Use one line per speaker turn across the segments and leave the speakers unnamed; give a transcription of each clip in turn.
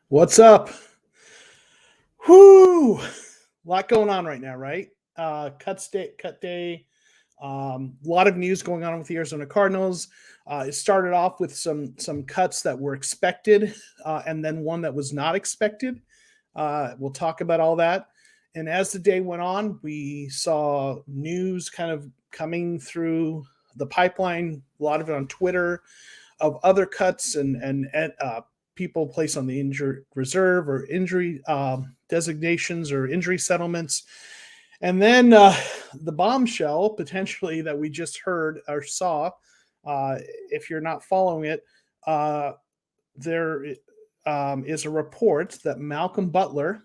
What's up? Whoo! A lot going on right now, right? Cut day. A lot of news going on with the Arizona Cardinals. It started off with some cuts that were expected, and then one that was not expected. We'll talk about all that. And as the day went on, we saw news kind of coming through the pipeline. A lot of it on Twitter of other cuts and people placed on the injured reserve or injury designations or injury settlements. And then the bombshell potentially that we just heard or saw, if you're not following it, there is a report that Malcolm Butler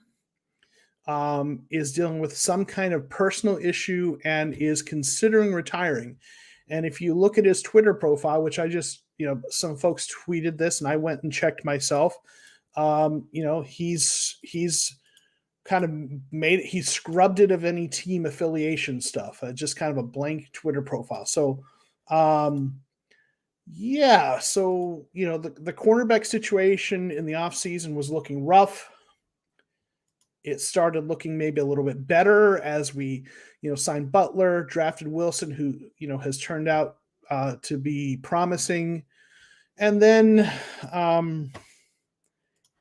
is dealing with some kind of personal issue and is considering retiring. And if you look at his Twitter profile, which I just, some folks tweeted this and I went and checked myself, he's kind of he scrubbed it of any team affiliation stuff, just kind of a blank Twitter profile. So, yeah. So, the cornerback situation in the offseason was looking rough. It started looking maybe a little bit better as we, signed Butler, drafted Wilson, who, has turned out to be promising. And then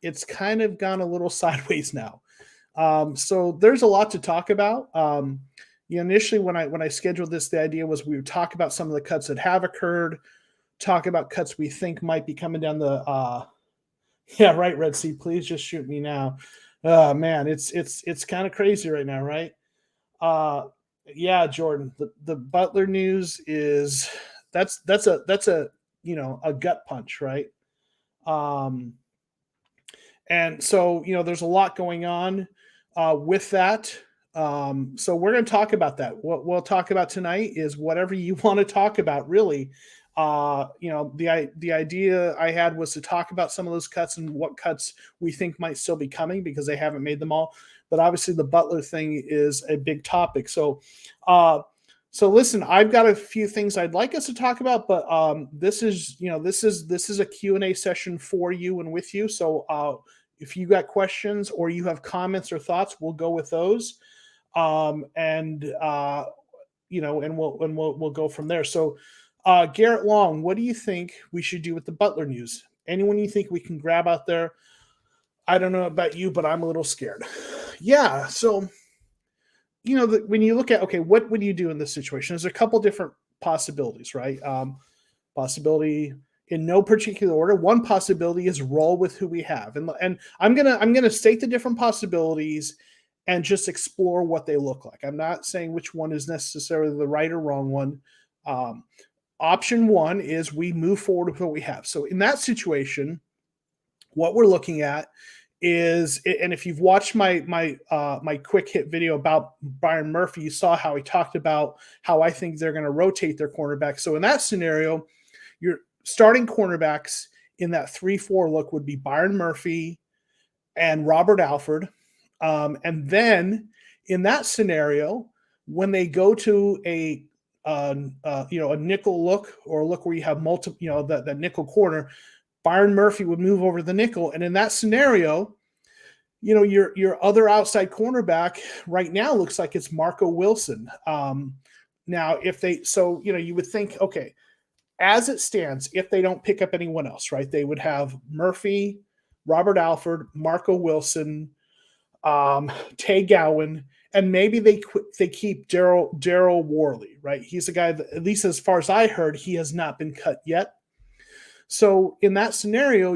it's kind of gone a little sideways now. So there's a lot to talk about. Initially when I scheduled this, the idea was we would talk about some of the cuts that have occurred, talk about cuts we think might be coming down the yeah, right, Red Sea, please just shoot me now. Man, it's kind of crazy right now, right? Yeah, Jordan, the Butler news is that's a a gut punch, right? And so there's a lot going on with that. So we're going to talk about that. What we'll talk about tonight is whatever you want to talk about, really. The idea I had was to talk about some of those cuts and what cuts we think might still be coming because they haven't made them all. But obviously the Butler thing is a big topic. So listen, I've got a few things I'd like us to talk about, but this is a Q&A session for you and with you. So if you got questions or you have comments or thoughts, we'll go with those. And we'll go from there. So Garrett Long, what do you think we should do with the Butler news? Anyone you think we can grab out there? I don't know about you, but I'm a little scared. Yeah. So, when you look at, okay, what would you do in this situation? There's a couple different possibilities, right? Possibility in no particular order. One possibility is roll with who we have. And I'm going to state the different possibilities and just explore what they look like. I'm not saying which one is necessarily the right or wrong one. Option one is we move forward with what we have. So in that situation, what we're looking at is, and if you've watched my quick hit video about Byron Murphy, you saw how he talked about how I think they're going to rotate their cornerback. So in that scenario, your starting cornerbacks in that 3-4 look would be Byron Murphy and Robert Alford. And then in that scenario, when they go to a nickel look or a look where you have multiple, that nickel corner, Byron Murphy would move over the nickel. And in that scenario, your other outside cornerback right now looks like it's Marco Wilson. Now, you would think, okay, as it stands, if they don't pick up anyone else, right, they would have Murphy, Robert Alford, Marco Wilson, Tay Gowan, and maybe they keep Daryl Worley, right? He's a guy that, at least as far as I heard, he has not been cut yet. So in that scenario,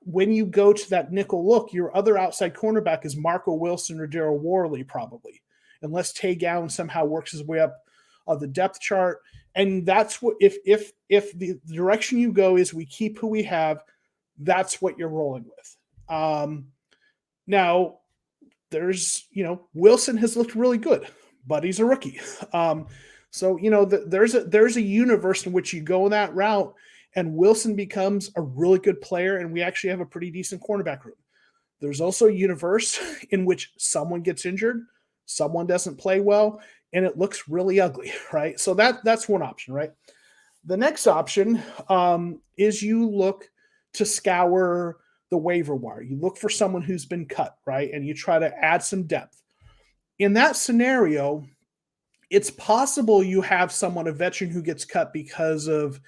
when you go to that nickel look, your other outside cornerback is Marco Wilson or Daryl Worley, probably, unless Tay Gowan somehow works his way up the depth chart. And that's what if the direction you go is we keep who we have, that's what you're rolling with. Now, there's Wilson has looked really good, but he's a rookie. There's a universe in which you go that route and Wilson becomes a really good player and we actually have a pretty decent cornerback room. There's also a universe in which someone gets injured, someone doesn't play well, and it looks really ugly, right? So that's one option, right? The next option is you look to scour the waiver wire. You look for someone who's been cut, right? And you try to add some depth. In that scenario, it's possible you have someone, a veteran who gets cut because of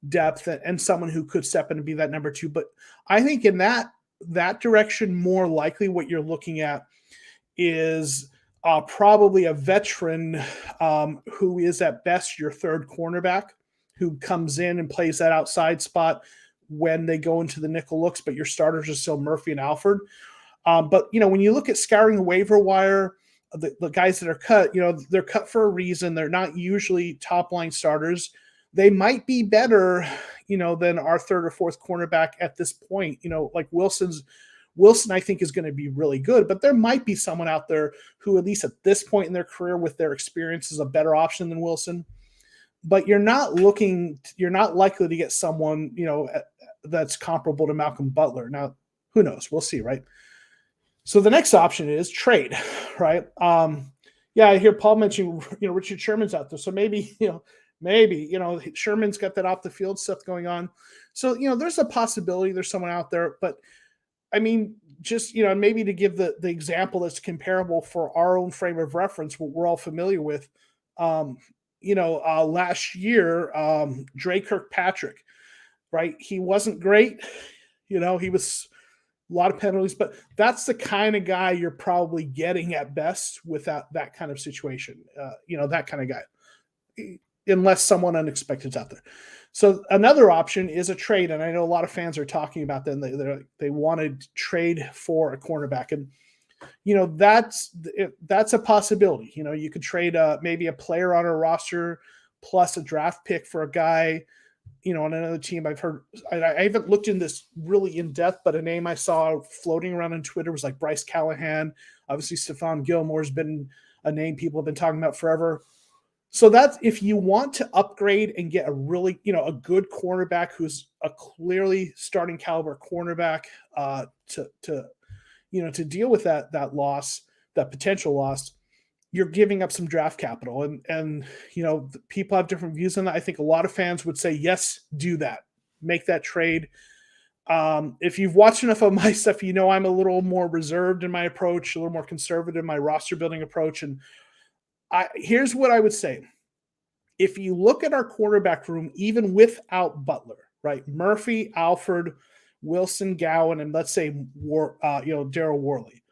depth and someone who could step in and be that number two. But I think in that direction, more likely what you're looking at is probably a veteran who is at best your third cornerback, who comes in and plays that outside spot when they go into the nickel looks, but your starters are still Murphy and Alford. But, when you look at scouring the waiver wire, the guys that are cut, they're cut for a reason. They're not usually top line starters. They might be better, than our third or fourth cornerback at this point. Like Wilson, I think, is going to be really good, but there might be someone out there who, at least at this point in their career with their experience, is a better option than Wilson. But you're not likely to get someone, that's comparable to Malcolm Butler. Now, who knows? We'll see, right? So the next option is trade, right? I hear Paul mention, Richard Sherman's out there. So maybe Sherman's got that off the field stuff going on. So, there's a possibility there's someone out there, but I mean, just, maybe to give the example that's comparable for our own frame of reference, what we're all familiar with, last year, Dre Kirkpatrick, right? He wasn't great. He was a lot of penalties, but that's the kind of guy you're probably getting at best without that kind of situation. That kind of guy, unless someone unexpected is out there. So another option is a trade, and I know a lot of fans are talking about that. They wanted to trade for a cornerback, and that's a possibility. You could trade maybe a player on a roster plus a draft pick for a guy, on another team. I've heard, I haven't looked in this really in depth, but a name I saw floating around on Twitter was like Bryce Callahan. Obviously, Stephon Gilmore's been a name people have been talking about forever. So that's if you want to upgrade and get a really, a good cornerback who's a clearly starting caliber cornerback to deal with that loss, that potential loss, you're giving up some draft capital. And people have different views on that. I think a lot of fans would say, yes, do that. Make that trade. If you've watched enough of my stuff, I'm a little more reserved in my approach, a little more conservative in my roster building approach. And here's what I would say. If you look at our quarterback room, even without Butler, right? Murphy, Alford, Wilson, Gowan, and let's say Daryl Worley.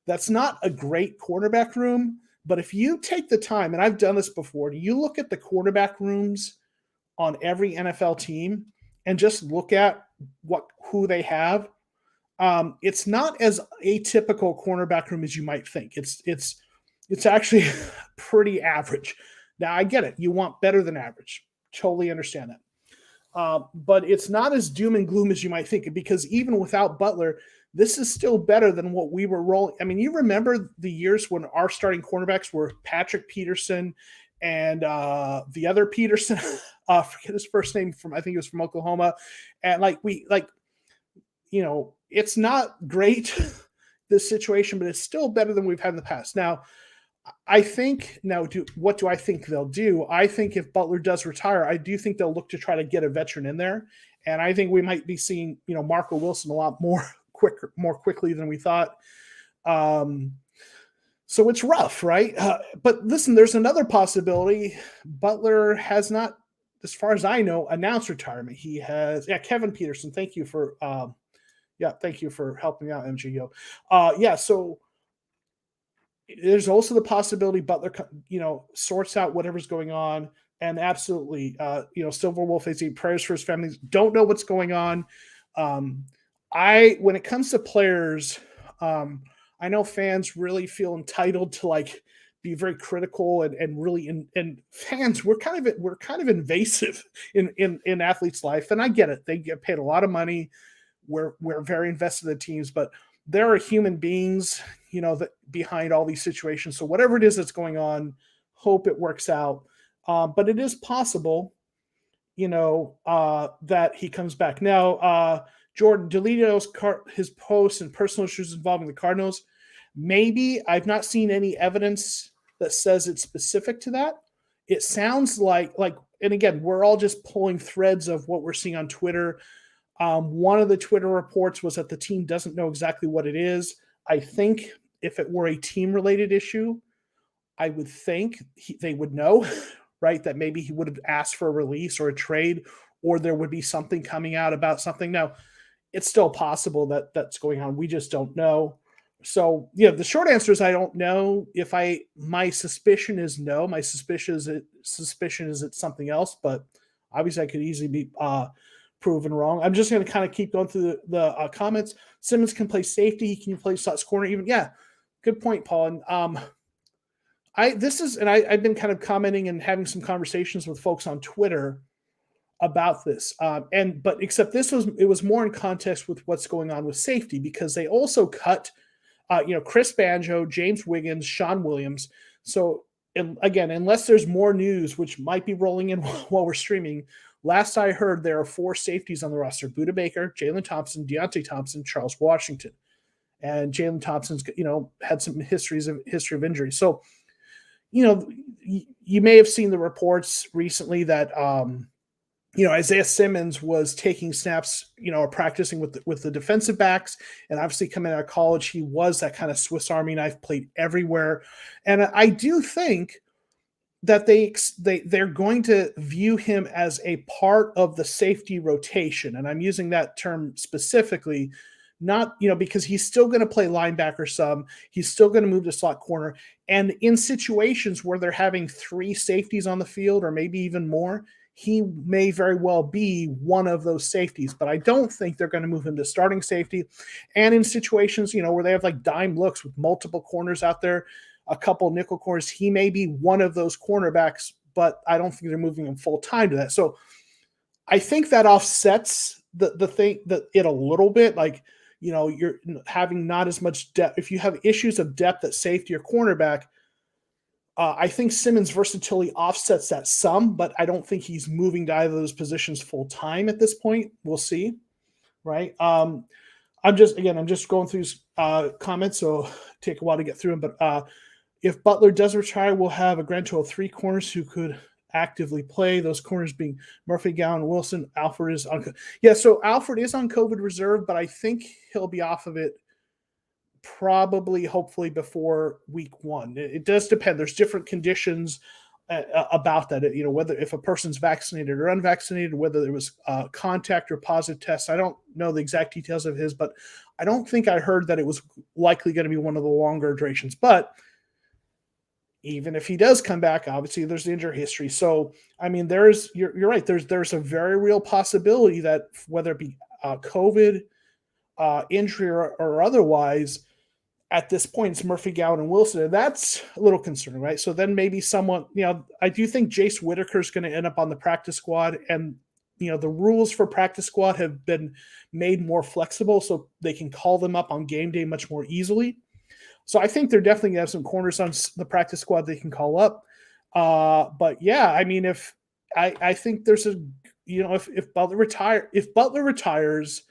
That's not a great quarterback room, but if you take the time, and I've done this before, you look at the quarterback rooms on every NFL team and just look at who they have. It's not as atypical cornerback room as you might think. It's actually pretty average. Now, I get it. You want better than average. Totally understand that. But it's not as doom and gloom as you might think, because even without Butler, this is still better than what we were rolling. I mean, you remember the years when our starting cornerbacks were Patrick Peterson and the other Peterson, forget his first name, I think he was from Oklahoma. And it's not great, this situation, but it's still better than we've had in the past. Now, what do I think they'll do? I think if Butler does retire, I do think they'll look to try to get a veteran in there. And I think we might be seeing, Marco Wilson a lot more quickly than we thought. So it's rough, right? But listen, there's another possibility. Butler has not, as far as I know, announced retirement. He has, Kevin Peterson. Thank you for helping out, MGO. So there's also the possibility Butler, sorts out whatever's going on. And absolutely, Silver Wolf has prayers for his family. Don't know what's going on. When it comes to players, I know fans really feel entitled to be very critical and really, and fans, we're kind of invasive in athletes' life. And I get it. They get paid a lot of money. We're very invested in the teams, but there are human beings, that behind all these situations. So whatever it is that's going on, hope it works out. But it is possible, that he comes back. Now, Jordan deleted his posts and personal issues involving the Cardinals. Maybe. I've not seen any evidence that says it's specific to that. It sounds like, and again, we're all just pulling threads of what we're seeing on Twitter. One of the Twitter reports was that the team doesn't know exactly what it is. I think if it were a team-related issue, I would think they would know, right? That maybe he would have asked for a release or a trade, or there would be something coming out about something. Now, it's still possible that that's going on. We just don't know. So, yeah, the short answer is I don't know. My suspicion is no. My suspicion is it's something else, but obviously I could easily be proven wrong. I'm just going to kind of keep going through the comments. Simmons can play safety. He can play slots corner. Even yeah, good point, Paul. And I've been kind of commenting and having some conversations with folks on Twitter about this. But except it was more in context with what's going on with safety, because they also cut, Chris Banjo, James Wiggins, Sean Williams. So again, unless there's more news, which might be rolling in while we're streaming, last I heard, there are 4 safeties on the roster: Budda Baker, Jalen Thompson, Deontay Thompson, Charles Washington. And Jalen Thompson's, had some history of injury. So, you may have seen the reports recently that, Isaiah Simmons was taking snaps, or practicing with the defensive backs, and obviously coming out of college, he was that kind of Swiss Army knife, played everywhere. And I do think that they're going to view him as a part of the safety rotation, and I'm using that term specifically, not because he's still going to play linebacker some, he's still going to move to slot corner, and in situations where they're having 3 safeties on the field, or maybe even more, he may very well be one of those safeties. But I don't think they're going to move him to starting safety. And in situations, where they have like dime looks with multiple corners out there, a couple nickel corners, he may be one of those cornerbacks, but I don't think they're moving him full time to that. So I think that offsets the thing that it a little bit. Like, you're having not as much depth. If you have issues of depth at safety or cornerback, I think Simmons' versatility offsets that some, but I don't think he's moving to either of those positions full time at this point. We'll see, right? I'm just going through comments, so take a while to get through them. But if Butler does retire, we'll have a grand total of 3 corners who could actively play. Those corners being Murphy, Gowan, Wilson. Alfred is on. Yeah, so Alfred is on COVID reserve, but I think he'll be off of it probably, hopefully, before week 1. It does depend. There's different conditions about that. Whether if a person's vaccinated or unvaccinated, whether there was contact or positive tests. I don't know the exact details of his, but I don't think I heard that it was likely going to be one of the longer durations. But even if he does come back, obviously there's the injury history. So, I mean, you're right. There's a very real possibility that whether it be COVID, injury or otherwise, at this point, it's Murphy, Gowan, and Wilson. And that's a little concerning, right? So then maybe someone, I do think Jace Whitaker is going to end up on the practice squad. And, the rules for practice squad have been made more flexible so they can call them up on game day much more easily. So I think they're definitely going to have some corners on the practice squad they can call up. But yeah, I mean, I think there's if Butler retires,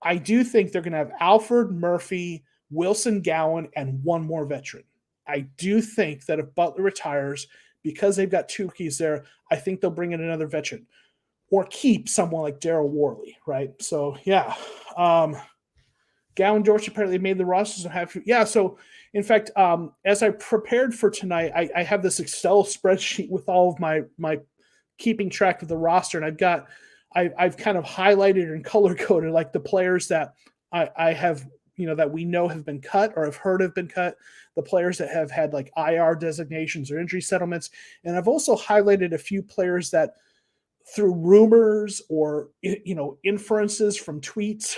I do think they're going to have Alfred, Murphy, Wilson, Gowan, and one more veteran. I do think that if Butler retires, because they've got 2 keys there, I think they'll bring in another veteran or keep someone like Daryl Worley, right? So yeah. Gowan, George apparently made the rosters. So in fact, as I prepared for tonight, I have this Excel spreadsheet with all of my keeping track of the roster, and I've kind of highlighted and color coded like the players that I have, that we know have been cut or have heard have been cut, the players that have had like IR designations or injury settlements, and I've also highlighted a few players that, through rumors or inferences from tweets,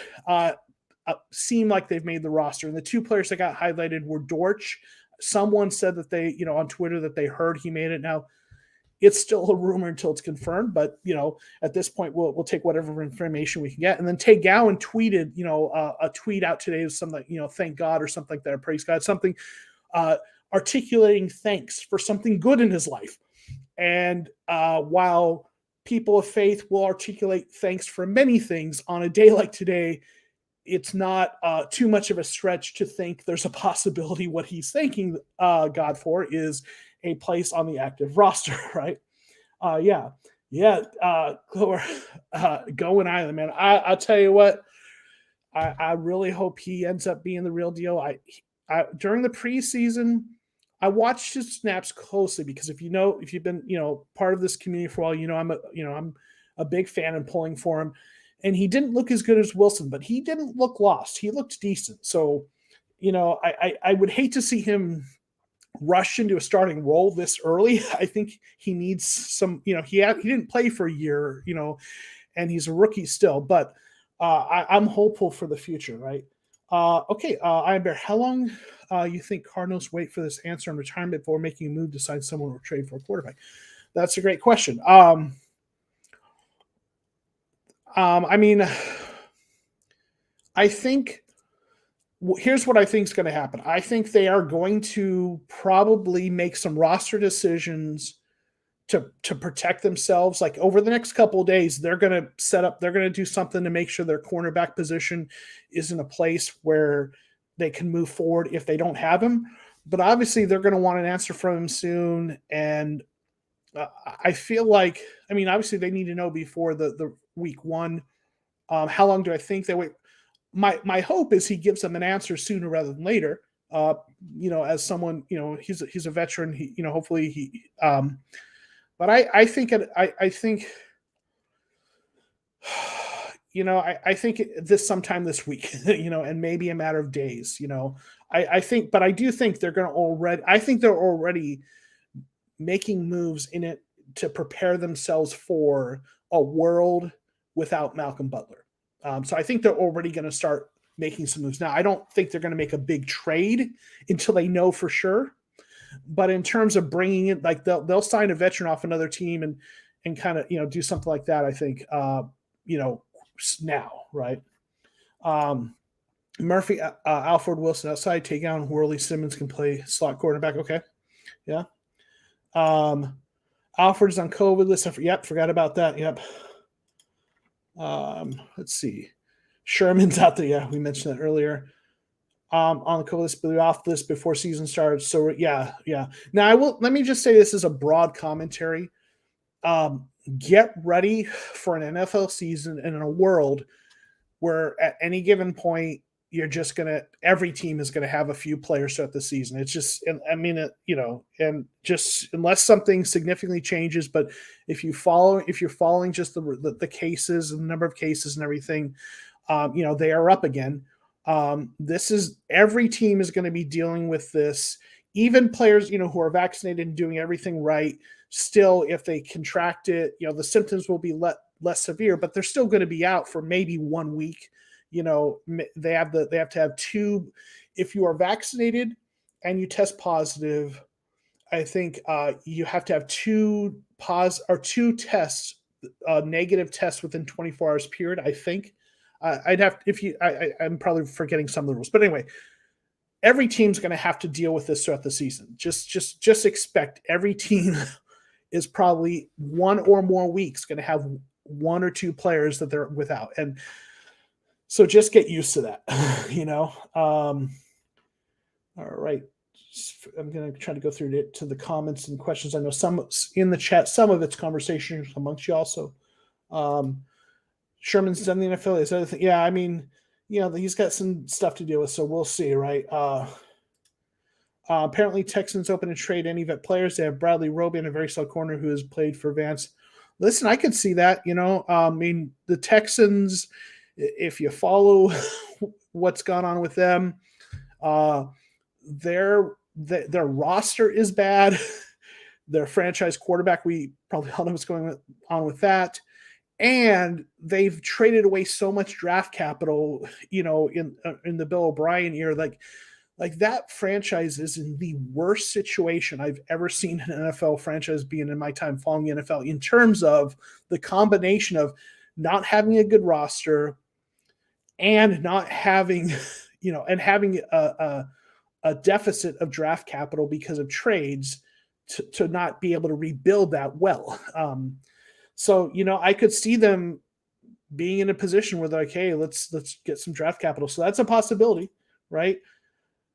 seem like they've made the roster. And the 2 players that got highlighted were Dortch. Someone said that they, on Twitter, that they heard he made it. Now, it's still a rumor until it's confirmed, but at this point, we'll take whatever information we can get. And then Tay Gowan tweeted, a tweet out today of something, thank God or something like that, or praise God, something articulating thanks for something good in his life. And while people of faith will articulate thanks for many things, on a day like today, it's not too much of a stretch to think there's a possibility what he's thanking God for is a place on the active roster, right? Yeah. Yeah, going Island, man. I'll tell you what, I really hope he ends up being the real deal. During the preseason, I watched his snaps closely because if you've been part of this community for a while, I'm a big fan and pulling for him. And he didn't look as good as Wilson, but he didn't look lost. He looked decent. So, I would hate to see him rush into a starting role this early. I think he needs some. He didn't play for a year. And he's a rookie still, but I'm hopeful for the future, right? Okay, Iron Bear, how long you think Cardinals wait for this answer in retirement before making a move to sign someone or trade for a quarterback? That's a great question. I mean, I think here's what I think is going to happen. I think they are going to probably make some roster decisions to protect themselves. Like over the next couple of days, they're going to they're going to do something to make sure their cornerback position is in a place where they can move forward if they don't have him. But obviously, they're going to want an answer from him soon. And I feel like, obviously, they need to know before the week one. How long do I think they wait? My hope is he gives them an answer sooner rather than later. As someone, he's a veteran. Hopefully he. But I think I think I think this sometime this week, and maybe a matter of days. I think, but I do think they're going to already. I think they're already making moves in it to prepare themselves for a world without Malcolm Butler. So I think they're already going to start making some moves. Now, I don't think they're going to make a big trade until they know for sure. But in terms of bringing it, like they'll sign a veteran off another team and kind of do something like that. I think now, right? Murphy, Alfred Wilson outside, take on Worley Simmons can play slot quarterback. Okay, yeah. Alfred's on COVID list. Yep, forgot about that. Yep. Let's see. Sherman's out there. Yeah, we mentioned that earlier. On the COVID list, but off list before season starts. So yeah. Now let me just say this is a broad commentary. Get ready for an NFL season and in a world where at any given point you're just every team is gonna have a few players throughout the season. It's just, and just unless something significantly changes, but if you're following just the cases and the number of cases and everything, they are up again. This is every team is going to be dealing with this. Even players, who are vaccinated and doing everything right, still, if they contract it, the symptoms will be less severe, but they're still going to be out for maybe 1 week. They have to have two. If you are vaccinated and you test positive, I think you have to have two tests, negative tests within 24 hours period. I think. I'd have I'm probably forgetting some of the rules, but anyway, every team's going to have to deal with this throughout the season. Just expect every team is probably 1 or more weeks going to have 1 or 2 players that they're without, and so just get used to that. All right, I'm going to try to go through to the comments and questions. I know some in the chat, some of it's conversation amongst you also. Sherman's done the NFL. Is other thing. Yeah, he's got some stuff to deal with, so we'll see, right? Apparently, Texans open to trade any vet players. They have Bradley Roby and a very solid corner who has played for Vance. Listen, I could see that. The Texans, if you follow what's gone on with them, their roster is bad. Their franchise quarterback, we probably all know what's going on with that. And they've traded away so much draft capital, in the Bill O'Brien year. Like that franchise is in the worst situation I've ever seen an NFL franchise be in my time following the NFL, in terms of the combination of not having a good roster and not having, and having a deficit of draft capital because of trades to not be able to rebuild that well. So, I could see them being in a position where they're like, hey, let's get some draft capital. So that's a possibility, right?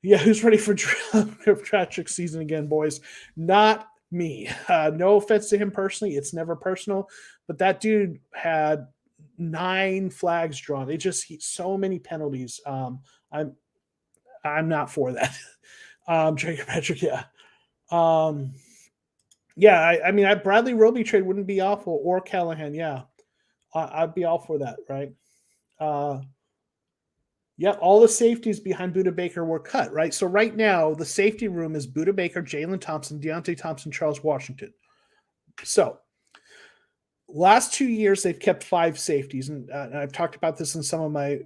Yeah, who's ready for draft season again, boys? Not me. No offense to him personally, it's never personal, but that dude had 9 flags drawn. So many penalties. I'm I'm not for that. Jacob Patrick, yeah. Yeah, I mean, Bradley Roby trade wouldn't be awful, or Callahan, yeah. I'd be all for that, right? Yep, all the safeties behind Budda Baker were cut, right? So right now, the safety room is Budda Baker, Jalen Thompson, Deontay Thompson, Charles Washington. So last 2 years, they've kept 5 safeties, and I've talked about this in some of my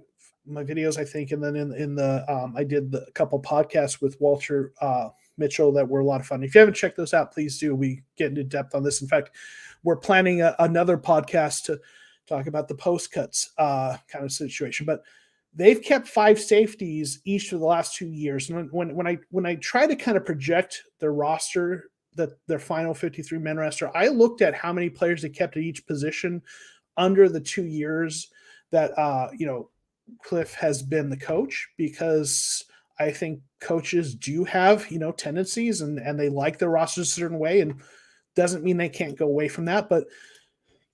videos, I think, and then in the I did a couple podcasts with Walter Mitchell that were a lot of fun. If you haven't checked those out, please do. We get into depth on this. In fact, we're planning another podcast to talk about the post cuts kind of situation. But they've kept 5 safeties each of the last 2 years. And when I try to kind of project their roster, their final 53-man roster, I looked at how many players they kept at each position under the 2 years that Cliff has been the coach, because I think coaches do have, tendencies and they like their rosters a certain way, and doesn't mean they can't go away from that. But,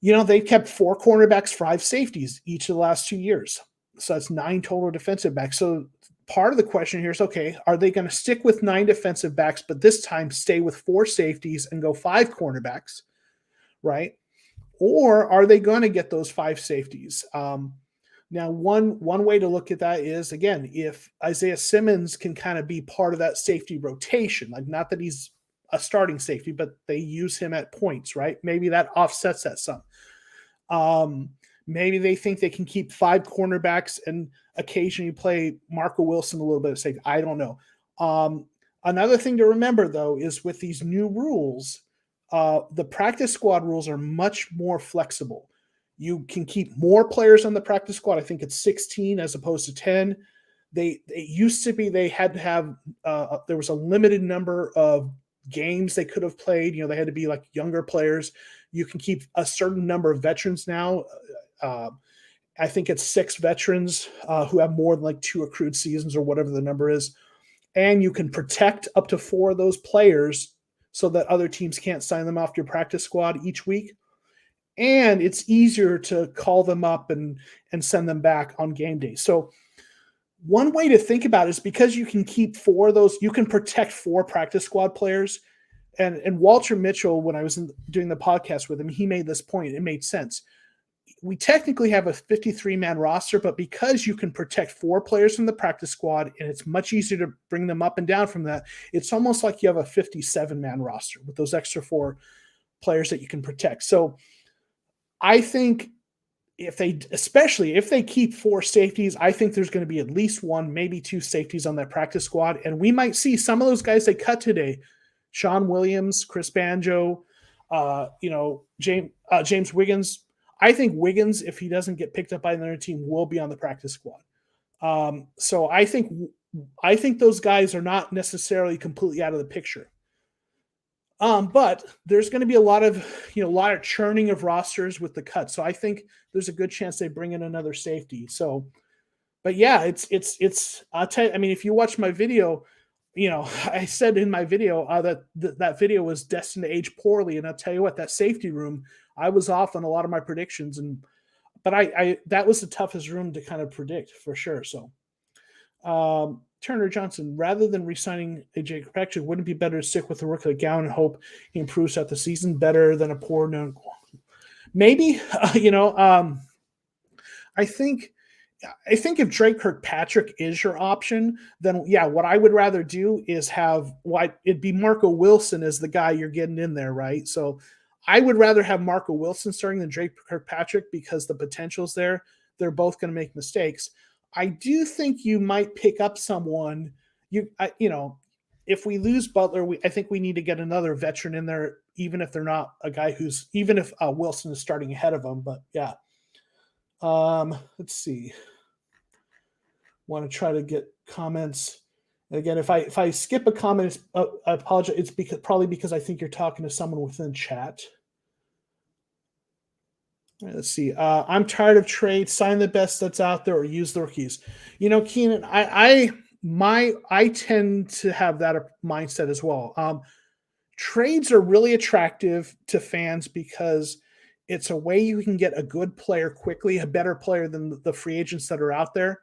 they kept 4 cornerbacks, 5 safeties each of the last 2 years. So that's 9 total defensive backs. So part of the question here is, okay, are they going to stick with 9 defensive backs, but this time stay with 4 safeties and go 5 cornerbacks, right? Or are they going to get those 5 safeties? Now, one way to look at that is, again, if Isaiah Simmons can kind of be part of that safety rotation, like not that he's a starting safety, but they use him at points, right? Maybe that offsets that some. Maybe they think they can keep 5 cornerbacks and occasionally play Marco Wilson a little bit of safety. I don't know. Another thing to remember, though, is with these new rules, the practice squad rules are much more flexible. You can keep more players on the practice squad. I think it's 16 as opposed to 10. It used to be they had to have there was a limited number of games they could have played. They had to be like younger players. You can keep a certain number of veterans now. I think it's 6 veterans who have more than like 2 accrued seasons or whatever the number is. And you can protect up to 4 of those players so that other teams can't sign them off your practice squad each week. And it's easier to call them up and send them back on game day. So one way to think about it is, because you can keep 4 of those, you can protect 4 practice squad players. And Walter Mitchell, when I was doing the podcast with him, he made this point. It made sense. We technically have a 53-man roster, but because you can protect 4 players from the practice squad, and it's much easier to bring them up and down from that, it's almost like you have a 57-man roster with those extra 4 players that you can protect. So I think especially if they keep 4 safeties, I think there's going to be at least 1, maybe 2 safeties on that practice squad. And we might see some of those guys they cut today, Sean Williams, Chris Banjo, James Wiggins. I think Wiggins, if he doesn't get picked up by another team, will be on the practice squad. So I think those guys are not necessarily completely out of the picture. But there's going to be a lot of churning of rosters with the cut. So I think there's a good chance they bring in another safety. So, but yeah, it's I'll tell you, I mean, if you watch my video, I said in my video that video was destined to age poorly. And I'll tell you what, that safety room, I was off on a lot of my predictions, but I that was the toughest room to kind of predict for sure. So, Turner Johnson, rather than re-signing a Jacob Patrick, wouldn't it be better to stick with the rookie like Gowan and hope he improves throughout the season better than a poor known? Maybe, I think if Drake Kirkpatrick is your option, then yeah, what I would rather do is it'd be Marco Wilson as the guy you're getting in there, right? So I would rather have Marco Wilson starting than Drake Kirkpatrick, because the potential's there. They're both going to make mistakes. I do think you might pick up someone. If we lose Butler, I think we need to get another veteran in there, even if they're not a guy even if Wilson is starting ahead of him. But yeah, let's see. Want to try to get comments. And again, if I skip a comment, I apologize. It's probably because I think you're talking to someone within chat. Let's see. I'm tired of trade. Sign the best that's out there or use the rookies. Keenan, I tend to have that mindset as well. trades are really attractive to fans because it's a way you can get a good player quickly, a better player than the free agents that are out there.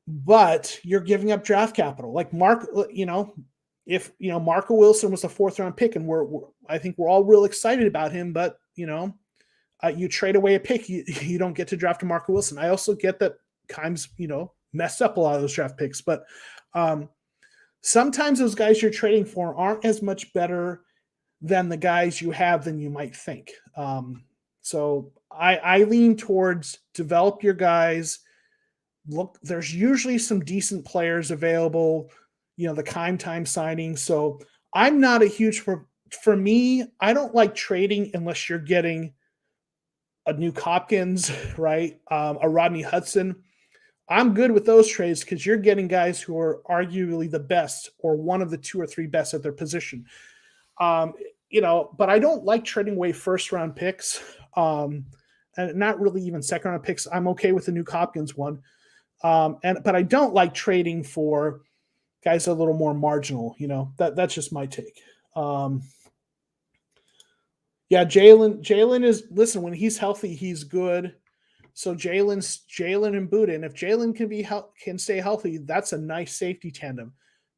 But you're giving up draft capital. Like Mark, if Marco Wilson was a 4th round pick, and I think we're all real excited about him, but you trade away a pick, you don't get to draft a Marco Wilson. I also get that Kimes, messed up a lot of those draft picks, but sometimes those guys you're trading for aren't as much better than the guys you have than you might think. So I lean towards develop your guys. Look, there's usually some decent players available, the Kime time signing. So I'm not a huge, for me, I don't like trading unless you're getting a Nuke Hopkins, right? A Rodney Hudson. I'm good with those trades because you're getting guys who are arguably the best or one of the 2 or 3 best at their position. But I don't like trading away 1st round picks, and not really even 2nd round picks. I'm okay with the Nuke Hopkins one. But I don't like trading for guys a little more marginal. That's just my take. Yeah, Jalen is, listen, when he's healthy, he's good. So Jalen and Buda, and if Jalen can stay healthy, that's a nice safety tandem.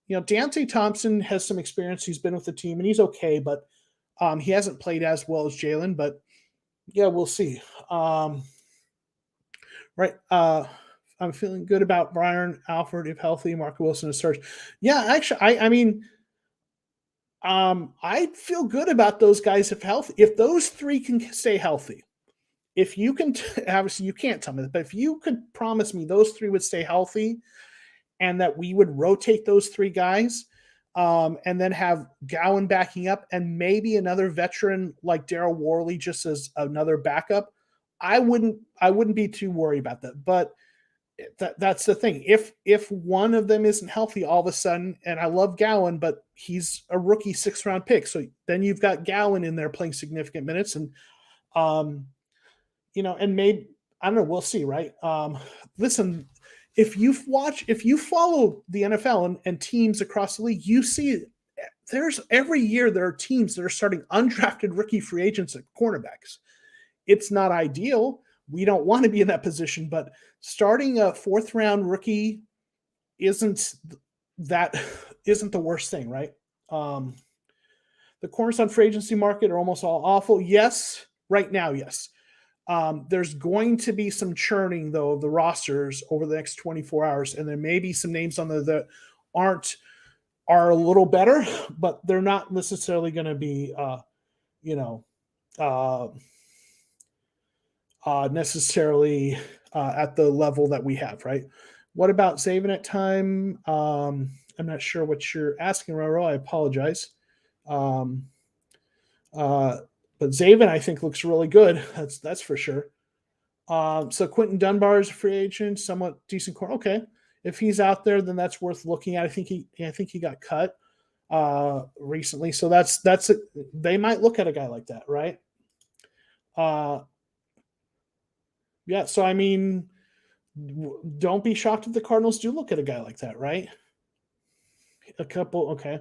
Deontay Thompson has some experience. He's been with the team and he's okay, but he hasn't played as well as Jalen. But yeah, we'll see. Right. I'm feeling good about Brian Alford if healthy. Marco Wilson is starts. Yeah, actually, I feel good about those guys if healthy. If those 3 can stay healthy, if you can, obviously you can't tell me that, but if you could promise me those 3 would stay healthy, and that we would rotate those 3 guys, and then have Gowan backing up, and maybe another veteran like Daryl Worley just as another backup, I wouldn't be too worried about that. But that's the thing. If one of them isn't healthy all of a sudden, and I love Gowan, but he's a rookie 6th round pick, so then you've got Gowan in there playing significant minutes, and and maybe, I don't know, we'll see, right? Listen, if you follow the NFL and teams across the league, you see every year there are teams that are starting undrafted rookie free agents at cornerbacks. It's not ideal. We don't want to be in that position, but starting a 4th round rookie isn't the worst thing, right? The corners on free agency market are almost all awful. Yes, right now, yes. There's going to be some churning, though, of the rosters over the next 24 hours, and there may be some names on there that are a little better, but they're not necessarily going to be, necessarily at the level that we have, right? What about saving it time? I'm not sure what you're asking, Roro. I apologize. But Zaven, I think, looks really good. That's for sure. So Quentin Dunbar is a free agent, somewhat decent corner. Okay, if he's out there, then that's worth looking at. I think he got cut recently, so they might look at a guy like that, right? Yeah. So I mean, don't be shocked if the Cardinals do look at a guy like that, right? A couple. Okay.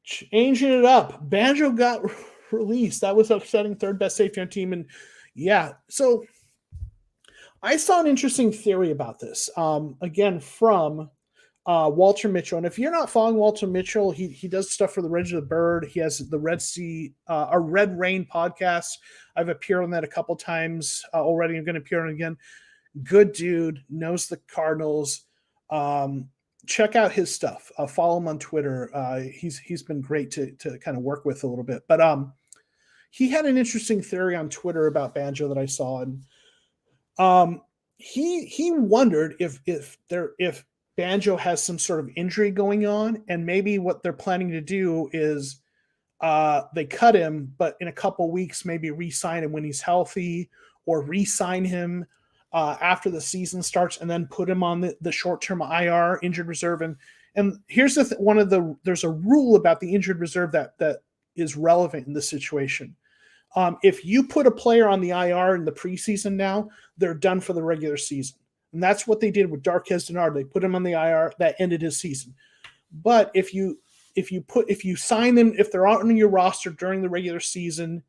Changing it up. Banjo got released. That was upsetting. 3rd best safety on team. And yeah, so I saw an interesting theory about this. Again, from Walter Mitchell. And if you're not following Walter Mitchell, he does stuff for the Reg of the Bird. He has the Red Rain podcast. I've appeared on that a couple times already. I'm going to appear on it again. Good dude, knows the Cardinals. Check out his stuff. Follow him on Twitter. He's been great to kind of work with a little bit. But he had an interesting theory on Twitter about Banjo that I saw, and he wondered if Banjo has some sort of injury going on, and maybe what they're planning to do is they cut him, but in a couple weeks maybe re-sign him when he's healthy, or re-sign him after the season starts, and then put him on the short-term IR, injured reserve. And here's there's a rule about the injured reserve that is relevant in this situation. If you put a player on the IR in the preseason now, they're done for the regular season. And that's what they did with Darquez Dennard. They put him on the IR. That ended his season. But if you if you sign them, if they're on your roster during the regular season,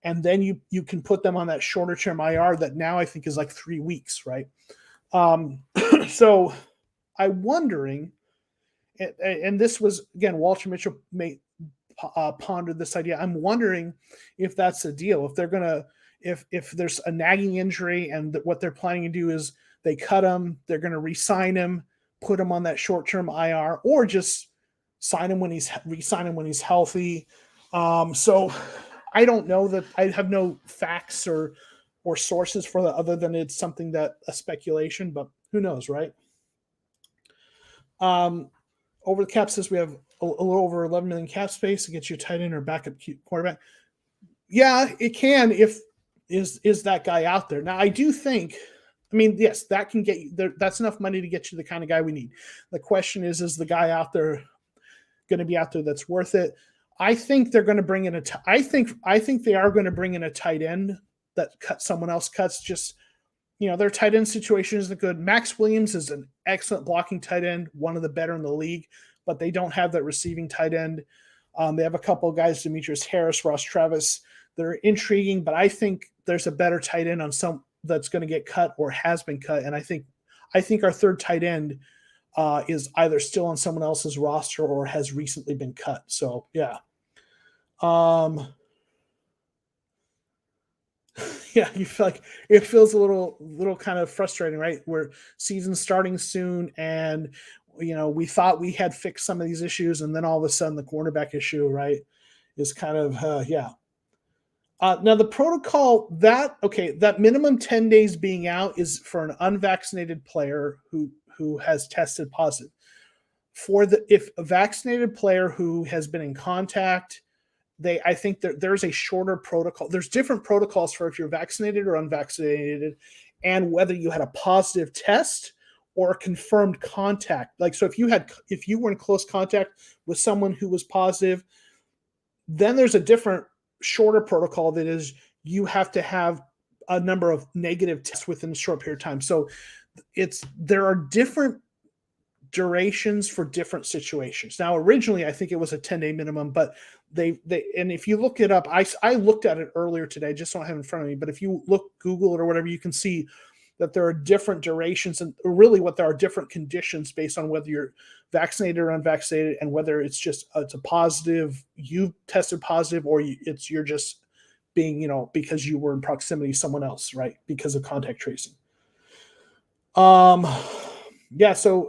and then you can put them on that shorter term IR that now I think is like 3 weeks, right? So I'm wondering, and this was again Walter Mitchell pondered this idea. I'm wondering if that's the deal. If they're gonna, if there's a nagging injury and what they're planning to do is they cut him, they're going to re-sign him, put him on that short-term IR, or just sign him when re-sign him when he's healthy. So I don't know that I have no facts or sources for that other than it's something that a speculation, but who knows, right? Over the cap says we have a little over 11 million cap space to get you a tight end or backup quarterback. Yeah, it can if is that guy out there. Now I do think, I mean, yes, that can get you there. That's enough money to get you the kind of guy we need. The question is the guy out there going to be out there that's worth it? I think they're going to bring in I think they are going to bring in a tight end that someone else cuts. Just, their tight end situation isn't good. Max Williams is an excellent blocking tight end, one of the better in the league, but they don't have that receiving tight end. They have a couple of guys, Demetrius Harris, Ross Travis. They're intriguing, but I think there's a better tight end on some that's going to get cut or has been cut. And I think our third tight end is either still on someone else's roster or has recently been cut. So yeah. Yeah, you feel like it feels a little kind of frustrating, right? Where season's starting soon, and we thought we had fixed some of these issues, and then all of a sudden the cornerback issue, right, is kind of yeah. Now the protocol that minimum 10 days being out is for an unvaccinated player who has tested positive. If a vaccinated player who has been in contact, I think there's a shorter protocol. There's different protocols for if you're vaccinated or unvaccinated, and whether you had a positive test or a confirmed contact. Like, so if you were in close contact with someone who was positive, then there's a different shorter protocol that is you have to have a number of negative tests within a short period of time. So there are different durations for different situations. Now, originally, I think it was a 10-day minimum, but they and if you look it up, I looked at it earlier today, just don't have it in front of me, but if you Google it or whatever, you can see that there are different durations and really what there are different conditions based on whether you're vaccinated or unvaccinated and whether it's just it's a positive, you tested positive, or you're just being, because you were in proximity to someone else, right? Because of contact tracing. Yeah, so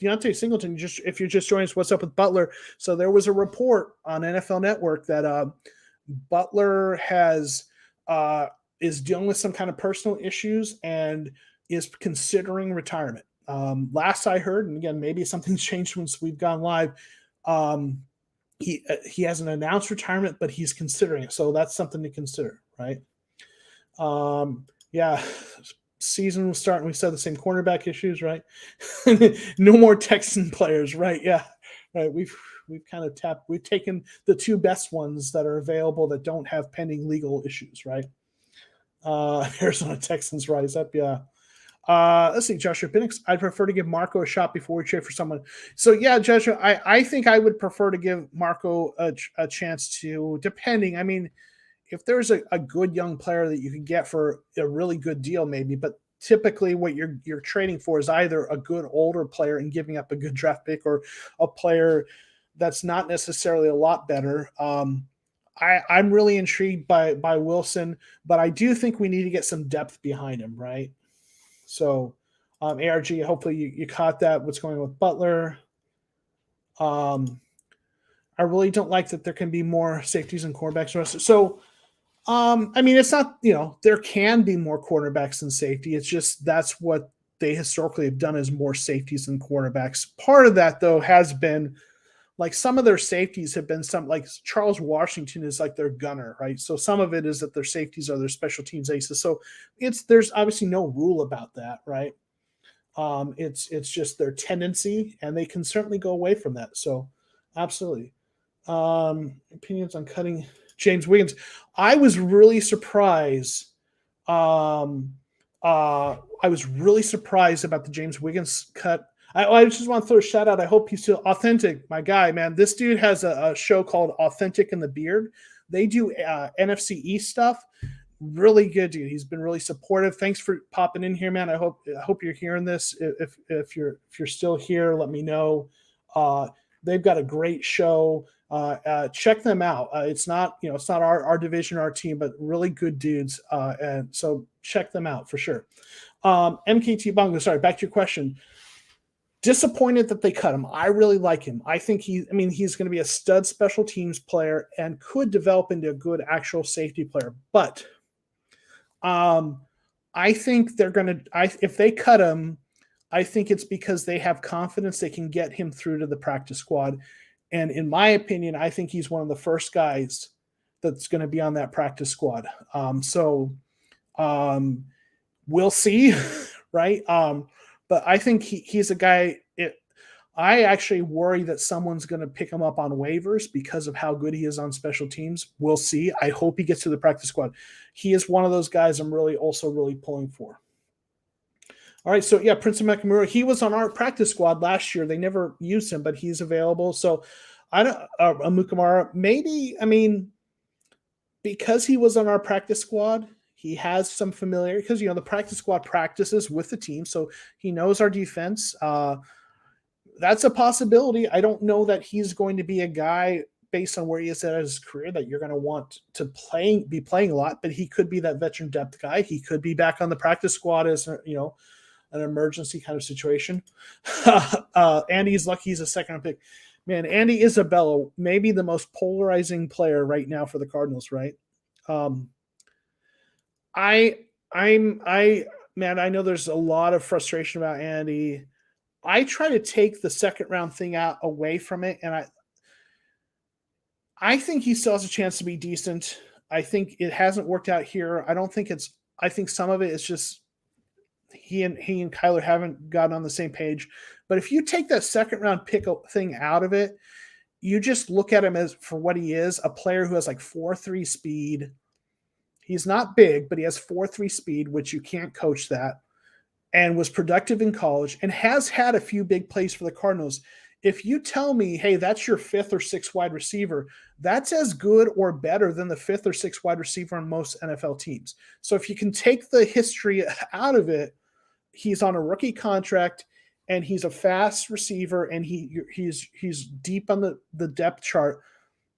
Deontay Singleton, if you're just joining us, what's up with Butler? So there was a report on NFL Network that Butler is dealing with some kind of personal issues and is considering retirement. Last I heard, and again, maybe something's changed since we've gone live, he hasn't announced retirement, but he's considering it. So that's something to consider, right? Yeah. Season will start and we said the same cornerback issues, right? No more Texan players, right? Yeah, right. We've kind of we've taken the two best ones that are available that don't have pending legal issues, right? Arizona Texans rise up, yeah. Let's see, Joshua Penix. I'd prefer to give Marco a shot before we trade for someone. So yeah, Joshua, I think I would prefer to give Marco a chance to, depending. I mean, if there's a good young player that you can get for a really good deal, maybe, but typically what you're trading for is either a good older player and giving up a good draft pick or a player that's not necessarily a lot better. I'm really intrigued by Wilson, but I do think we need to get some depth behind him, right? So ARG, hopefully you caught that, what's going on with Butler. I really don't like that there can be more safeties and cornerbacks. So I mean, it's not, there can be more quarterbacks than safety. It's just that's what they historically have done, is more safeties than quarterbacks. Part of that, though, has been like some of their safeties have been like Charles Washington is like their gunner, right? So some of it is that their safeties are their special teams aces. So there's obviously no rule about that, right? It's just their tendency, and they can certainly go away from that. So absolutely. Opinions on cutting James Wiggins. I was really surprised. I was really surprised about the James Wiggins cut. I just want to throw a shout out. I hope he's still authentic, my guy, man. This dude has a show called Authentic in the Beard. They do NFC East stuff. Really good dude. He's been really supportive. Thanks for popping in here, man. I hope you're hearing this. If you're still here, let me know. They've got a great show. Check them out. It's not our division, our team, but really good dudes. And so check them out for sure. MKT Bongo. Sorry, back to your question. Disappointed that they cut him. I really like him. I think he's going to be a stud special teams player and could develop into a good actual safety player. But I think they're going to, if they cut him, I think it's because they have confidence they can get him through to the practice squad. And in my opinion, I think he's one of the first guys that's going to be on that practice squad. We'll see, right? But I think he's a guy. I actually worry that someone's going to pick him up on waivers because of how good he is on special teams. We'll see. I hope he gets to the practice squad. He is one of those guys I'm really pulling for. All right, so yeah, Prince of Nakamura, he was on our practice squad last year. They never used him, but he's available. So I don't, Amukamara, maybe, because he was on our practice squad, he has some familiarity because, the practice squad practices with the team. So he knows our defense. That's a possibility. I don't know that he's going to be a guy based on where he is at his career that you're going to want to be playing a lot, but he could be that veteran depth guy. He could be back on the practice squad as, an emergency kind of situation. Andy's lucky he's a second-round pick. Man, Andy Isabella, maybe the most polarizing player right now for the Cardinals, right? I know there's a lot of frustration about Andy. I try to take the second-round thing away from it, and I think he still has a chance to be decent. I think it hasn't worked out here. I think some of it is just he and Kyler haven't gotten on the same page. But if you take that second round pick thing out of it, you just look at him as for what he is, a player who has like 4.3 speed. He's not big, but he has 4.3 speed, which you can't coach that, and was productive in college and has had a few big plays for the Cardinals. If you tell me, hey, that's your 5th or 6th wide receiver, that's as good or better than the 5th or 6th wide receiver on most NFL teams. So if you can take the history out of it, he's on a rookie contract and he's a fast receiver and he's deep on the depth chart.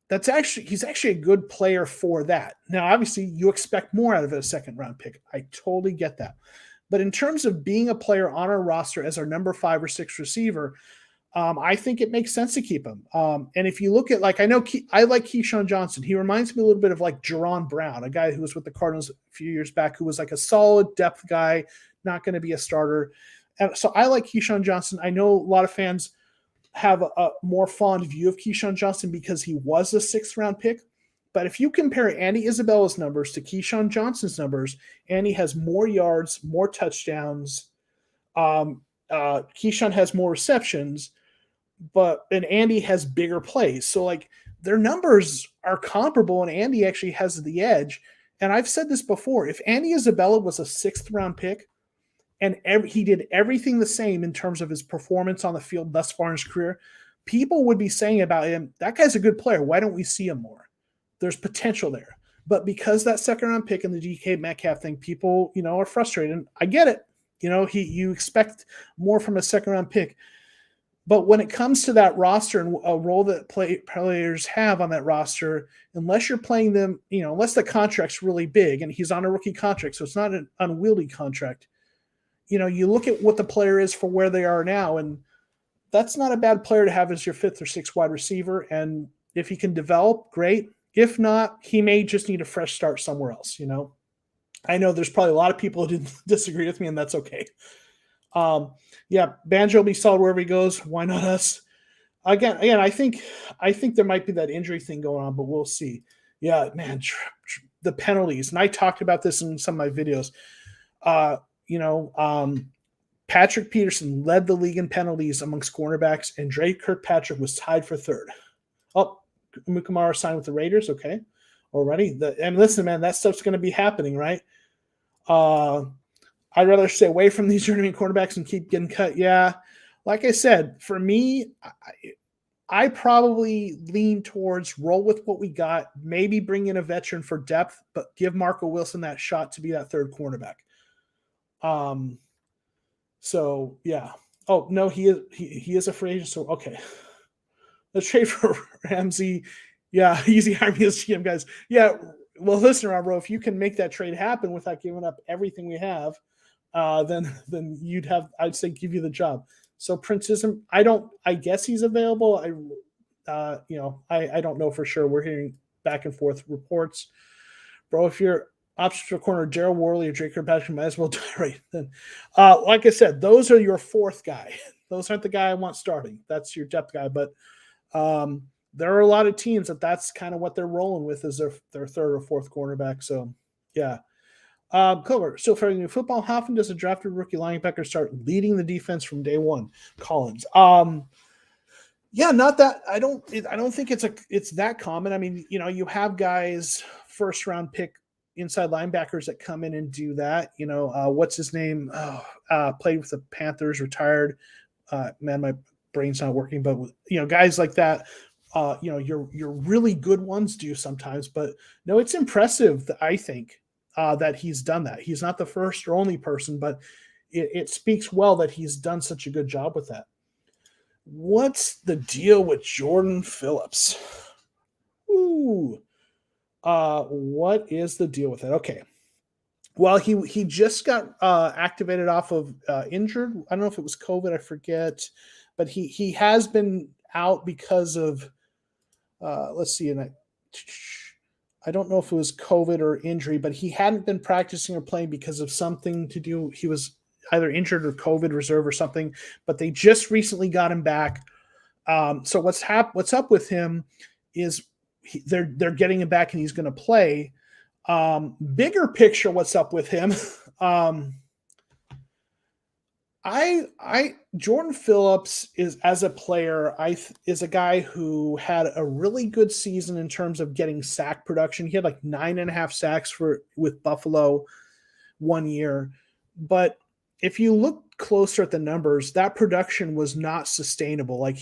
He's actually a good player for that. Now, obviously, you expect more out of a second round pick. I totally get that. But in terms of being a player on our roster as our number 5 or 6 receiver, I think it makes sense to keep him. And if you look at, I like Keyshawn Johnson. He reminds me a little bit of like Jerron Brown, a guy who was with the Cardinals a few years back, who was like a solid depth guy, not going to be a starter. And so I like Keyshawn Johnson. I know a lot of fans have a more fond view of Keyshawn Johnson because he was a 6th round pick. But if you compare Andy Isabella's numbers to Keyshawn Johnson's numbers, Andy has more yards, more touchdowns. Keyshawn has more receptions, and Andy has bigger plays. So their numbers are comparable and Andy actually has the edge. And I've said this before, if Andy Isabella was a 6th round pick and he did everything the same in terms of his performance on the field thus far in his career, people would be saying about him, that guy's a good player. Why don't we see him more? There's potential there. But because that 2nd round pick and the DK Metcalf thing, people, are frustrated. And I get it. You expect more from a 2nd round pick. But when it comes to that roster and a role that players have on that roster, unless you're playing them, unless the contract's really big and he's on a rookie contract, so it's not an unwieldy contract, you look at what the player is for where they are now, and that's not a bad player to have as your 5th or 6th wide receiver. And if he can develop, great. If not, he may just need a fresh start somewhere else, I know there's probably a lot of people who disagree with me, and that's okay. Banjo will be solid wherever he goes. Why not us? Again, I think there might be that injury thing going on, but we'll see. Yeah, man, the penalties, and I talked about this in some of my videos. Patrick Peterson led the league in penalties amongst cornerbacks, and Drake Kirkpatrick was tied for 3rd. Oh, Mukamara signed with the Raiders. Okay, already. And listen, man, that stuff's going to be happening, right? I'd rather stay away from these journeyman quarterbacks and keep getting cut. Yeah. like I said, for me, I probably lean towards roll with what we got, maybe bring in a veteran for depth, but give Marco Wilson that shot to be that third cornerback. So yeah. Oh no, he is a free agent. So okay, let's trade for Ramsey. Yeah, easy hire me as GM, guys. Yeah, well, listen, Rob, if you can make that trade happen without giving up everything we have, then you'd have, I'd say, give you the job. So Princeism, I guess he's available. I don't know for sure. We're hearing back and forth reports, bro. If you're options for corner, Gerald Worley or Drake Kirkpatrick, might as well die right then. Like I said, those are your fourth guy. Those aren't the guy I want starting. That's your depth guy. But there are a lot of teams that's kind of what they're rolling with as their third or fourth cornerback. So yeah. Clover, still fairly new football. How often does a drafted rookie linebacker start leading the defense from day one? Collins. Yeah, not that I don't think it's that common. I mean, you have guys first round pick inside linebackers that come in and do that. What's his name? Played with the Panthers, retired. Man, my brain's not working, but guys like that. Your really good ones do sometimes, but no, it's impressive. I think that he's done that. He's not the first or only person, but it speaks well that he's done such a good job with that. What's the deal with Jordan Phillips? Ooh. What is the deal with it? Okay. Well, he just got activated off of injured. I don't know if it was COVID, I forget, but he has been out because of let's see, and I don't know if it was COVID or injury, but he hadn't been practicing or playing because of something to do. He was either injured or COVID reserve or something, but they just recently got him back. So what's up with him is they're getting him back and he's going to play. Bigger picture, what's up with him? Jordan Phillips is, as a player, is a guy who had a really good season in terms of getting sack production. He had like 9.5 sacks with Buffalo one year, but if you look closer at the numbers, that production was not sustainable. Like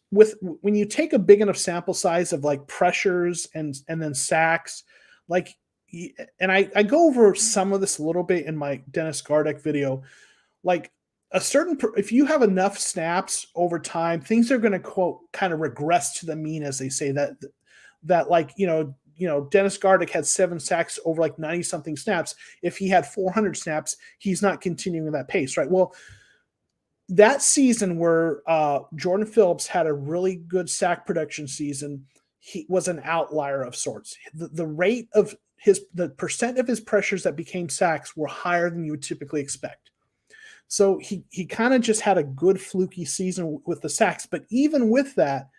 when you take a big enough sample size of like pressures and then sacks, like. And I go over some of this a little bit in my Dennis Gardeck video. Like if you have enough snaps over time, things are going to quote kind of regress to the mean, as they say. That like Dennis Gardeck had 7 sacks over like 90 something snaps. If he had 400 snaps, he's not continuing that pace, right? Well, that season where Jordan Phillips had a really good sack production season, he was an outlier of sorts. The rate of the percent of his pressures that became sacks were higher than you would typically expect. So he kind of just had a good fluky season with the sacks. But even with that,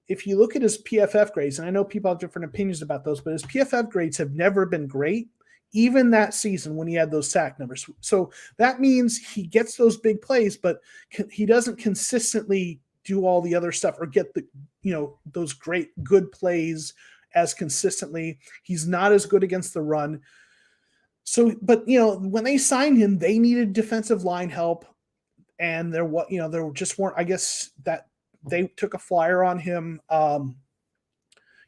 if you look at his PFF grades, and I know people have different opinions about those, but his PFF grades have never been great, even that season when he had those sack numbers. So that means he gets those big plays, but he doesn't consistently do all the other stuff or get those great good plays as consistently. He's not as good against the run. So, but when they signed him, they needed defensive line help, and there just weren't. I guess that they took a flyer on him.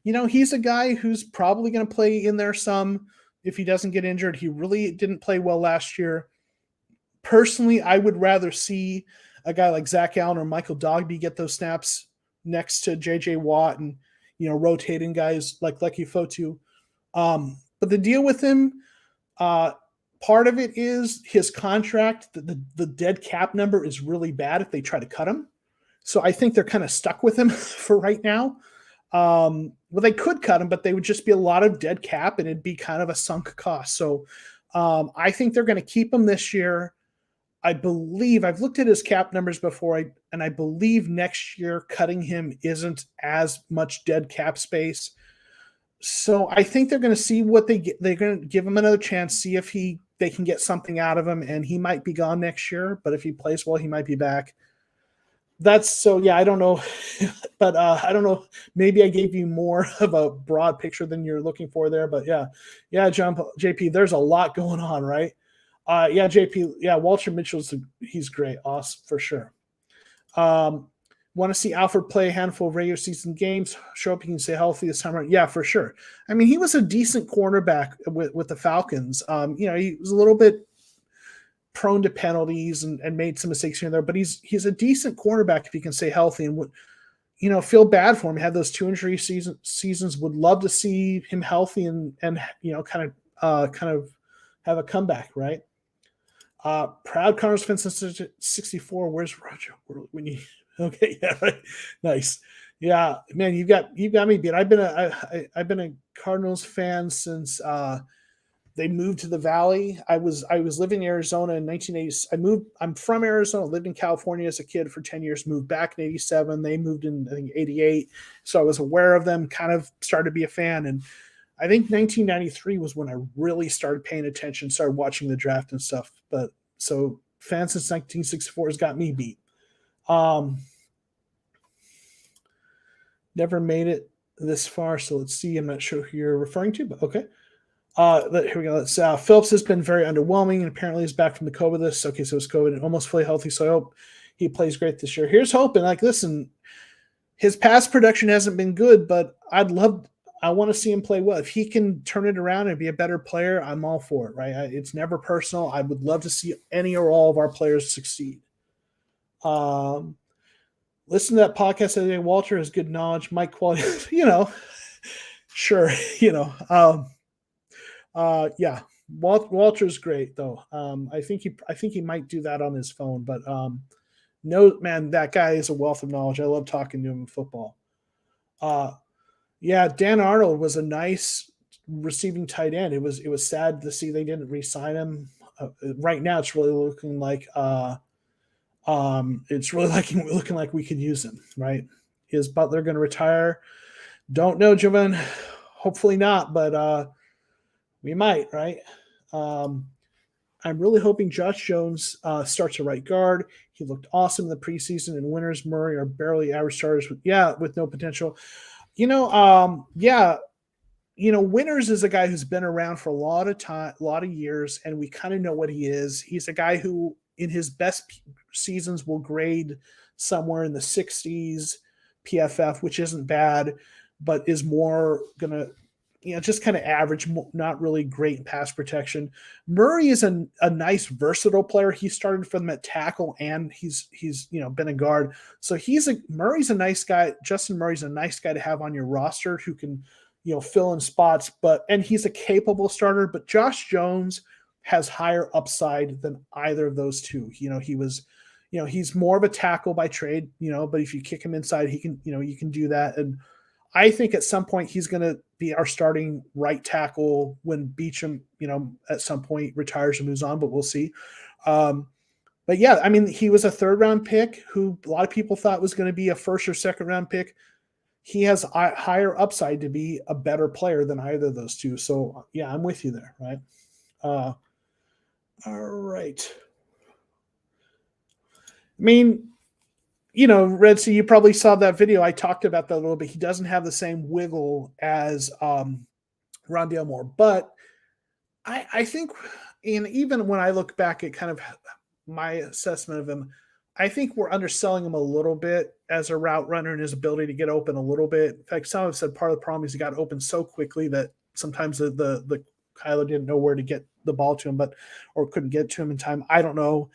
He's a guy who's probably going to play in there some if he doesn't get injured. He really didn't play well last year. Personally, I would rather see a guy like Zach Allen or Michael Dogby get those snaps next to J.J. Watt and rotating guys like Lecky Fotu. But the deal with him, part of it is his contract. The dead cap number is really bad if they try to cut him. So I think they're kind of stuck with him for right now. Well, they could cut him, but they would just be a lot of dead cap and it'd be kind of a sunk cost. So I think they're going to keep him this year. I believe I've looked at his cap numbers before, and I believe next year cutting him isn't as much dead cap space. So I think they're going to see what they get. They're going to give him another chance, see if they can get something out of him, and he might be gone next year. But if he plays well, he might be back. I don't know, but I don't know. Maybe I gave you more of a broad picture than you're looking for there. But yeah, JP, there's a lot going on, right? Yeah, JP. Yeah, Walter Mitchell's he's great. Awesome for sure. Want to see Alfred play a handful of regular season games, show up, he can stay healthy this time around. Yeah, for sure. I mean, he was a decent cornerback with the Falcons. He was a little bit prone to penalties and made some mistakes here and there, but he's a decent cornerback if he can stay healthy, and would, feel bad for him. He had those 2 injury seasons. Would love to see him healthy and kind of have a comeback, right? Proud Cardinals fan since 64. Where's Roger? When you okay, yeah, right, nice, yeah, man, you got me beat. I've been a Cardinals fan since they moved to the Valley. I was living in Arizona in 1980. I'm from Arizona. Lived in California as a kid for 10 years. Moved back in '87. They moved in, I think, '88. So I was aware of them. Kind of started to be a fan, and I think 1993 was when I really started paying attention, started watching the draft and stuff. But so fan since 1964 has got me beat. Never made it this far, so let's see. I'm not sure who you're referring to, but okay. Here we go. Phillips has been very underwhelming, and apparently is back from the COVID list. Okay, so it's COVID and almost fully healthy, so I hope he plays great this year. Here's hoping. Like, listen, his past production hasn't been good, but I want to see him play well. If he can turn it around and be a better player, I'm all for it, right? It's never personal. I would love to see any or all of our players succeed. Listen to that podcast the other day. Walter has good knowledge, mic quality, sure, yeah. Walter's great though. I think he might do that on his phone, but no, man, that guy is a wealth of knowledge. I love talking to him in football. Yeah, Dan Arnold was a nice receiving tight end. It was sad to see they didn't re-sign him. Right now, it's really looking like looking like we could use him. Right? Is Butler going to retire? Don't know, Jovan. Hopefully not, but we might. Right? I'm really hoping Josh Jones starts a right guard. He looked awesome in the preseason, and Winters, Murray are barely average starters with no potential. Winters is a guy who's been around for a lot of years, and we kind of know what he is. He's a guy who, in his best seasons, will grade somewhere in the 60s PFF, which isn't bad, but is more going to, just kind of average, not really great in pass protection. Murray is a nice, versatile player. He started for them at tackle, and he's been a guard. So Murray's a nice guy. Justin Murray's a nice guy to have on your roster who can, fill in spots. And he's a capable starter. But Josh Jones has higher upside than either of those two. He's more of a tackle by trade. But if you kick him inside, he can. You can do that. And I think at some point he's going to be our starting right tackle when Beachum, at some point retires and moves on, but we'll see. But yeah, I mean, he was a 3rd round pick who a lot of people thought was going to be a 1st or 2nd round pick. He has a higher upside to be a better player than either of those two. So yeah, I'm with you there. Right. All right. I mean, Red Sea, you probably saw that video. I talked about that a little bit. He doesn't have the same wiggle as Rondale Moore. But I think, and even when I look back at kind of my assessment of him, I think we're underselling him a little bit as a route runner and his ability to get open a little bit. In fact, some have said part of the problem is he got open so quickly that sometimes the Kyler didn't know where to get the ball to him, or couldn't get to him in time. I don't know.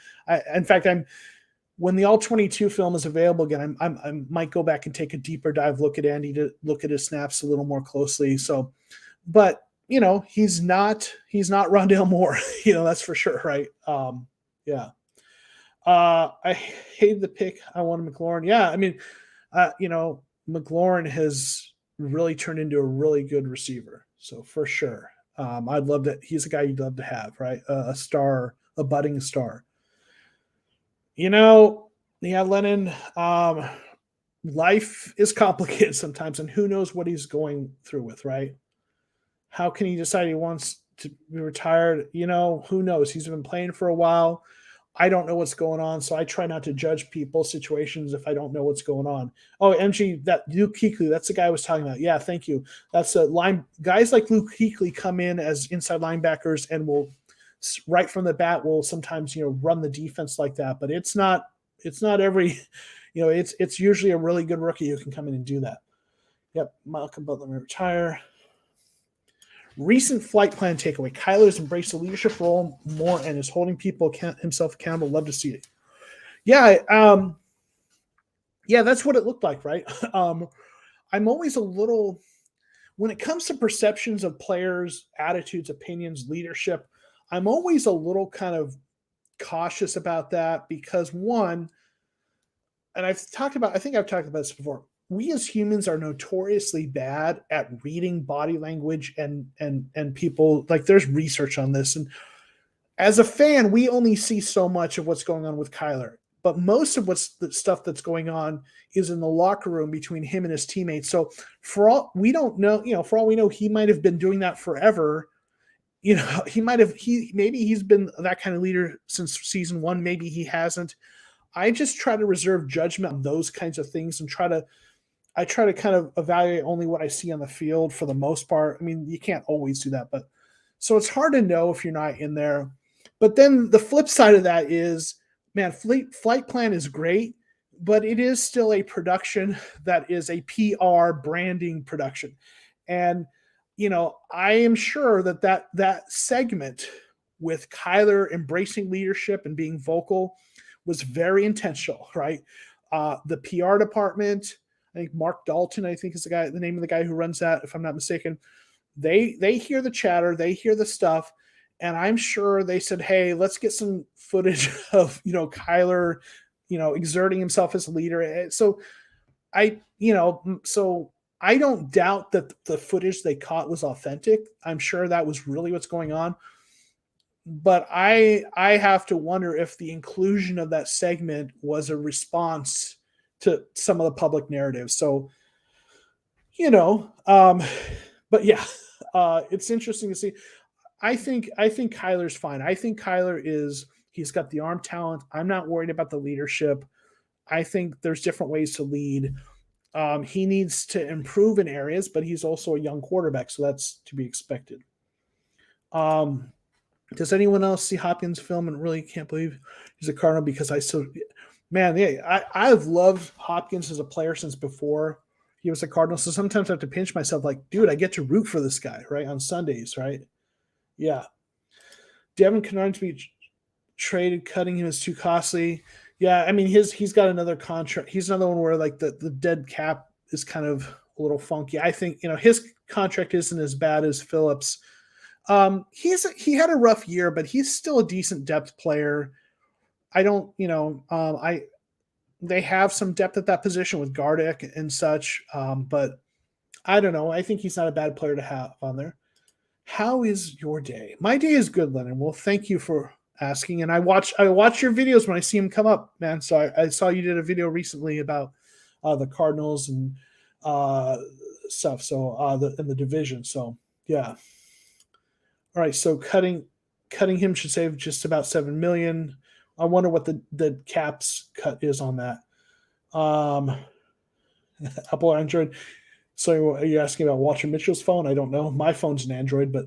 When the All-22 film is available again, I might go back and take a deeper dive look at Andy to look at his snaps a little more closely. So, but he's not Rondale Moore, that's for sure, right? Yeah. I hate the pick. I wanted McLaurin. Yeah, I mean, McLaurin has really turned into a really good receiver. So for sure, I'd love that. He's a guy you'd love to have, right? A star, a budding star. Lennon, life is complicated sometimes, and who knows what he's going through with, right? How can he decide he wants to be retired? Who knows? He's been playing for a while. I don't know what's going on, so I try not to judge people's situations if I don't know what's going on. Oh, MG, that Luke Kuechly, that's the guy I was talking about. Yeah, thank you. That's guys like Luke Kuechly come in as inside linebackers and will right from the bat will sometimes, run the defense like that, but it's not every, it's usually a really good rookie who can come in and do that. Yep. Malcolm Butler may retire. Recent flight plan takeaway. Kyler's embraced the leadership role more and is holding himself accountable. Love to see it. Yeah. Yeah, that's what it looked like, right? I'm always a little, when it comes to perceptions of players, attitudes, opinions, leadership, I'm always a little kind of cautious about that because one, and I think I've talked about this before. We as humans are notoriously bad at reading body language and people, like there's research on this. And as a fan, we only see so much of what's going on with Kyler, but most of what's the stuff that's going on is in the locker room between him and his teammates. So for all we don't know, for all we know, he might have been doing that forever. Maybe he's been that kind of leader since season one. Maybe he hasn't. I just try to reserve judgment on those kinds of things and I try to kind of evaluate only what I see on the field for the most part. I mean, you can't always do that, but so it's hard to know if you're not in there. But then the flip side of that is, man, flight plan is great, but it is still a production that is a PR branding production. And, I am sure that segment with Kyler embracing leadership and being vocal was very intentional, right? The PR department, I think Mark Dalton, I think is the name of the guy who runs that, if I'm not mistaken. They hear the chatter, they hear the stuff, and I'm sure they said, "Hey, let's get some footage of Kyler, exerting himself as a leader." So I don't doubt that the footage they caught was authentic. I'm sure that was really what's going on. But I have to wonder if the inclusion of that segment was a response to some of the public narrative. So, but yeah, it's interesting to see. I think Kyler's fine. I think he's got the arm talent. I'm not worried about the leadership. I think there's different ways to lead. He needs to improve in areas, but he's also a young quarterback, so that's to be expected. Does anyone else see Hopkins' film and really can't believe he's a Cardinal? Because I've loved Hopkins as a player since before he was a Cardinal. So sometimes I have to pinch myself like, dude, I get to root for this guy, right? On Sundays, right? Yeah. Devin Kennard to be traded, cutting him is too costly. Yeah, I mean, he's got another contract. He's another one where like the dead cap is kind of a little funky. I think, his contract isn't as bad as Phillips. He had a rough year, but he's still a decent depth player. I don't, they have some depth at that position with Gardeck and such. But I don't know. I think he's not a bad player to have on there. How is your day? My day is good, Lennon. Well, thank you for asking. And I watch your videos when I see them come up, man. So I saw you did a video recently about the Cardinals and stuff. So in the division. So yeah. All right, so cutting him should save just about $7 million. I wonder what the caps cut is on that. Apple or Android. So are you asking about Walter Mitchell's phone? I don't know. My phone's an Android, but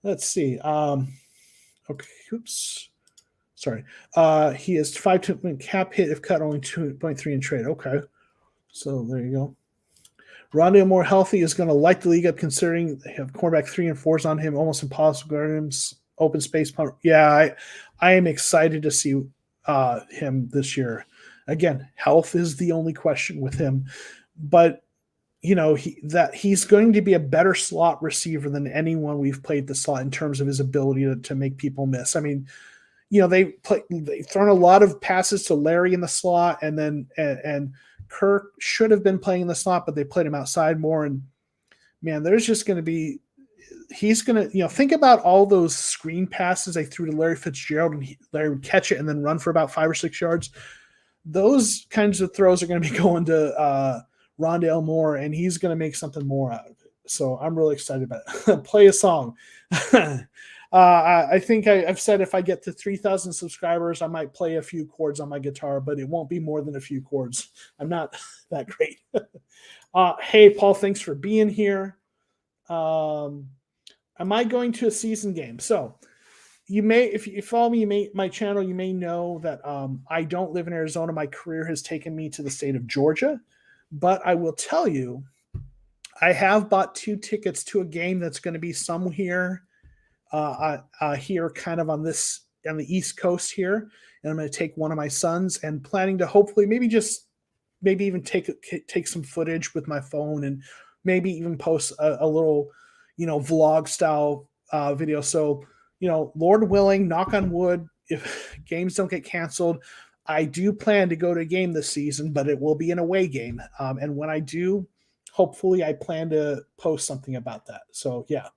let's see. Okay, oops. Sorry. He has 5 cap hit if cut, only 2.3 in trade. Okay. So there you go. Rondale more healthy is going to light the league up, considering they have cornerback 3 and 4s on him. Almost impossible guard him. Open space pump. Yeah, I am excited to see him this year. Again, health is the only question with him, but he's going to be a better slot receiver than anyone we've played the slot in terms of his ability to make people miss. I mean, they've thrown a lot of passes to Larry in the slot, and then and Kirk should have been playing in the slot, but they played him outside more. And man, there's just going to be, he's going to, think about all those screen passes they threw to Larry Fitzgerald, and Larry would catch it and then run for about 5 or 6 yards. Those kinds of throws are going to be going to Rondale Moore, and he's going to make something more out of it. So I'm really excited about it. Play a song. I think I've said if I get to 3,000 subscribers, I might play a few chords on my guitar, but it won't be more than a few chords. I'm not that great. Hey, Paul, thanks for being here. I Am I going to a season game? So you may, if you follow me, my channel, you may know that I don't live in Arizona. My career has taken me to the state of Georgia, but I will tell you, I have bought 2 tickets to a game that's going to be somewhere here, kind of on the East Coast here, and I'm going to take one of my sons and planning to hopefully maybe even take some footage with my phone and maybe even post a little, vlog style video. So, Lord willing, knock on wood, if games don't get canceled, I do plan to go to a game this season, but it will be an away game. And when I do, hopefully I plan to post something about that. So yeah.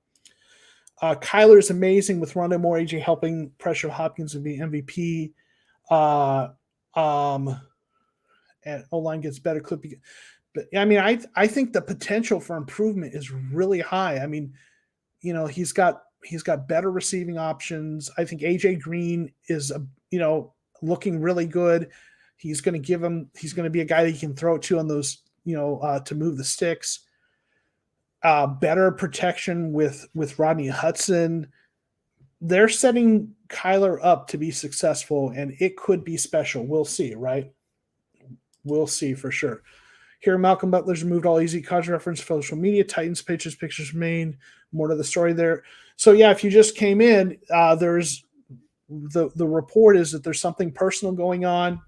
Kyler is amazing with Rondo Moore, AJ helping pressure Hopkins to be MVP. And O-line gets better clipping. But I mean, I think the potential for improvement is really high. I mean, he's got better receiving options. I think AJ Green is looking really good. He's going to be a guy that he can throw it to on those, to move the sticks. Better protection with Rodney Hudson. They're setting Kyler up to be successful, and it could be special. We'll see, right? We'll see for sure. Here, Malcolm Butler's removed all easy college reference, social media, Titans, pictures remain. More to the story there. So yeah, if you just came in, there's the report is that there's something personal going on,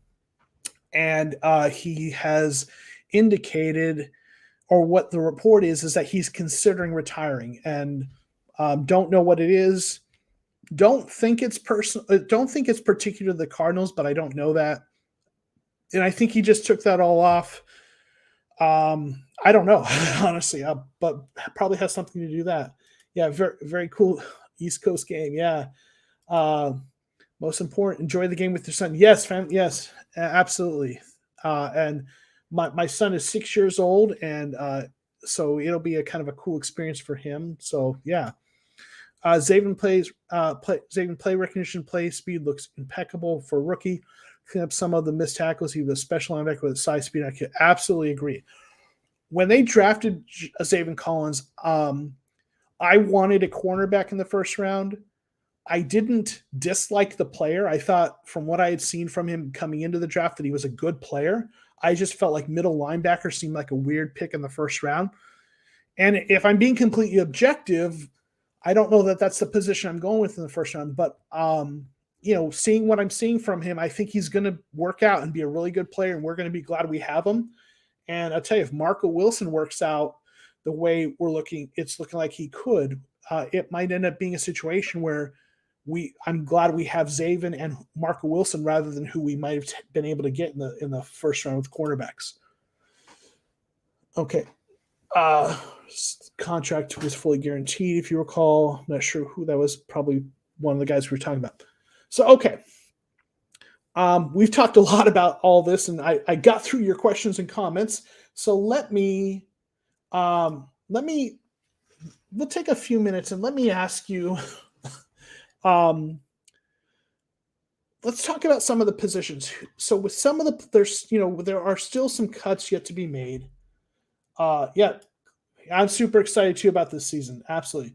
and he has indicated, or what the report is that he's considering retiring, and don't know what it is. Don't think it's personal. Don't think it's particular to the Cardinals, but I don't know that. And I think he just took that all off. I don't know, honestly, but probably has something to do that. Yeah, very, very cool East Coast game. Yeah. Most important, enjoy the game with your son. Yes, yes, absolutely. And my son is 6 years old, and so it'll be a kind of a cool experience for him. So yeah. Zaven play recognition, play speed looks impeccable for a rookie. Clean up some of the missed tackles. He was a special linebacker with size speed. I could absolutely agree. When they drafted Zaven Collins, I wanted a cornerback in the first round. I didn't dislike the player. I thought from what I had seen from him coming into the draft that he was a good player. I just felt like middle linebacker seemed like a weird pick in the first round. And if I'm being completely objective, I don't know that that's the position I'm going with in the first round, but seeing what I'm seeing from him, I think he's going to work out and be a really good player, and we're going to be glad we have him. And I'll tell you, if Marco Wilson works out the way it's looking like he could, it might end up being a situation where I'm glad we have Zaven and Marco Wilson rather than who we might have been able to get in the first round with cornerbacks. Okay. Contract was fully guaranteed, if you recall. I'm not sure who that was. Probably one of the guys we were talking about. So, okay. We've talked a lot about all this, and I got through your questions and comments. So we'll take a few minutes and let me ask you, let's talk about some of the positions. So with some of there are still some cuts yet to be made. Yeah, I'm super excited too about this season. Absolutely.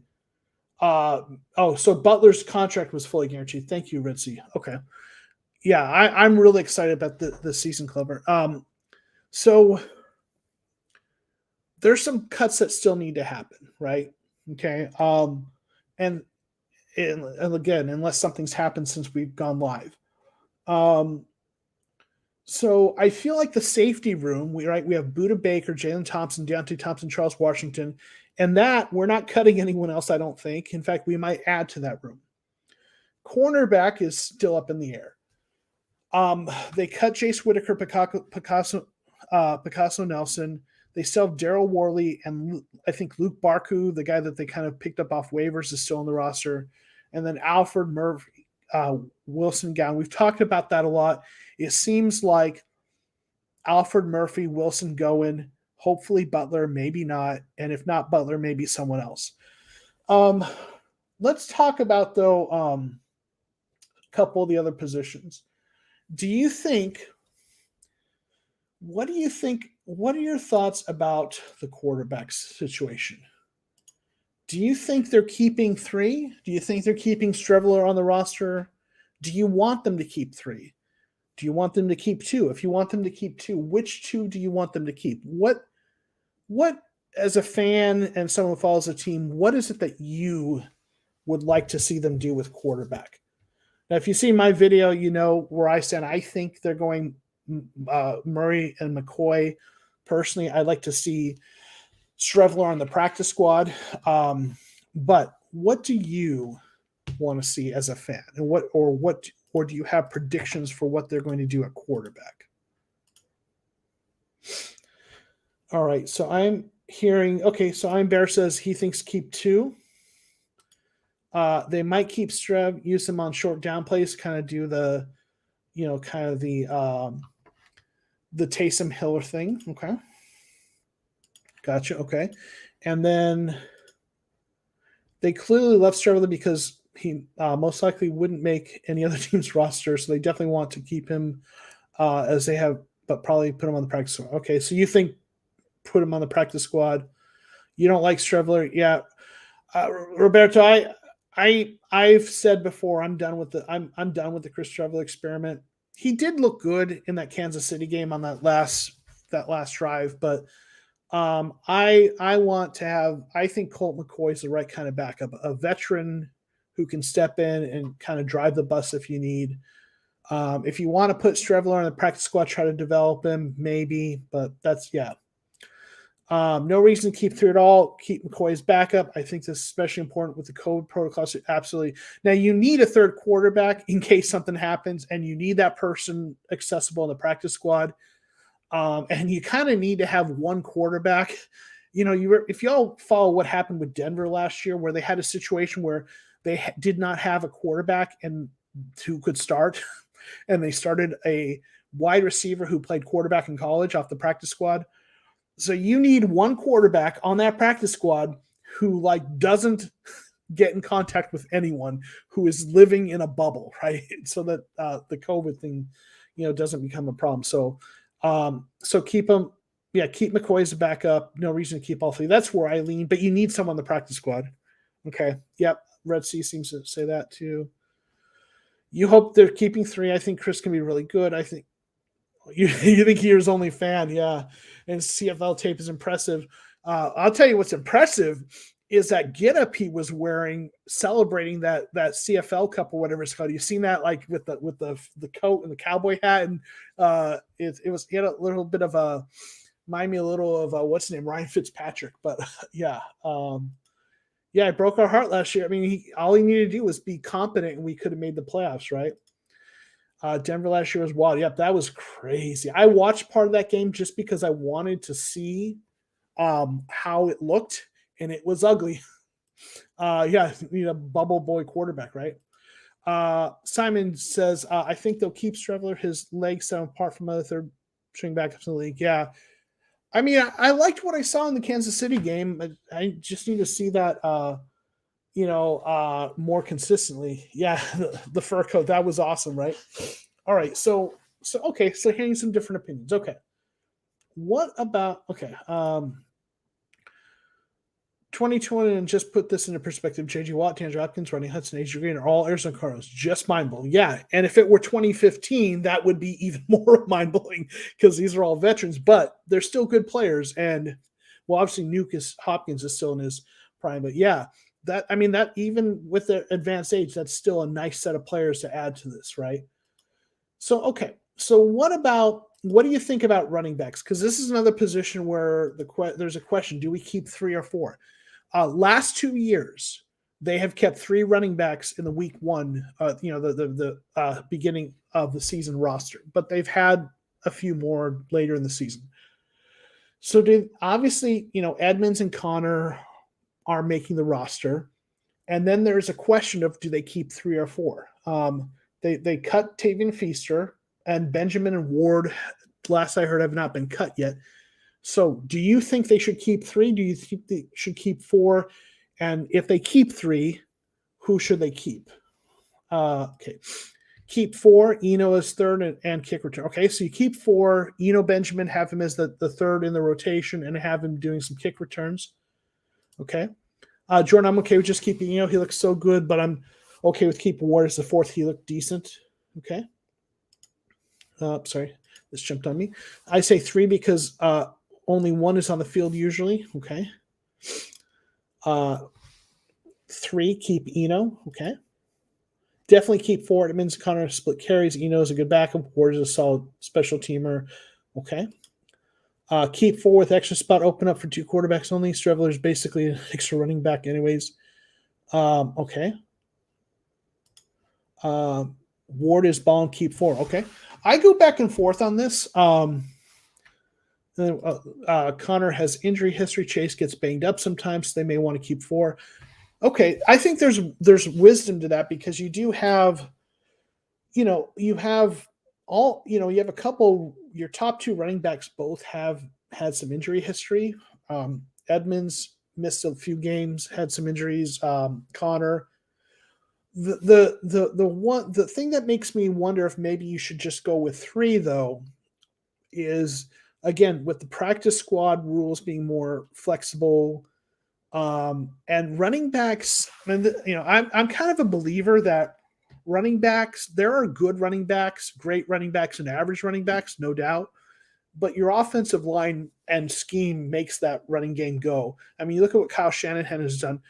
So Butler's contract was fully guaranteed. Thank you, Ritzy. Okay. Yeah, I'm really excited about the season, Clever. So there's some cuts that still need to happen, right? Okay. And again, unless something's happened since we've gone live. So I feel like the safety room, we have Buda Baker, Jalen Thompson, Deontay Thompson, Charles Washington, and that we're not cutting anyone else, I don't think. In fact, we might add to that room. Cornerback is still up in the air. They cut Jace Whitaker, Picasso Nelson. They still have Daryl Worley, and I think Luke Barku, the guy that they kind of picked up off waivers, is still on the roster. And then Alfred Murphy, Wilson Gowan. We've talked about that a lot. It seems like Alfred Murphy, Wilson Gowan, hopefully Butler, maybe not. And if not Butler, maybe someone else. Let's talk about, though, a couple of the other positions. What do you think? What are your thoughts about the quarterback situation? Do you think they're keeping 3? Do you think they're keeping Streveler on the roster? Do you want them to keep 3? Do you want them to keep 2? If you want them to keep 2, which 2 do you want them to keep? What as a fan and someone who follows the team, what is it that you would like to see them do with quarterback? Now, if you see my video, you know where I stand. I think they're going Murray and McCoy. Personally, I'd like to see Streveler on the practice squad. But what do you want to see as a fan? And or do you have predictions for what they're going to do at quarterback? All right, so I'm hearing, okay, so I'm Bear says he thinks keep 2. They might keep Strev, use him on short down plays, kind of do the, kind of the Taysom Hiller thing. Okay. Gotcha. Okay. And then they clearly left Streveler because he most likely wouldn't make any other team's roster. So they definitely want to keep him as they have, but probably put him on the practice squad. Okay. So you think put him on the practice squad. You don't like Streveler. Yeah. Roberto, I've said before, I'm done with the Chris Streveler experiment. He did look good in that Kansas City game on that last drive, but I think Colt McCoy is the right kind of backup, a veteran who can step in and kind of drive the bus if you need. If you want to put Streveler on the practice squad, try to develop him, maybe, but that's, yeah. No reason to keep 3 at all. Keep McCoy's backup. I think this is especially important with the COVID protocols. Absolutely. Now, you need a third quarterback in case something happens, and you need that person accessible in the practice squad. And you kind of need to have one quarterback. If y'all follow what happened with Denver last year, where they had a situation where they did not have a quarterback and who could start, and they started a wide receiver who played quarterback in college off the practice squad. So you need one quarterback on that practice squad who doesn't get in contact with anyone, who is living in a bubble, right? So that the COVID thing, doesn't become a problem. So keep them. Yeah, keep McCoy as a backup. No reason to keep all 3. That's where I lean, but you need someone on the practice squad. Okay. Yep. Red Sea seems to say that too. You hope they're keeping 3. I think Chris can be really good. I think you think you're his only fan. Yeah. And CFL tape is impressive. I'll tell you what's impressive is that getup he was wearing celebrating that CFL Cup or whatever it's called. You've seen that with the coat and the cowboy hat, and he had a little bit of a remind me a little of what's his name, Ryan Fitzpatrick. But yeah, it broke our heart last year. I mean, all he needed to do was be competent, and we could have made the playoffs, right? Denver last year was wild. Yep, that was crazy. I watched part of that game just because I wanted to see how it looked, and it was ugly. You need a bubble boy quarterback, right? Simon says, I think they'll keep Streveler. His legs set apart from other third string backups in the league. Yeah. I mean, I liked what I saw in the Kansas City game. I just need to see that, more consistently. Yeah, the fur coat, that was awesome, right? All right, so hearing some different opinions. Okay, what about 2020, and just put this into perspective, J.J. Watt, Tanner Hopkins, Rodney Hudson, A.J. Green are all Arizona Cardinals. Just mind-blowing. Yeah, and if it were 2015, that would be even more mind-blowing because these are all veterans, but they're still good players. And, well, obviously Hopkins is still in his prime, but yeah, that even with their advanced age, that's still a nice set of players to add to this, right? So, okay. So what do you think about running backs? Because this is another position where there's a question. Do we keep 3 or 4? Last 2 years, they have kept 3 running backs in the week 1, the beginning of the season roster, but they've had a few more later in the season. So obviously, Edmonds and Connor are making the roster. And then there's a question of, do they keep 3 or 4? They cut Tavian Feaster, and Benjamin and Ward, last I heard, have not been cut yet. So do you think they should keep 3? Do you think they should keep 4? And if they keep 3, who should they keep? Okay. Keep 4, Eno as third and kick return. Okay, so you keep 4, Eno Benjamin, have him as the third in the rotation and have him doing some kick returns. Okay. Jordan, I'm okay with just keeping He looks so good, but I'm okay with keeping Ward as the fourth. He looked decent. Okay. Sorry, this jumped on me. I say 3 because only one is on the field usually. Okay. 3, keep Eno. Okay. Definitely keep 4. It means Connor split carries. Eno is a good backup. Ward is a solid special teamer. Okay. Keep 4 with extra spot open up for 2 quarterbacks only. Streveler's basically an extra running back anyways. Okay. Ward is ball and keep 4. Okay. I go back and forth on this. Connor has injury history. Chase gets banged up sometimes. So they may want to keep 4. Okay. I think there's wisdom to that because you do have, you have you have a couple, your top 2 running backs both have had some injury history. Edmonds missed a few games, had some injuries. Connor, the thing that makes me wonder if maybe you should just go with 3 though is, again, with the practice squad rules being more flexible, and running backs. And I'm kind of a believer that running backs, there are good running backs, great running backs, and average running backs, no doubt. But your offensive line and scheme makes that running game go. I mean, you look at what Kyle Shanahan has done.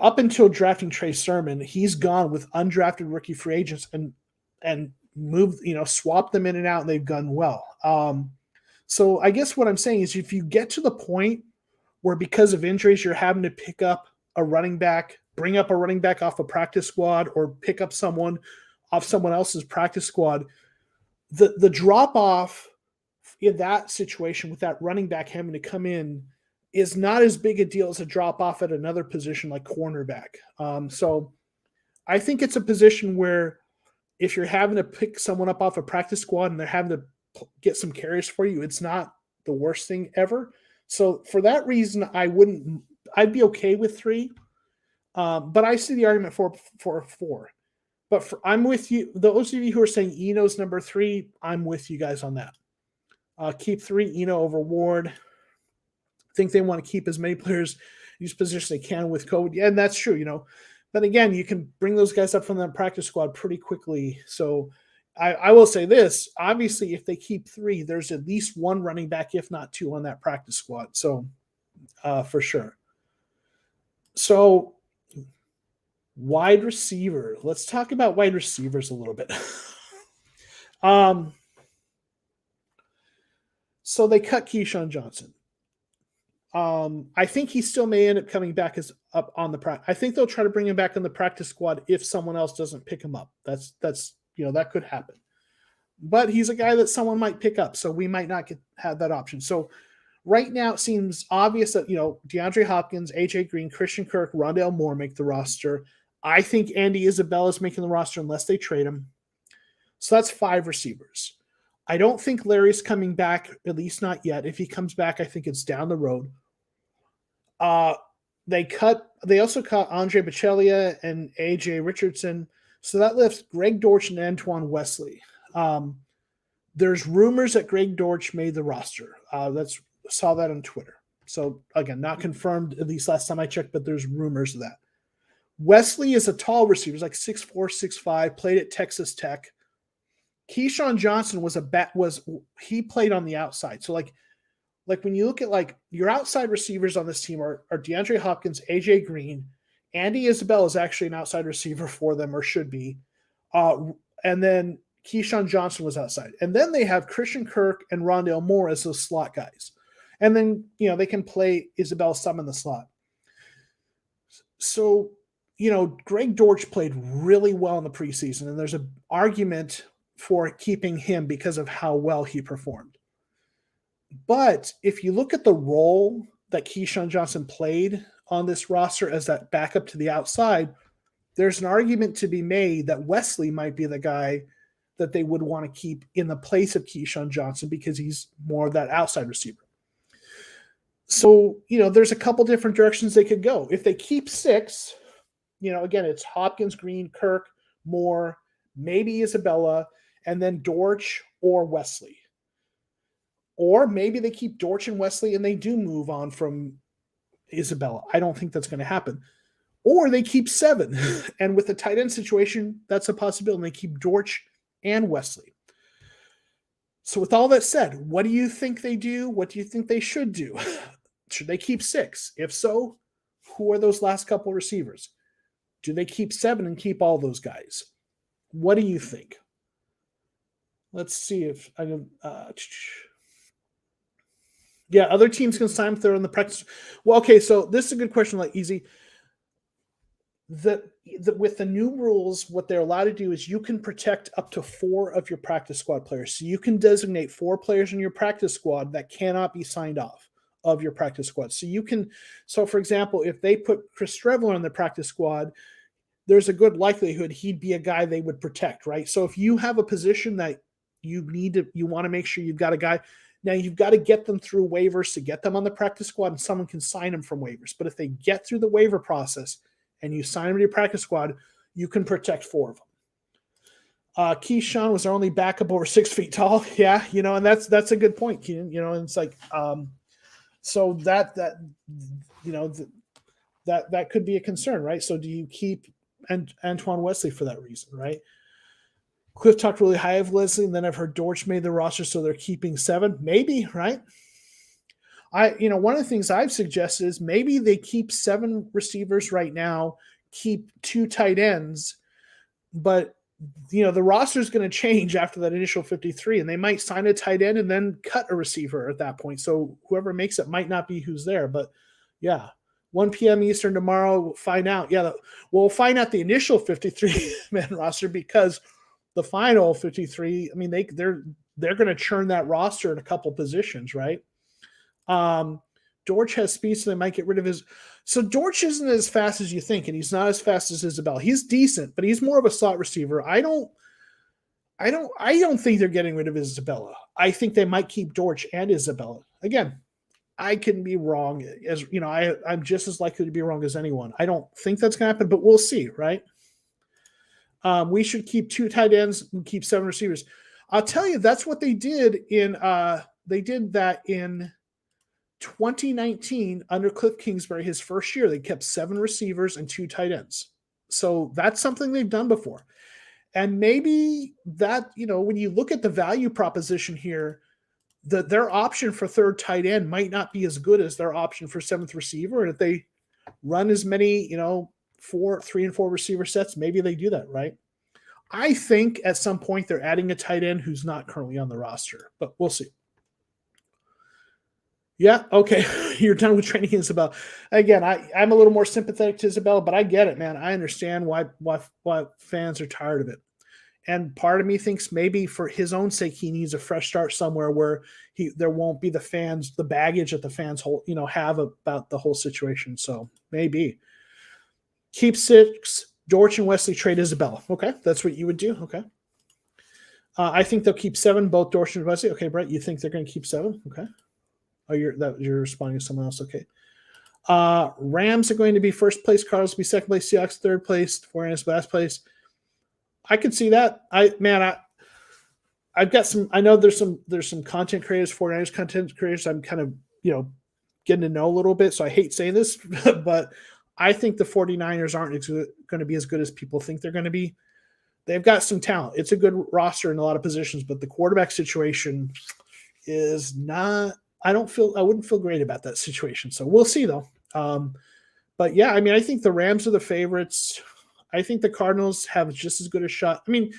Up until drafting Trey Sermon, he's gone with undrafted rookie free agents and moved, swapped them in and out, and they've done well. So I guess what I'm saying is, if you get to the point where because of injuries you're having to pick up a running back, bring up a running back off a practice squad, or pick up someone off someone else's practice squad, the drop off in that situation with that running back having to come in is not as big a deal as a drop off at another position like cornerback. So I think it's a position where if you're having to pick someone up off a practice squad and they're having to get some carries for you, it's not the worst thing ever. So for that reason, I'd be okay with 3. But I see the argument for 4. But I'm with you. Those of you who are saying Eno's number 3, I'm with you guys on that. Keep 3 Eno over Ward. I think they want to keep as many players in each position they can with COVID. Yeah, and that's true, But again, you can bring those guys up from that practice squad pretty quickly. So I will say this. Obviously, if they keep 3, there's at least 1 running back, if not 2, on that practice squad. So for sure. So wide receiver. Let's talk about wide receivers a little bit. So they cut Keyshawn Johnson. I think he still may end up coming back as up on the practice. I think they'll try to bring him back on the practice squad if someone else doesn't pick him up. That's that could happen. But he's a guy that someone might pick up, so we might not have that option. So right now it seems obvious that DeAndre Hopkins, AJ Green, Christian Kirk, Rondale Moore make the roster. I think Andy Isabella is making the roster unless they trade him. So that's 5 receivers. I don't think Larry's coming back, at least not yet. If he comes back, I think it's down the road. They also cut Andre Baccellia and AJ Richardson. So that left Greg Dortch and Antoine Wesley. There's rumors that Greg Dortch made the roster. Saw that on Twitter. So again, not confirmed, at least last time I checked, but there's rumors of that. Wesley is a tall receiver. He's like 6'4", 6'5", played at Texas Tech. Keyshawn Johnson he played on the outside. So like when you look at your outside receivers on this team are DeAndre Hopkins, AJ Green, Andy Isabella is actually an outside receiver for them, or should be. And then Keyshawn Johnson was outside. And then they have Christian Kirk and Rondale Moore as those slot guys. And then, they can play Isabella some in the slot. So, Greg Dortch played really well in the preseason, and there's an argument for keeping him because of how well he performed. But if you look at the role that Keyshawn Johnson played on this roster as that backup to the outside, there's an argument to be made that Wesley might be the guy that they would want to keep in the place of Keyshawn Johnson because he's more of that outside receiver. So, there's a couple different directions they could go. If they keep 6, again, it's Hopkins, Green, Kirk, Moore, maybe Isabella, and then Dortch or Wesley. Or maybe they keep Dortch and Wesley and they do move on from Isabella. I don't think that's going to happen. Or they keep 7. And with the tight end situation, that's a possibility. And they keep Dortch and Wesley. So with all that said, what do you think they do? What do you think they should do? Should they keep 6? If so, who are those last couple receivers? Do they keep 7 and keep all those guys? What do you think? Let's see if I can. Yeah, other teams can sign if they're on the practice. Well, okay, so this is a good question, like Easy. With the new rules, what they're allowed to do is you can protect up to 4 of your practice squad players. So you can designate 4 players in your practice squad that cannot be signed off of your practice squad. So you can, so for example, if they put Chris Streveler on the practice squad, there's a good likelihood he'd be a guy they would protect, right? So if you have a position that you want to make sure you've got a guy. Now you've got to get them through waivers to get them on the practice squad, and someone can sign them from waivers. But if they get through the waiver process and you sign them to your practice squad, you can protect 4 of them. Keyshawn was our only backup over 6 feet tall. Yeah, and that's a good point, Keenan. And it's like, so that could be a concern, right? So do you keep Antoine Wesley for that reason, right? Cliff talked really high of Leslie, and then I've heard Dortch made the roster, so they're keeping 7. Maybe, right? One of the things I've suggested is maybe they keep 7 receivers right now, keep 2 tight ends, but the roster is going to change after that initial 53, and they might sign a tight end and then cut a receiver at that point. So whoever makes it might not be who's there, but yeah. 1 p.m. Eastern tomorrow, we'll find out. Yeah, we'll find out the initial 53-man roster, because the final 53, I mean, they're going to churn that roster in a couple positions, right? Dortch has speed, so they might get rid of his. So Dortch isn't as fast as you think, and he's not as fast as Isabella. He's decent, but he's more of a slot receiver. I don't think they're getting rid of Isabella. I think they might keep Dortch and Isabella. Again, I can be wrong. As I'm just as likely to be wrong as anyone. I don't think that's going to happen, but we'll see, right? We should keep 2 tight ends and keep 7 receivers. I'll tell you, that's what they did in. They did that in 2019 under Cliff Kingsbury. His first year, they kept 7 receivers and 2 tight ends. So that's something they've done before. And maybe that, when you look at the value proposition here, their option for 3rd tight end might not be as good as their option for 7th receiver. And if they run as many, 3 and 4 receiver sets, maybe they do that, right? I think at some point they're adding a tight end who's not currently on the roster, but we'll see. Yeah, okay. You're done with training Isabel. Again, I'm a little more sympathetic to Isabel, but I get it, man. I understand why fans are tired of it. And part of me thinks maybe for his own sake, he needs a fresh start somewhere where there won't be the baggage that the fans have about the whole situation. So maybe. Keep 6, Dortch and Wesley, trade Isabella. Okay, that's what you would do. Okay. I think they'll keep 7, both Dortch and Wesley. Okay, Brett, you think they're going to keep 7? Okay. Oh, you're responding to someone else. Okay. Rams are going to be first place. Cardinals will be second place. Seahawks third place. 49ers last place. I could see that. I've got some. I know there's some content creators, 49ers content creators. I'm kind of getting to know a little bit. So I hate saying this, but I think the 49ers aren't going to be as good as people think they're going to be. They've got some talent. It's a good roster in a lot of positions, but the quarterback situation is not. I wouldn't feel great about that situation. So we'll see though. But yeah, I mean, I think the Rams are the favorites. I think the Cardinals have just as good a shot. I mean,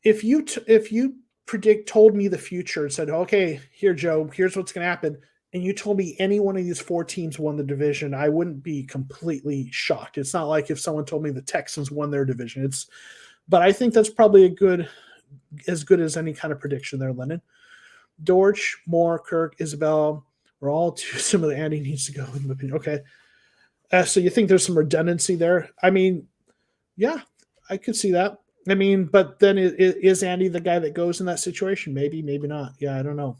if you told me the future and said, okay, here, Joe, here's what's going to happen, and you told me any one of these 4 teams won the division, I wouldn't be completely shocked. It's not like if someone told me the Texans won their division. But I think that's probably as good as any kind of prediction there, Lennon. Dortch, Moore, Kirk, Isabel, we're all too similar. Andy needs to go, in my opinion. Okay. So you think there's some redundancy there? I mean, yeah, I could see that. I mean, but then is Andy the guy that goes in that situation? Maybe, maybe not. Yeah, I don't know.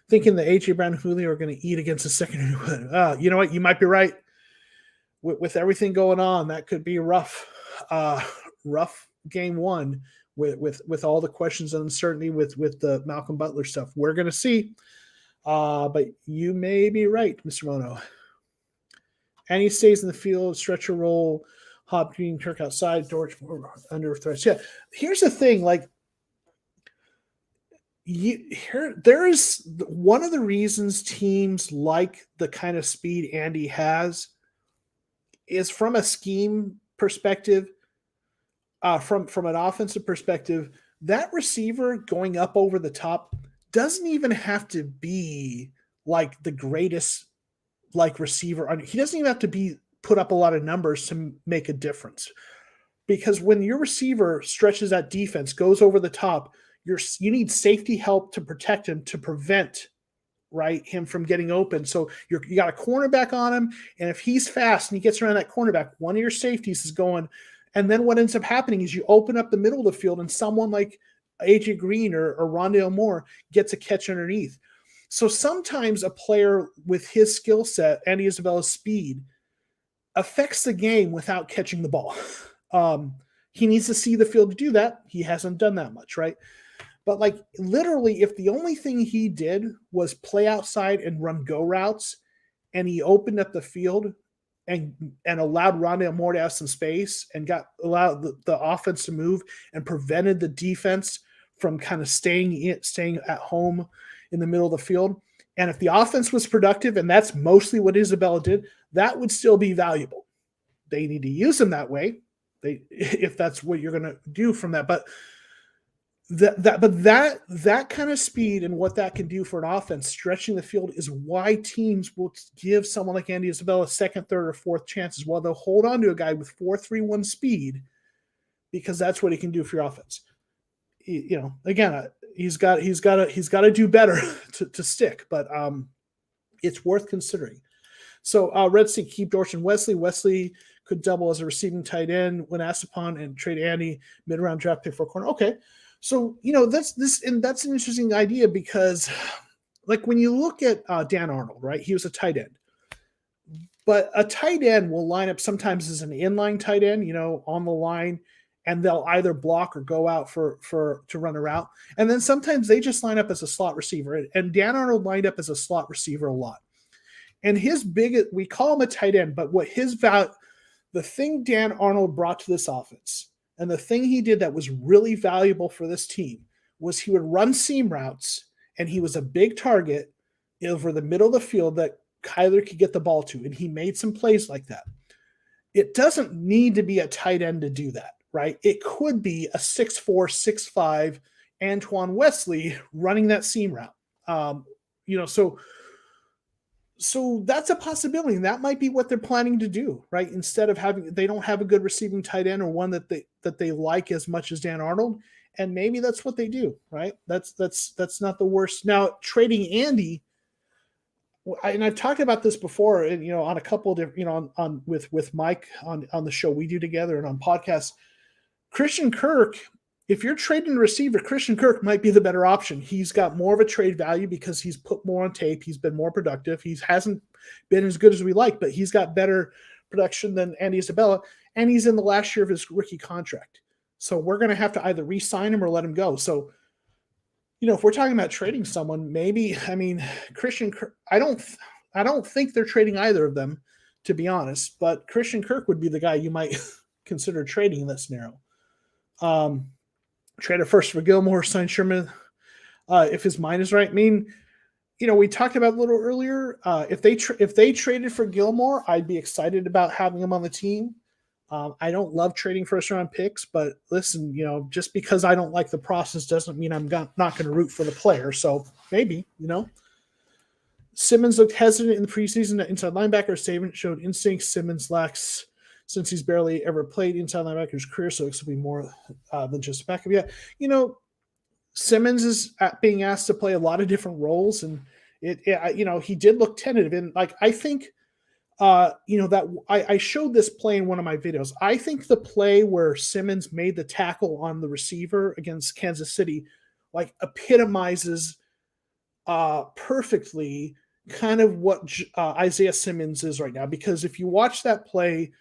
Thinking the A.J. Brown and Julio are going to eat against the secondary. You know what? You might be right. With everything going on, that could be rough. Rough game 1 with all the questions and uncertainty with the Malcolm Butler stuff. We're going to see. But you may be right, Mr. Mono. And he stays in the field, stretcher roll, hop green, Kirk outside, George under threats. Yeah, here's the thing, like, there is one of the reasons teams like the kind of speed Andy has is from a scheme perspective, from an offensive perspective, that receiver going up over the top doesn't even have to be like the greatest like receiver. He doesn't even have to be put up a lot of numbers to make a difference. Because when your receiver stretches that defense, goes over the top, you need safety help to protect him, to prevent him from getting open. So you got a cornerback on him, and if he's fast and he gets around that cornerback, one of your safeties is going. And then what ends up happening is you open up the middle of the field, and someone like AJ Green or Rondale Moore gets a catch underneath. So sometimes a player with his skill set, Andy Isabella's speed, affects the game without catching the ball. He needs to see the field to do that. He hasn't done that much, right? But like literally, if the only thing he did was play outside and run go routes, and he opened up the field and allowed Rondale Moore to have some space and allowed the offense to move and prevented the defense from kind of staying at home in the middle of the field. And if the offense was productive, and that's mostly what Isabella did, that would still be valuable. They need to use him that way, if that's what you're going to do from that. But that kind of speed and what that can do for an offense, stretching the field, is why teams will give someone like Andy Isabella second, third, or fourth chances. While they'll hold on to a guy with 4.31 speed, because that's what he can do for your offense. Again, he's got to do better to stick, but it's worth considering. So Red Sea, keep Dortch and Wesley. Wesley could double as a receiving tight end when asked upon, and trade Andy mid-round draft pick for a corner. Okay. So, that's an interesting idea, because like when you look at Dan Arnold, right? He was a tight end, but a tight end will line up sometimes as an inline tight end, on the line, and they'll either block or go out to run a route. And then sometimes they just line up as a slot receiver. And Dan Arnold lined up as a slot receiver a lot. And we call him a tight end, but what the thing Dan Arnold brought to this offense, and the thing he did that was really valuable for this team, was he would run seam routes, and he was a big target over the middle of the field that Kyler could get the ball to. And he made some plays like that. It doesn't need to be a tight end to do that, right? It could be a 6'4", 6'5" Antoine Wesley running that seam route. So that's a possibility, and that might be what they're planning to do, right? Instead of they don't have a good receiving tight end, or one that they like as much as Dan Arnold, and maybe that's what they do, right? That's not the worst. Now, trading Andy, and I've talked about this before, and on a couple of different, on with Mike on the show we do together and on podcasts. Christian Kirk, if you're trading a receiver, Christian Kirk might be the better option. He's got more of a trade value because he's put more on tape. He's been more productive. He hasn't been as good as we like, but he's got better production than Andy Isabella, and he's in the last year of his rookie contract. So we're going to have to either re-sign him or let him go. So, if we're talking about trading someone, maybe, Christian Kirk, I don't think they're trading either of them, to be honest, but Christian Kirk would be the guy you might consider trading in that scenario. Trade a first for Gilmore, sign Sherman, if his mind is right. We talked about a little earlier. If they traded for Gilmore, I'd be excited about having him on the team. I don't love trading first round picks, but listen, just because I don't like the process doesn't mean I'm not going to root for the player. So maybe, Simmons looked hesitant in the preseason. Inside linebacker Saban showed instinct. Simmons lacks, since he's barely ever played inside linebacker his career, so it will be more than just a backup. Yeah, Simmons is being asked to play a lot of different roles, and he did look tentative. And I think, that I showed this play in one of my videos. I think the play where Simmons made the tackle on the receiver against Kansas City, epitomizes perfectly kind of what Isaiah Simmons is right now. Because if you watch that play,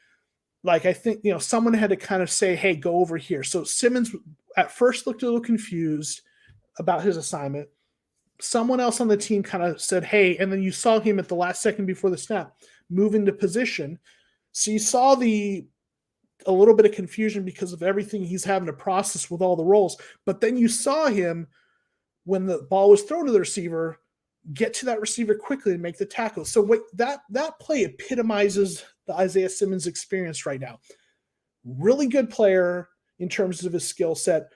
I think, someone had to kind of say, hey, go over here. So Simmons at first looked a little confused about his assignment. someone else on the team kind of said, hey, and then you saw him at the last second before the snap move into position. So you saw a little bit of confusion because of everything he's having to process with all the roles. But then you saw him, when the ball was thrown to the receiver, get to that receiver quickly and make the tackle. So that play epitomizes the Isaiah Simmons experience right now. Really good player in terms of his skill set,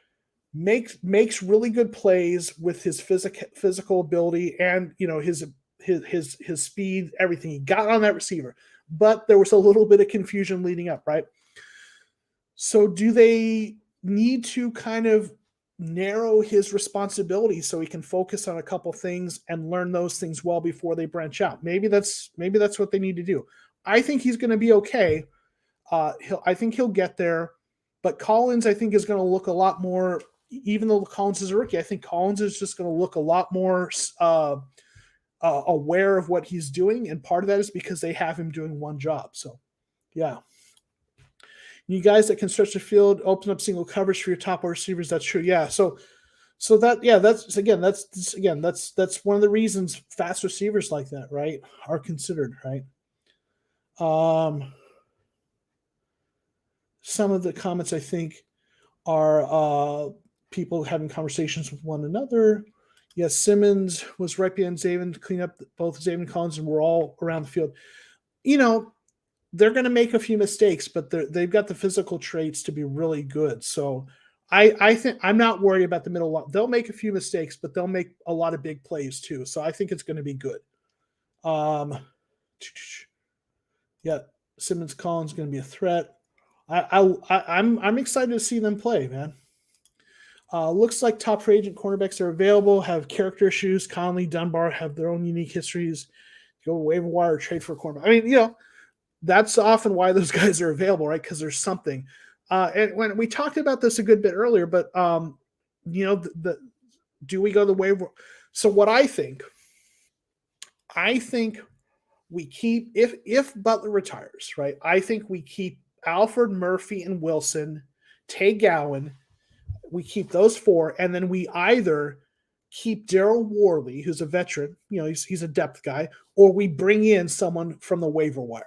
makes really good plays with his physical ability and his speed, everything. He got on that receiver, but there was a little bit of confusion leading up, right? So do they need to kind of narrow his responsibilities so he can focus on a couple things and learn those things well before they branch out? Maybe that's what they need to do. I think he's going to be okay. I think he'll get there, but Collins, I think, is going to look a lot more. Even though Collins is a rookie, I think Collins is just going to look a lot more aware of what he's doing, and part of that is because they have him doing one job. So, yeah. You guys that can stretch the field, open up single coverage for your top receivers. That's true. Yeah. So that's one of the reasons fast receivers like that, right, are considered, right? Some of the comments, I think, are people having conversations with one another. Yes, Simmons was right behind Zaven to clean up both Zaven and Collins, and we're all around the field. They're going to make a few mistakes, but they've got the physical traits to be really good. So I think I'm not worried about the middle line. They'll make a few mistakes, but they'll make a lot of big plays too. So I think it's going to be good. Yeah, Simmons Collins going to be a threat. I'm excited to see them play, man. Looks like top free agent cornerbacks are available, have character issues. Conley, Dunbar have their own unique histories. Go waiver wire or trade for a cornerback. I mean, that's often why those guys are available, right? Because there's something. And when we talked about this a good bit earlier, but do we go the waiver? So what I think we keep, if Butler retires, right? I think we keep Alford, Murphy, and Wilson, Tay Gowan. We keep those four, and then we either keep Daryl Worley, who's a veteran, he's a depth guy, or we bring in someone from the waiver wire.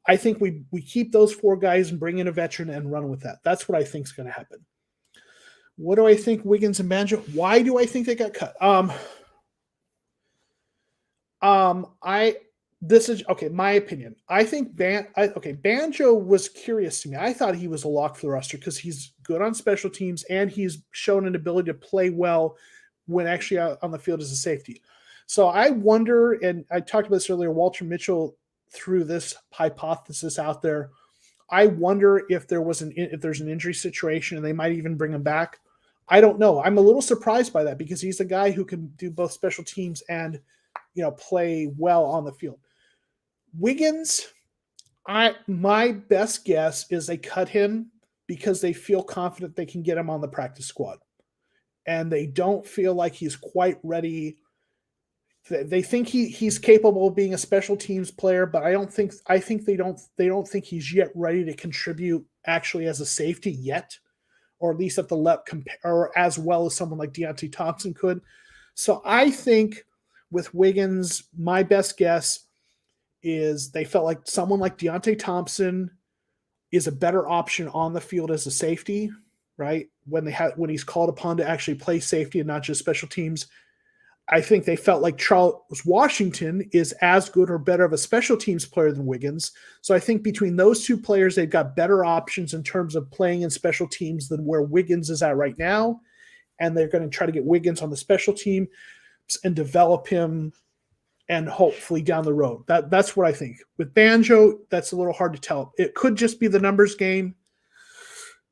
I think we keep those four guys and bring in a veteran and run with that. That's what I think is going to happen. What do I think Wiggins and Banjo? Why do I think they got cut? This is okay. My opinion. I think Banjo was curious to me. I thought he was a lock for the roster because he's good on special teams and he's shown an ability to play well when actually out on the field as a safety. So I wonder, and I talked about this earlier, Walter Mitchell threw this hypothesis out there. I wonder if there's an injury situation and they might even bring him back. I don't know. I'm a little surprised by that because he's a guy who can do both special teams and play well on the field. Wiggins, my best guess is they cut him because they feel confident they can get him on the practice squad. And they don't feel like he's quite ready. They think he's capable of being a special teams player, but I think they don't think he's yet ready to contribute actually as a safety yet, or at least at the left or as well as someone like Deontay Thompson could. So I think with Wiggins, my best guess is they felt like someone like Deontay Thompson is a better option on the field as a safety, right? When he's called upon to actually play safety and not just special teams. I think they felt like Charles Washington is as good or better of a special teams player than Wiggins. So I think between those two players, they've got better options in terms of playing in special teams than where Wiggins is at right now. And they're going to try to get Wiggins on the special team and develop him and hopefully down the road. That's what I think. With Banjo, that's a little hard to tell. It could just be the numbers game.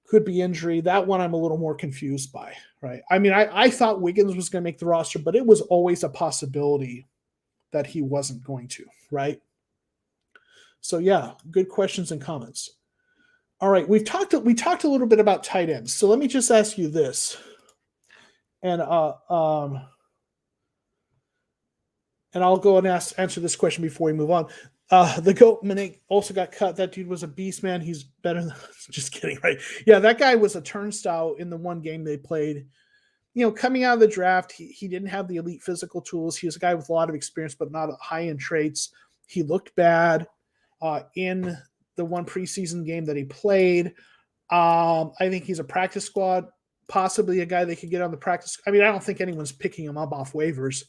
Could be injury. That one I'm a little more confused by, right? I mean, I thought Wiggins was going to make the roster, but it was always a possibility that he wasn't going to, right? So yeah, good questions and comments. All right, we talked a little bit about tight ends. So let me just ask you this. And I'll go and answer this question before we move on. The GOAT Minik also got cut. That dude was a beast, man. He's better than – just kidding, right? Yeah, that guy was a turnstile in the one game they played. coming out of the draft, he didn't have the elite physical tools. He was a guy with a lot of experience, but not high-end traits. He looked bad in the one preseason game that he played. I think he's a practice squad, possibly a guy they could get on the practice. I don't think anyone's picking him up off waivers.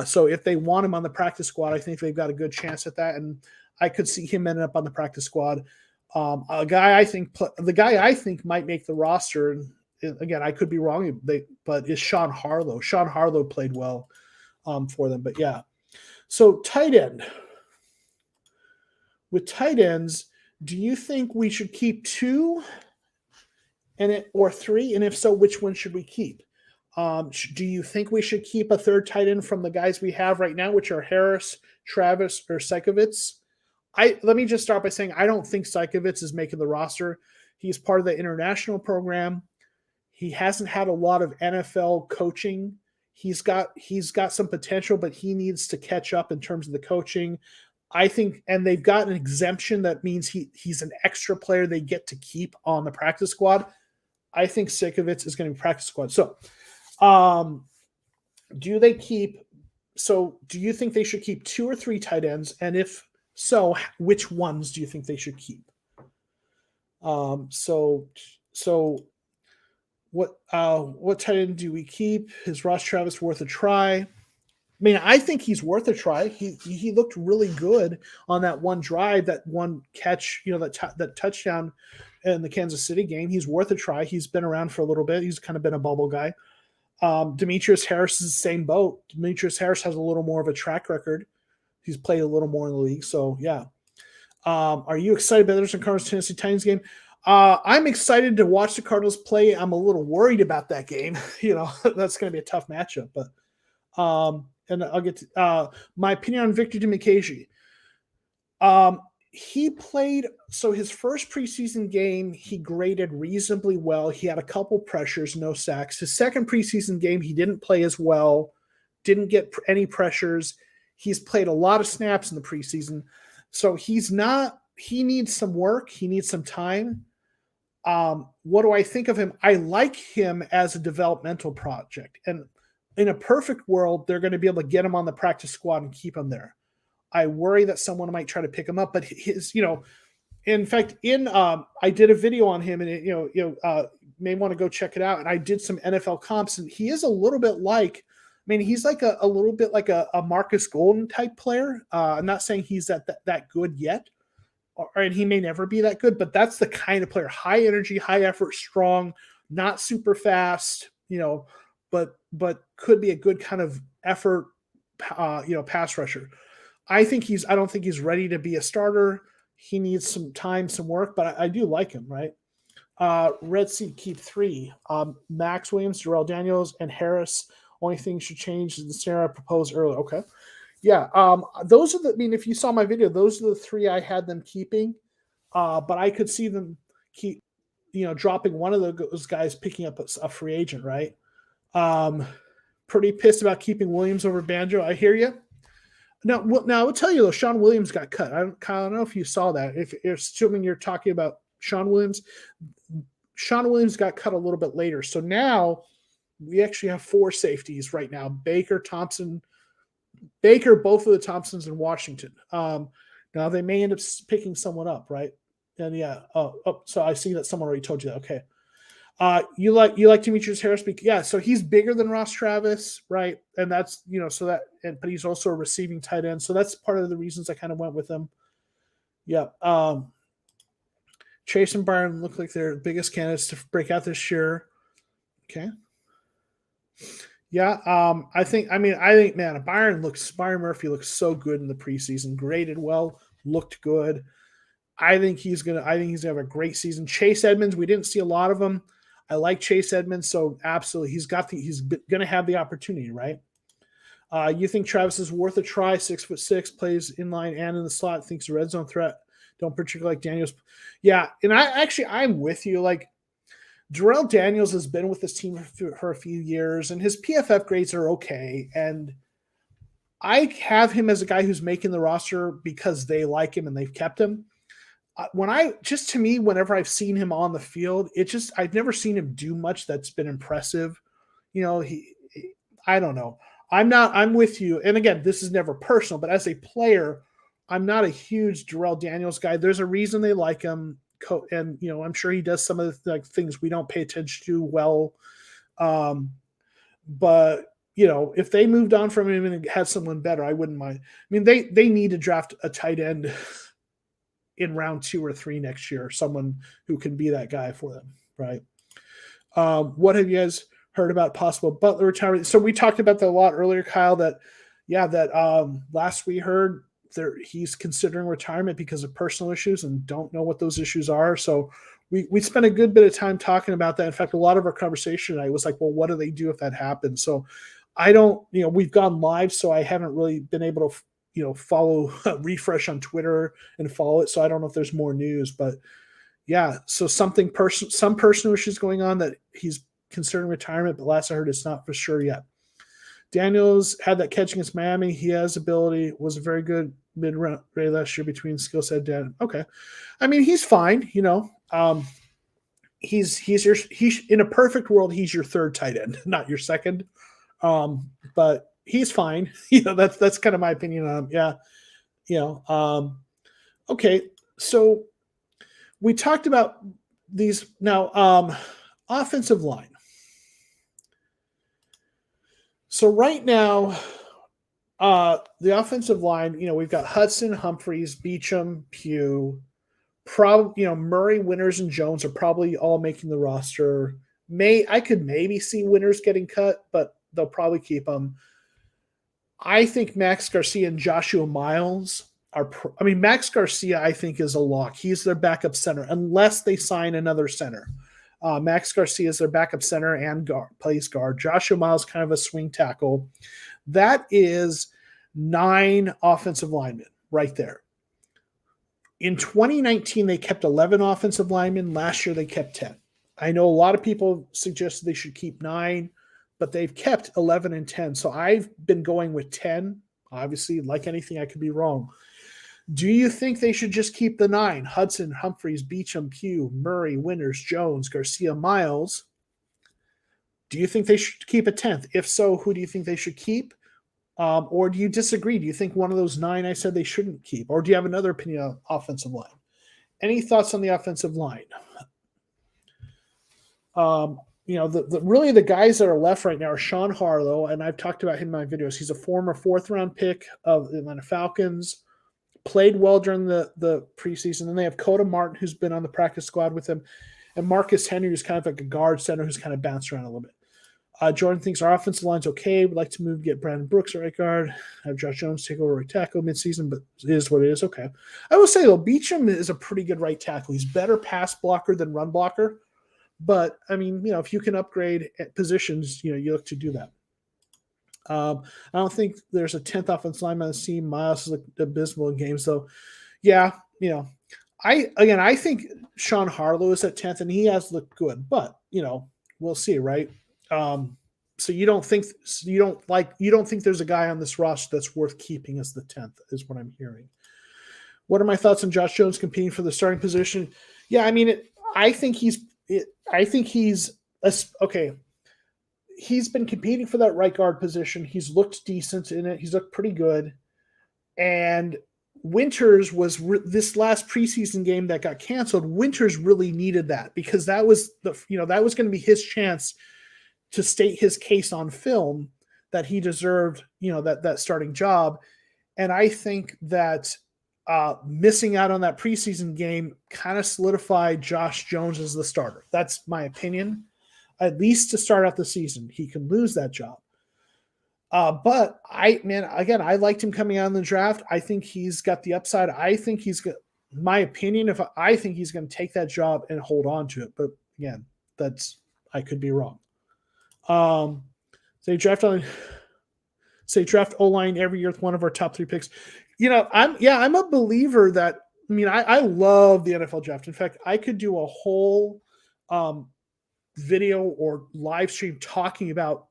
So if they want him on the practice squad, I think they've got a good chance at that. And I could see him ending up on the practice squad. The guy I think might make the roster, again, I could be wrong, but is Sean Harlow. Sean Harlow played well for them. But yeah. So tight end. With tight ends, do you think we should keep 2 or 3? And if so, which one should we keep? Do you think we should keep a third tight end from the guys we have right now, which are Harris, Travis, or Seikovits? Let me just start by saying I don't think Seikovits is making the roster. He's part of the international program. He hasn't had a lot of NFL coaching. He's got some potential, but he needs to catch up in terms of the coaching. I think, and they've got an exemption that means he's an extra player they get to keep on the practice squad. I think Seikovits is going to be practice squad. So, do you think they should keep 2 or 3 tight ends? And if so, which ones do you think they should keep? So what tight end do we keep? Is Ross Travis worth a try? I think he's worth a try. He looked really good on that one drive, that one catch, that touchdown in the Kansas City game. He's worth a try. He's been around for a little bit. He's kind of been a bubble guy. Demetrius Harris is the same boat. Demetrius Harris has a little more of a track record. He's played a little more in the league. So, yeah. Are you excited about the Arizona Cardinals Tennessee Titans game? I'm excited to watch the Cardinals play. I'm a little worried about that game. That's going to be a tough matchup. But and I'll get to my opinion on Victor Dimukeje. He played, so his first preseason game, he graded reasonably well. He had a couple pressures, no sacks. His second preseason game, he didn't play as well, didn't get any pressures. He's played a lot of snaps in the preseason. So he needs some work. He needs some time. What do I think of him? I like him as a developmental project. And in a perfect world, they're going to be able to get him on the practice squad and keep him there. I worry that someone might try to pick him up, but in fact, I did a video on him, and may want to go check it out. And I did some NFL comps, and he is a little bit like, he's like a little bit like a Marcus Golden type player. I'm not saying he's that good yet, and he may never be that good, but that's the kind of player: high energy, high effort, strong, not super fast, but could be a good kind of effort, pass rusher. I don't think he's ready to be a starter. He needs some time, some work, but I do like him, right? Red Sea keep 3. Max Williams, Darrell Daniels, and Harris. Only thing should change is the scenario I proposed earlier. Okay. Yeah. Those are if you saw my video, those are the 3 I had them keeping. But I could see them keep, dropping one of those guys, picking up a free agent, right? Pretty pissed about keeping Williams over Banjo. I hear you. Now I will tell you though, Sean Williams got cut. I don't know if you saw that. If assuming you're talking about Sean Williams got cut a little bit later. So now we actually have 4 safeties right now: Baker, Thompson, both of the Thompsons in Washington. Now they may end up picking someone up, right? And yeah. So I see that someone already told you that. Okay. You like Demetrius Harris? Yeah, so he's bigger than Ross Travis, right? And that's but he's also a receiving tight end, so that's part of the reasons I kind of went with him. Yeah, Chase and Byron look like they're the biggest candidates to break out this year. Okay. Yeah, I think Byron Murphy looks so good in the preseason, graded well, looked good. I think he's gonna have a great season. Chase Edmonds, we didn't see a lot of him. I like Chase Edmonds, so absolutely he's going to have the opportunity, right? You think Travis is worth a try? 6'6", plays in line and in the slot, thinks a red zone threat. Don't particularly like Daniels. Yeah, and I'm with you. Like, Darrell Daniels has been with this team for a few years, and his PFF grades are okay. And I have him as a guy who's making the roster because they like him and they've kept him. Whenever I've seen him on the field, I've never seen him do much that's been impressive. I don't know. I'm with you. And again, this is never personal, but as a player, I'm not a huge Darrell Daniels guy. There's a reason they like him. And, I'm sure he does some of the things we don't pay attention to well. But, if they moved on from him and had someone better, I wouldn't mind. I mean, they need to draft a tight end in round 2 or 3 next year, someone who can be that guy for them, right? What have you guys heard about possible Butler retirement? So we talked about that a lot earlier, Kyle, that last we heard he's considering retirement because of personal issues and don't know what those issues are. So we spent a good bit of time talking about that. In fact, a lot of our conversation tonight was like, well, what do they do if that happens? So I don't, we've gone live, so I haven't really been able to, follow, refresh on Twitter and follow it. So I don't know if there's more news, but yeah. So some personal issues going on that he's considering retirement, but last I heard it's not for sure yet. Daniels had that catch against Miami. He has ability, was a very good mid-round last year between skill set data. Okay. I mean, he's fine, he's in a perfect world, he's your third tight end, not your second. But he's fine. That's kind of my opinion on him. Yeah. Okay. So we talked about these now, offensive line. So right now, the offensive line, we've got Hudson, Humphreys, Beachum, Pugh, Murray, Winters, and Jones are probably all making the roster. I could maybe see Winters getting cut, but they'll probably keep them. I think Max Garcia and Joshua Miles Max Garcia, I think, is a lock. He's their backup center, unless they sign another center. Max Garcia is their backup center and plays guard. Joshua Miles, kind of a swing tackle. That is 9 offensive linemen right there. In 2019, they kept 11 offensive linemen. Last year, they kept 10. I know a lot of people suggested they should keep 9, but they've kept 11 and 10. So I've been going with 10. Obviously, like anything, I could be wrong. Do you think they should just keep the 9? Hudson, Humphreys, Beachum, Pugh, Murray, Winters, Jones, Garcia, Miles. Do you think they should keep a 10th? If so, who do you think they should keep? Or do you disagree? Do you think one of those 9 I said they shouldn't keep? Or do you have another opinion on offensive line? Any thoughts on the offensive line? Really the guys that are left right now are Sean Harlow, and I've talked about him in my videos. He's a former 4th-round pick of the Atlanta Falcons. Played well during the preseason. Then they have Coda Martin, who's been on the practice squad with him, and Marcus Henry, who's kind of like a guard center who's kind of bounced around a little bit. Jordan thinks our offensive line's okay. Would like to move, get Brandon Brooks at right guard, have Josh Jones take over right tackle midseason, but it is what it is. Okay. I will say, though, Beachum is a pretty good right tackle. He's better pass blocker than run blocker. But, I mean, if you can upgrade positions, you look to do that. I don't think there's a 10th offensive lineman on the team. Miles is abysmal in games, though. Yeah, I think Sean Harlow is at 10th, and he has looked good. But, we'll see, right? So you don't think there's a guy on this roster that's worth keeping as the 10th, is what I'm hearing. What are my thoughts on Josh Jones competing for the starting position? Yeah, I mean, I think he's okay. He's been competing for that right guard position. He's looked decent in it. He's looked pretty good. And Winters was this last preseason game that got canceled. Winters really needed that because that was that was going to be his chance to state his case on film that he deserved, that starting job. And I think that missing out on that preseason game kind of solidified Josh Jones as the starter. That's my opinion. At least to start out the season, he can lose that job. But I liked him coming out in the draft. I think he's got the upside. I think he's got, my opinion, I think he's going to take that job and hold on to it. But again, I could be wrong. Draft O-line every year with one of our top 3 picks. I'm a believer that, I love the NFL draft. In fact, I could do a whole video or live stream talking about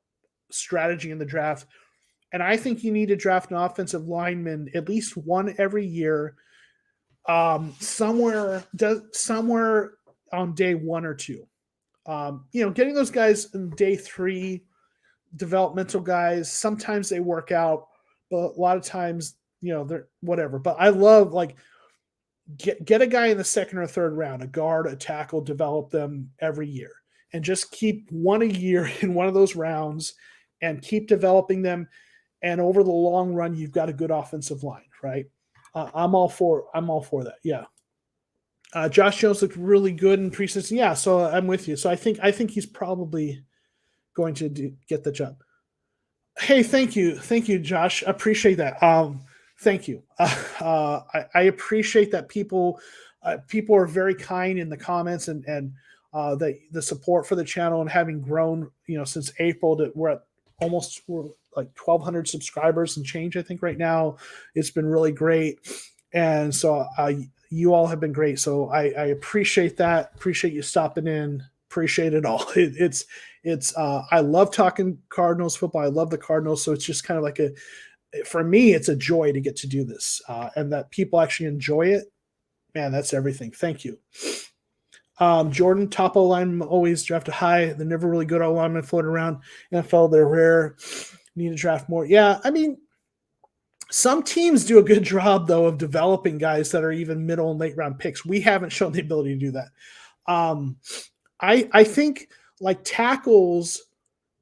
strategy in the draft. And I think you need to draft an offensive lineman, at least one every year, somewhere on day 1 or 2. Getting those guys in day 3 developmental guys. Sometimes they work out, but a lot of times, they're whatever. But I love like get a guy in the second or third round, a guard, a tackle, develop them every year, and just keep one a year in one of those rounds, and keep developing them. And over the long run, you've got a good offensive line, right? I'm all for that. Yeah. Josh Jones looked really good in preseason. Yeah, so I'm with you. So I think he's probably going to get the job. Hey, thank you, Josh. I appreciate that. Thank you. I appreciate that people are very kind in the comments, and the support for the channel, and having grown since April, we're like 1,200 subscribers and change, I think, right now. It's been really great, and so you all have been great. So I appreciate that. Appreciate you stopping in. Appreciate it all. It's I love talking Cardinals football. I love the Cardinals. So it's just kind of like for me, it's a joy to get to do this, and that people actually enjoy it. Man, that's everything. Thank you. Jordan, top O line always drafted high. They're never really good O linemen floating around NFL. They're rare. Need to draft more. Yeah, I mean, some teams do a good job though of developing guys that are even middle and late round picks. We haven't shown the ability to do that. I think like tackles,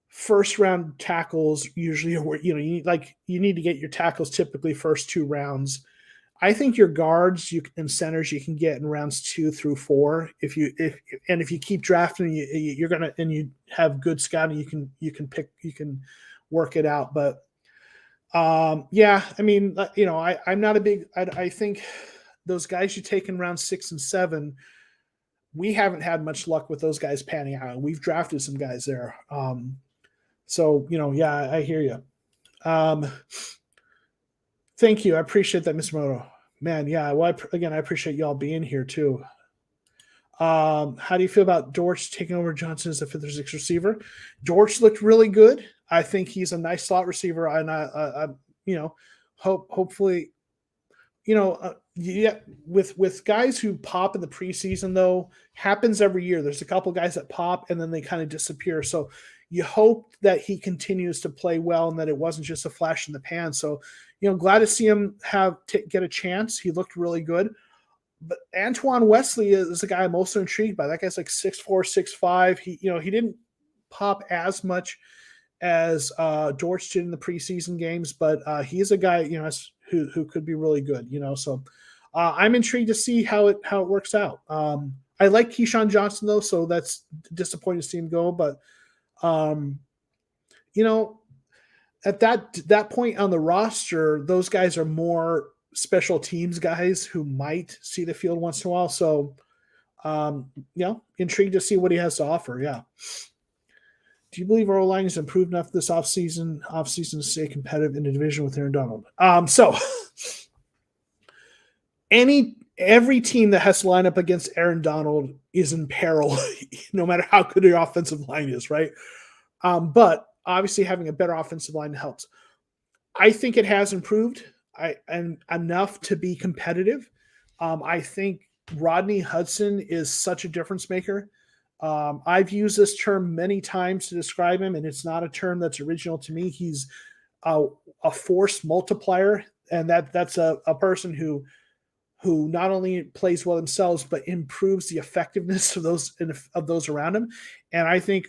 first round tackles usually are where you need to get your tackles typically first 2 rounds. I think your guards and centers you can get in rounds 2 through 4. If you keep drafting, you're gonna, and you have good scouting, you can work it out. But yeah, I mean, I'm not a big. I think those guys you take in round 6 and 7, we haven't had much luck with those guys panning out. We've drafted some guys there. So yeah, I hear you. Thank you. I appreciate that, Mr. Moto. Man, yeah. Well, I appreciate y'all being here too. How do you feel about Dortch taking over Johnson as a 5th or 6th receiver? Dortch looked really good. I think he's a nice slot receiver, and I hopefully, yeah, with guys who pop in the preseason though, happens every year. There's a couple guys that pop and then they kind of disappear. So you hope that he continues to play well and that it wasn't just a flash in the pan. So, glad to see him get a chance. He looked really good. But Antoine Wesley is the guy I'm also intrigued by. That guy's like 6'4", 6'5". He didn't pop as much as Dortch did in the preseason games, but he's a guy, who could be really good, So I'm intrigued to see how it works out. I like Keyshawn Johnson though, so that's disappointing to see him go. But at that point on the roster, those guys are more special teams guys who might see the field once in a while. So, intrigued to see what he has to offer. Yeah. Do you believe our line is improved enough this offseason to stay competitive in the division with Aaron Donald? So every team that has to line up against Aaron Donald is in peril, no matter how good your offensive line is, right? But obviously having a better offensive line helps. I think it has improved and enough to be competitive. I think Rodney Hudson is such a difference maker. I've used this term many times to describe him, and it's not a term that's original to me. He's a force multiplier, and that's a person who not only plays well themselves but improves the effectiveness of those around him. And I think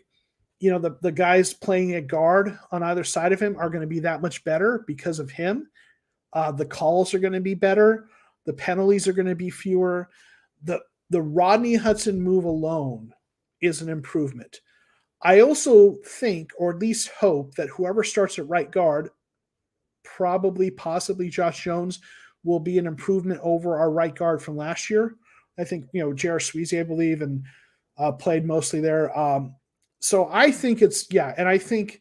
the guys playing at guard on either side of him are going to be that much better because of him. The calls are going to be better. The penalties are going to be fewer. The Rodney Hudson move alone is an improvement. I also think, or at least hope, that whoever starts at right guard, possibly Josh Jones, will be an improvement over our right guard from last year. I think, J.R. Sweezy, I believe, and played mostly there. So I think and I think,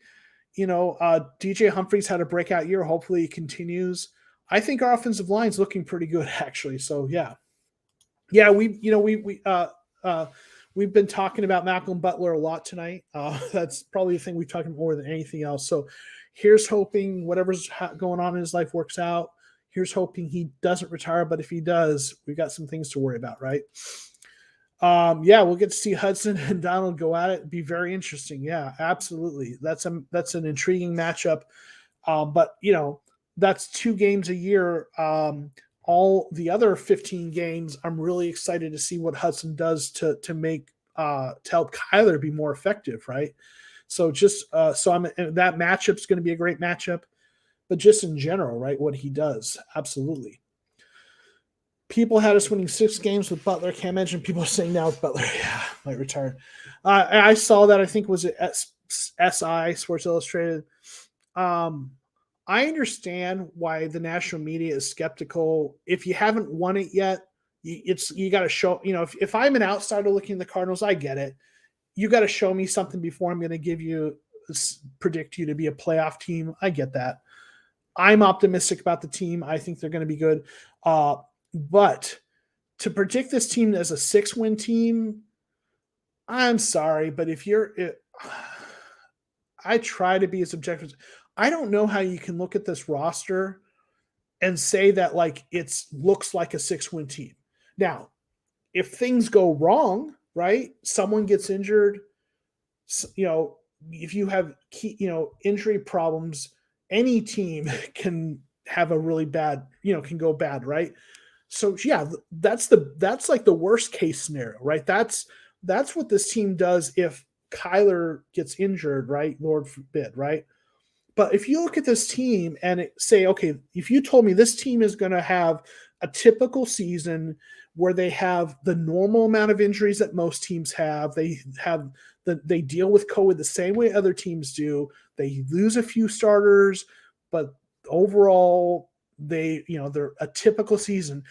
DJ Humphries had a breakout year. Hopefully he continues. I think our offensive line is looking pretty good, actually. So yeah. We've been talking about Malcolm Butler a lot tonight. That's probably the thing we've talked about more than anything else. So here's hoping whatever's going on in his life works out. Here's hoping he doesn't retire, but if he does, we've got some things to worry about, right? Yeah, we'll get to see Hudson and Donald go at it. It'd be very interesting. Yeah, absolutely. That's an intriguing matchup. But that's 2 games a year. All the other 15 games, I'm really excited to see what Hudson does to make to help Kyler be more effective, right? So just that matchup's going to be a great matchup, but just in general, right? What he does, absolutely. People had us winning 6 games with Butler. Can't imagine people saying now with Butler, yeah, might retire. I saw that. I think it was at SI Sports Illustrated. I understand why the national media is skeptical. If you haven't won it yet, you got to show. If I'm an outsider looking at the Cardinals, I get it. You got to show me something before I'm going to predict you to be a playoff team. I get that. I'm optimistic about the team. I think they're going to be good. But to predict this team as a 6-win team, I'm sorry, but I try to be as objective. I don't know how you can look at this roster and say that like it looks like a 6-win team. Now, if things go wrong, right? Someone gets injured, if you have injury problems, any team can have a really bad, can go bad, right? So yeah, that's like the worst case scenario, right? That's what this team does if Kyler gets injured, right? Lord forbid, right? But if you look at this team and say, okay, if you told me this team is going to have a typical season where they have the normal amount of injuries that most teams have, they deal with COVID the same way other teams do. They lose a few starters, but overall they're a typical season.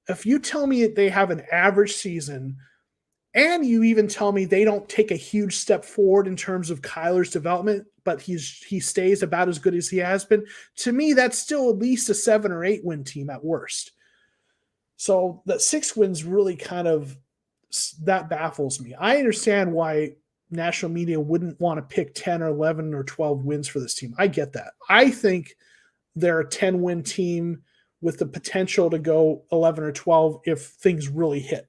If you tell me they have an average season, and you even tell me they don't take a huge step forward in terms of Kyler's development, but he stays about as good as he has been, to me, that's still at least a 7 or 8 win team at worst. So that 6 wins really that baffles me. I understand why national media wouldn't want to pick 10 or 11 or 12 wins for this team. I get that. I think they're a 10-win team with the potential to go 11 or 12 if things really hit.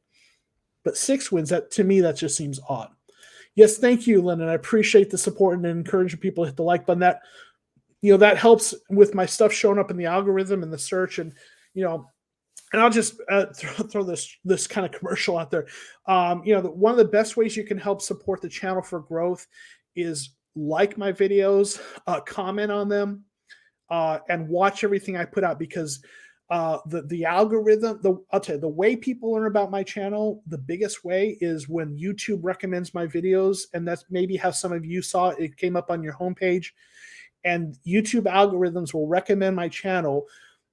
But 6 wins, to me, that just seems odd. Yes, thank you, Lennon. I appreciate the support and encouraging people to hit the like button. That helps with my stuff showing up in the algorithm and the search. And I'll just throw this kind of commercial out there. One of the best ways you can help support the channel for growth is like my videos, comment on them, and watch everything I put out, because the algorithm, I'll tell you, the way people learn about my channel, the biggest way is when YouTube recommends my videos, and that's maybe how some of you saw it came up on your homepage, and YouTube algorithms will recommend my channel.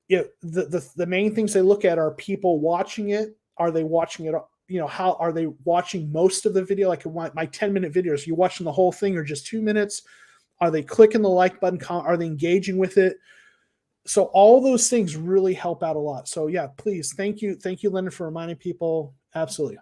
The main things they look at are people watching it. Are they watching it? How are they watching most of the video? Like my 10-minute videos, are you watching the whole thing or just 2 minutes? Are they clicking the like button? Are they engaging with it? So all those things really help out a lot. So yeah, please. Thank you, Leonard, for reminding people. Absolutely.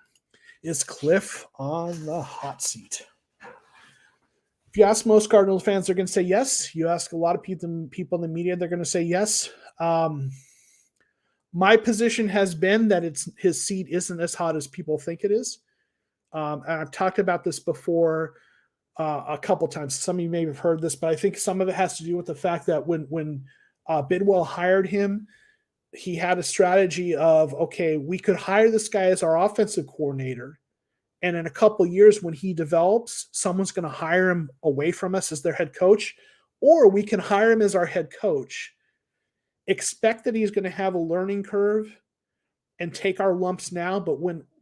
Is Cliff on the hot seat? If you ask most Cardinals fans, they're going to say yes. You ask a lot of people in the media, they're going to say yes. My position has been that his seat isn't as hot as people think it is. And I've talked about this before a couple times. Some of you may have heard this, but I think some of it has to do with the fact that when Bidwell hired him, he had a strategy of, okay, we could hire this guy as our offensive coordinator, and in a couple years when he develops, someone's going to hire him away from us as their head coach, or we can hire him as our head coach, expect that he's going to have a learning curve and take our lumps now, but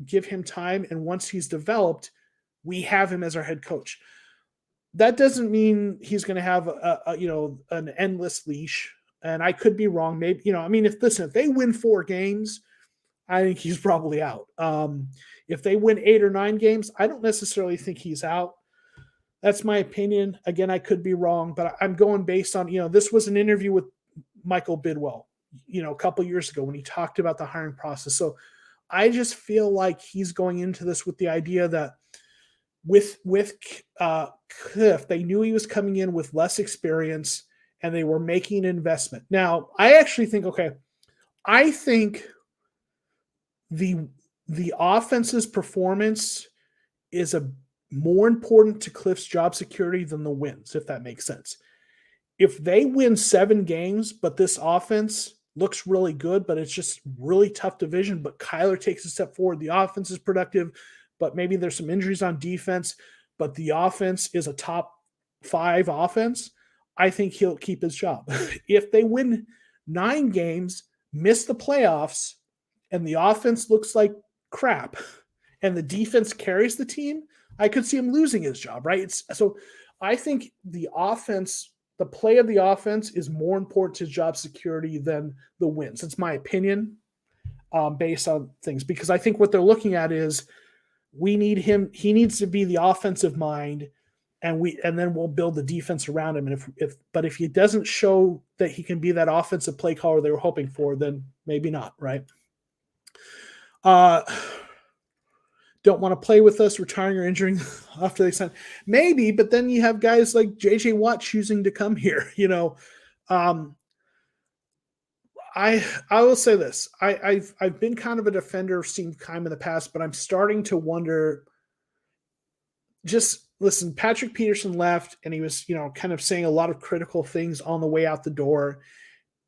give him time, and once he's developed, we have him as our head coach. That doesn't mean he's going to have an endless leash. And I could be wrong. Maybe, if they win 4 games, I think he's probably out. If they win 8 or 9 games, I don't necessarily think he's out. That's my opinion. Again, I could be wrong, but I'm going based on, this was an interview with Michael Bidwell, a couple years ago when he talked about the hiring process. So I just feel like he's going into this with the idea that with Cliff, they knew he was coming in with less experience, and they were making an investment. Now, I actually think, I think the the offense's performance is more important to Cliff's job security than the wins, if that makes sense. If they win 7 games, but this offense looks really good, but it's just really tough division, but Kyler takes a step forward, the offense is productive, but maybe there's some injuries on defense, but the offense is a top 5 offense, I think he'll keep his job. If they win 9 games, miss the playoffs, and the offense looks like crap, and the defense carries the team, I could see him losing his job, right? So I think the offense, the play of the offense is more important to job security than the wins. It's my opinion based on things, because I think what they're looking at is we need him. He needs to be the offensive mind, and then we'll build the defense around him. And if he doesn't show that he can be that offensive play caller they were hoping for, then maybe not, right? Don't want to play with us, retiring or injuring after they sign. Maybe, but then you have guys like JJ Watt choosing to come here. I will say this. I've been kind of a defender of Steve Keim in the past, but I'm starting to wonder. Just listen, Patrick Peterson left, and he was, kind of saying a lot of critical things on the way out the door.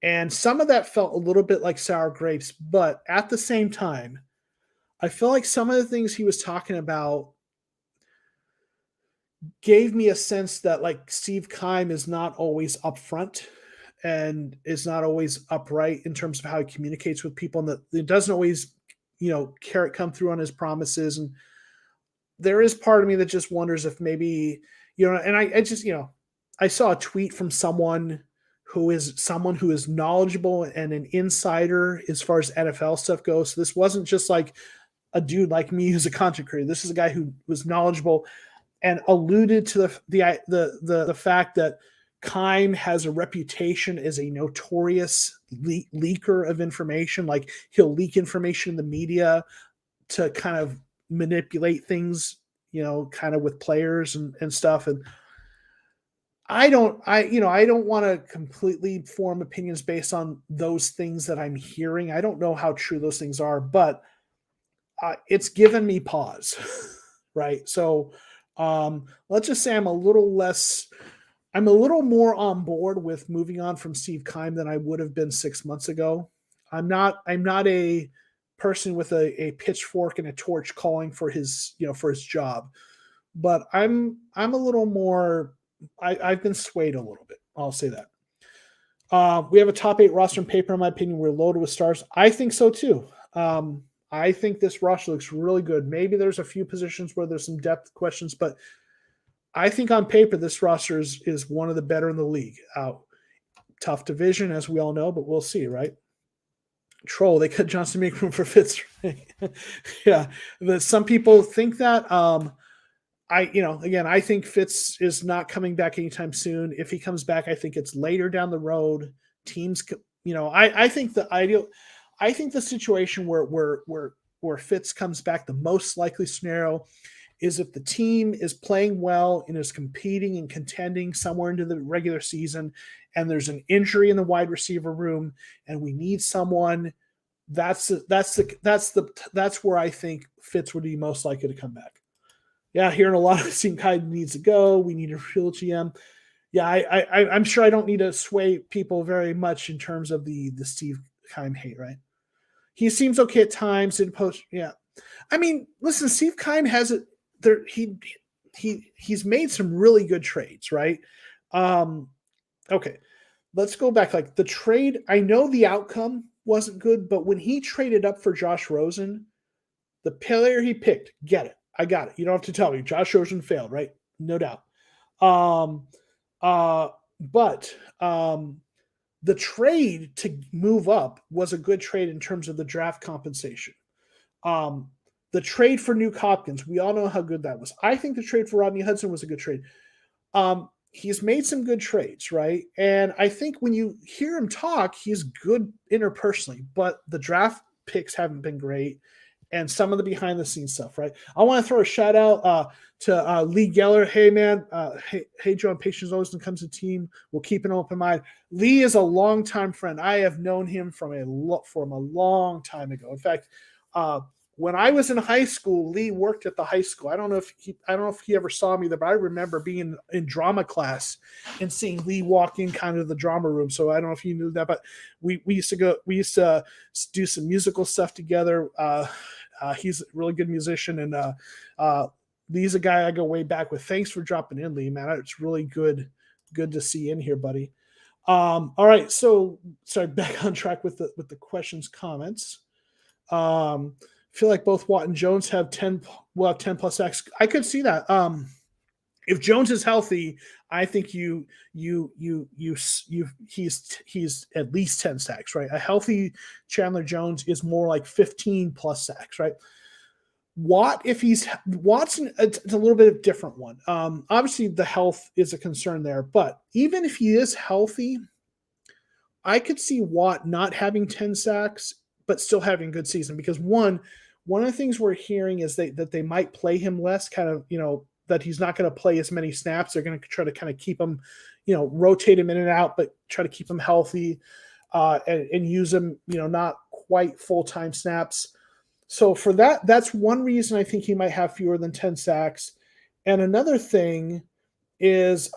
And some of that felt a little bit like sour grapes, but at the same time, I feel like some of the things he was talking about gave me a sense that like Steve Keim is not always upfront and is not always upright in terms of how he communicates with people, and that it doesn't always, carrot come through on his promises. And there is part of me that just wonders if maybe, and I just, I saw a tweet from someone who is knowledgeable and an insider as far as NFL stuff goes. So this wasn't just like a dude like me who's a content creator. This is a guy who was knowledgeable and alluded to the fact that Keim has a reputation as a notorious leaker of information. Like he'll leak information in the media to kind of manipulate things, kind of with players and stuff. And I don't want to completely form opinions based on those things that I'm hearing. I don't know how true those things are, but it's given me pause, right? So let's just say I'm a little more on board with moving on from Steve Keim than I would have been 6 months ago. I'm not a person with a pitchfork and a torch calling for his job, but I'm a little more. I've been swayed a little bit. I'll say that. We have a top 8 roster on paper. In my opinion, we're loaded with stars. I think so too. I think this roster looks really good. Maybe there's a few positions where there's some depth questions, but I think on paper this roster is one of the better in the league. Tough division, as we all know, but we'll see, right? Troll, they cut Johnson to make room for Fitz. Yeah, some people think that. I think Fitz is not coming back anytime soon. If he comes back, I think it's later down the road. Teams, I think the situation where Fitz comes back, the most likely scenario is if the team is playing well and is competing and contending somewhere into the regular season, and there's an injury in the wide receiver room, and we need someone. That's where I think Fitz would be most likely to come back. Yeah, hearing a lot of Steve Keim needs to go. We need a real GM. Yeah, I'm sure I don't need to sway people very much in terms of the Steve Keim hate, right? He seems okay at times in post. Yeah, I mean, listen, Steve Keim has it. There, he's made some really good trades, right? Okay, let's go back. Like the trade, I know the outcome wasn't good, but when he traded up for Josh Rosen, the player he picked, get it. I got it. You don't have to tell me. Josh Rosen failed, right? No doubt. But the trade to move up was a good trade in terms of the draft compensation. The trade for Nuke Hopkins, we all know how good that was. I think the trade for Rodney Hudson was a good trade. He's made some good trades, right? And I think when you hear him talk, he's good interpersonally, but the draft picks haven't been great. And some of the behind the scenes stuff, right? I want to throw a shout out to Lee Geller. Hey, man. Hey, Joe, patience always when it comes to team. We'll keep an open mind. Lee is a longtime friend. I have known him from a long time ago. In fact, when I was in high school, Lee worked at the high school. I don't know if he ever saw me there, but I remember being in drama class and seeing Lee walk in kind of the drama room. So I don't know if you knew that, but we used to do some musical stuff together. He's a really good musician, and Lee's a guy I go way back with. Thanks for dropping in, Lee, man. It's really good to see you in here, buddy. All right, so sorry, back on track with the questions, comments. Feel like both Watt and Jones have 10 plus sacks. I could see that. If Jones is healthy, I think he's at least 10 sacks, right? A healthy Chandler Jones is more like 15 plus sacks, right? Watt, Watson, it's a little bit of a different one. Obviously the health is a concern there, but even if he is healthy, I could see Watt not having 10 sacks, but still having a good season, because one of the things we're hearing is that they might play him less, kind of, that he's not going to play as many snaps. They're going to try to kind of keep him, rotate him in and out, but try to keep him healthy and use him, not quite full-time snaps. So for that's one reason I think he might have fewer than 10 sacks. And another thing is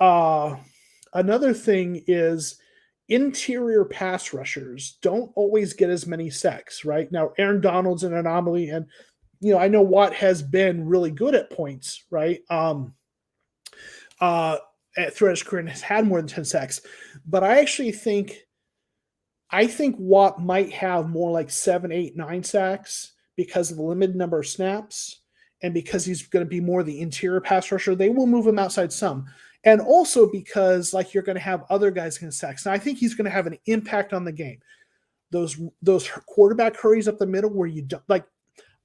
interior pass rushers don't always get as many sacks, right? Now, Aaron Donald's an anomaly, and I know Watt has been really good at points, right? Throughout his career and has had more than 10 sacks. But I actually think Watt might have more like 7, 8, 9 sacks because of the limited number of snaps, and because he's going to be more the interior pass rusher. They will move him outside some. And also because, like, you're going to have other guys getting sacks. And I think he's going to have an impact on the game. Those quarterback hurries up the middle where you don't, like,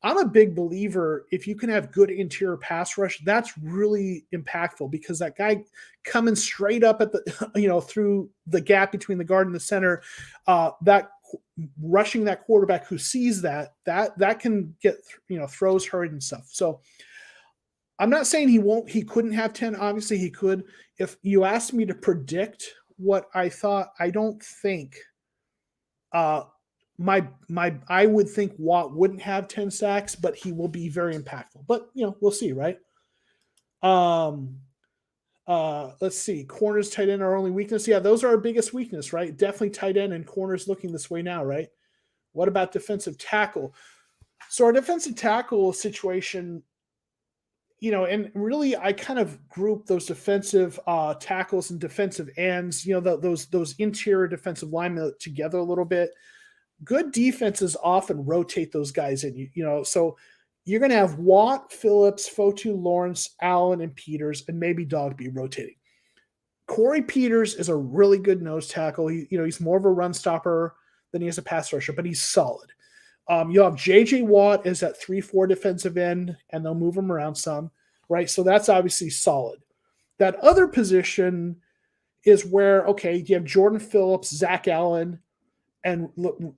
I'm a big believer, if you can have good interior pass rush, that's really impactful, because that guy coming straight up at the, through the gap between the guard and the center, that rushing that quarterback who sees that can get, throws hurried and stuff. So I'm not saying he couldn't have 10. Obviously he could. If you asked me to predict what I thought, I don't think, I would think Watt wouldn't have 10 sacks, but he will be very impactful. But we'll see, right? Let's see. Corners, tight end, our only weakness. Yeah, those are our biggest weakness, right? Definitely tight end and corners looking this way now, right? What about defensive tackle? So our defensive tackle situation, and really I kind of group those defensive tackles and defensive ends, those interior defensive linemen together a little bit. Good defenses often rotate those guys in, so you're going to have Watt, Phillips, Fotu, Lawrence, Allen, and Peters, and maybe Dogby rotating. Corey Peters is a really good nose tackle. He's more of a run stopper than he is a pass rusher, but he's solid. You'll have J.J. Watt as that 3-4 defensive end, and they'll move him around some, right? So that's obviously solid. That other position is where, okay, you have Jordan Phillips, Zach Allen, and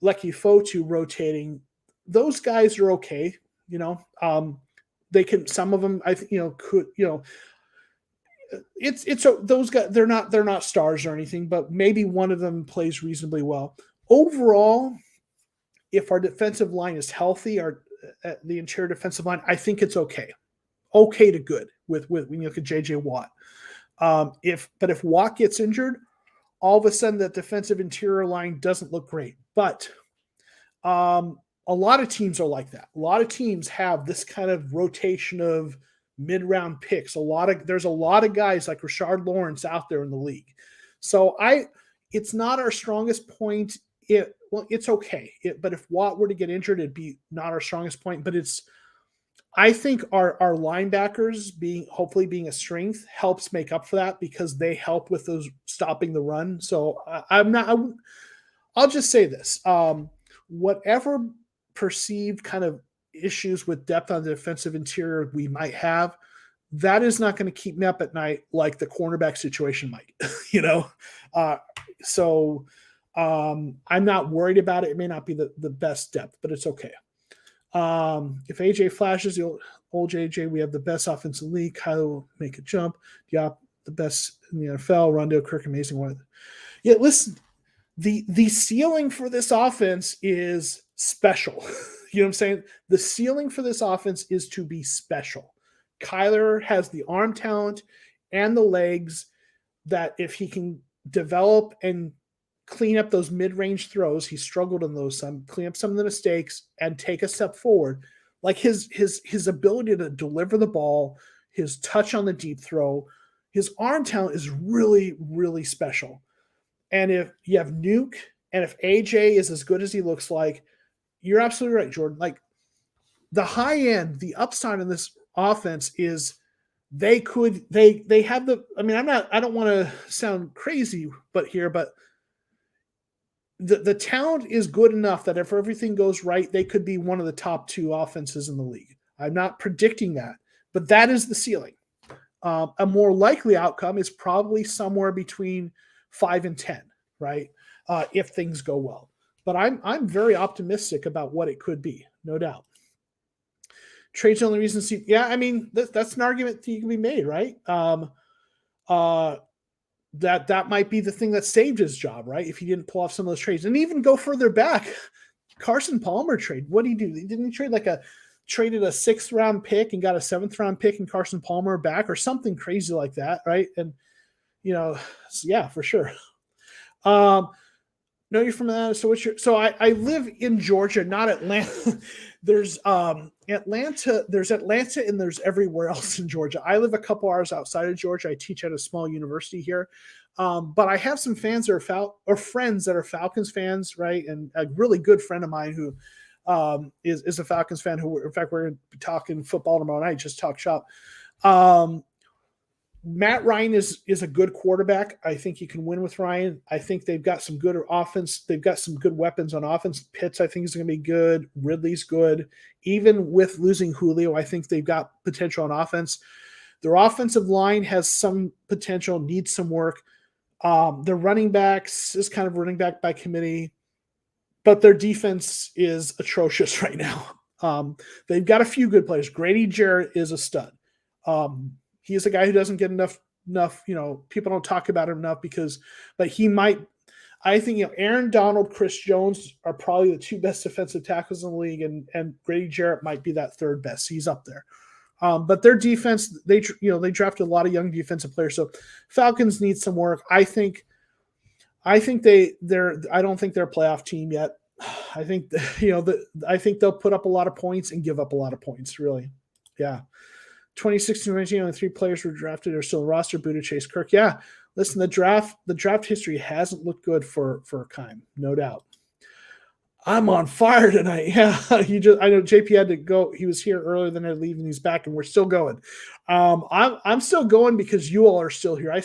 Lecky Fotu rotating. Those guys are okay. They can, some of them, could, it's those guys, they're not stars or anything, but maybe one of them plays reasonably well. Overall, if our defensive line is healthy, the interior defensive line, I think it's okay to good with when you look at JJ Watt. If Watt gets injured, all of a sudden that defensive interior line doesn't look great. But a lot of teams are like that. A lot of teams have this kind of rotation of mid-round picks. There's a lot of guys like Rashard Lawrence out there in the league. So it's not our strongest point. It's okay. But if Watt were to get injured, it'd be not our strongest point. But I think our linebackers hopefully being a strength helps make up for that, because they help with those stopping the run. So I'll just say this. Whatever perceived kind of issues with depth on the defensive interior we might have, that is not going to keep me up at night like the cornerback situation might, So I'm not worried about it. It may not be the best depth, but it's okay. If AJ flashes, the old JJ, we have the best offensive league. Kyler will make a jump. Yeah, the best in the NFL. Rondo, Kirk, amazing one. Yeah, listen, the ceiling for this offense is special. You know what I'm saying? The ceiling for this offense is to be special. Kyler has the arm talent and the legs that if he can develop and clean up those mid-range throws, he struggled in those some, clean up some of the mistakes and take a step forward. Like his ability to deliver the ball, his touch on the deep throw, his arm talent is really, really special. And if you have Nuke and if AJ is as good as he looks like, you're absolutely right, Jordan. Like the high end, the upside in this offense is they have the, I mean, I don't want to sound crazy, but the talent is good enough that if everything goes right, they could be one of the top 2 offenses in the league. I'm not predicting that, but that is the ceiling. A more likely outcome is probably somewhere between 5 and 10, right? If things go well. But I'm very optimistic about what it could be, no doubt. Trade's the only reason. Yeah, I mean that's an argument that can be made, right? That might be the thing that saved his job, right? If he didn't pull off some of those trades, and even go further back, Carson Palmer trade. What did he do? Didn't he traded a 6th round pick and got a 7th round pick and Carson Palmer back or something crazy like that, right? And yeah, for sure. No, you're from Atlanta. So I live in Georgia, not Atlanta. There's Atlanta, and there's everywhere else in Georgia. I live a couple hours outside of Georgia. I teach at a small university here. But I have some fans that are friends that are Falcons fans, right? And a really good friend of mine who is a Falcons fan who, in fact, we're going to be talking football tomorrow night, just talk shop. Matt Ryan is a good quarterback. I think you can win with Ryan. I think they've got some good offense. They've got some good weapons on offense. Pitts, I think, is going to be good. Ridley's good. Even with losing Julio, I think they've got potential on offense. Their offensive line has some potential, needs some work. Their running backs is kind of running back by committee, but their defense is atrocious right now. They've got a few good players. Grady Jarrett is a stud. He is a guy who doesn't get enough, people don't talk about him enough but he might, I think, Aaron Donald, Chris Jones are probably the 2 best defensive tackles in the league, and Grady Jarrett might be that 3rd best. He's up there. But their defense, they drafted a lot of young defensive players. So Falcons need some work. I don't think they're a playoff team yet. I think, I think they'll put up a lot of points and give up a lot of points, really. Yeah. 2016-19, only 3 players were drafted or still roster. Buda, Chase, Kirk. Yeah, listen, the draft history hasn't looked good for Keim, no doubt. I'm on fire tonight. Yeah, I know JP had to go. He was here earlier than I leave, and he's back, and we're still going. I'm still going because you all are still here. I'm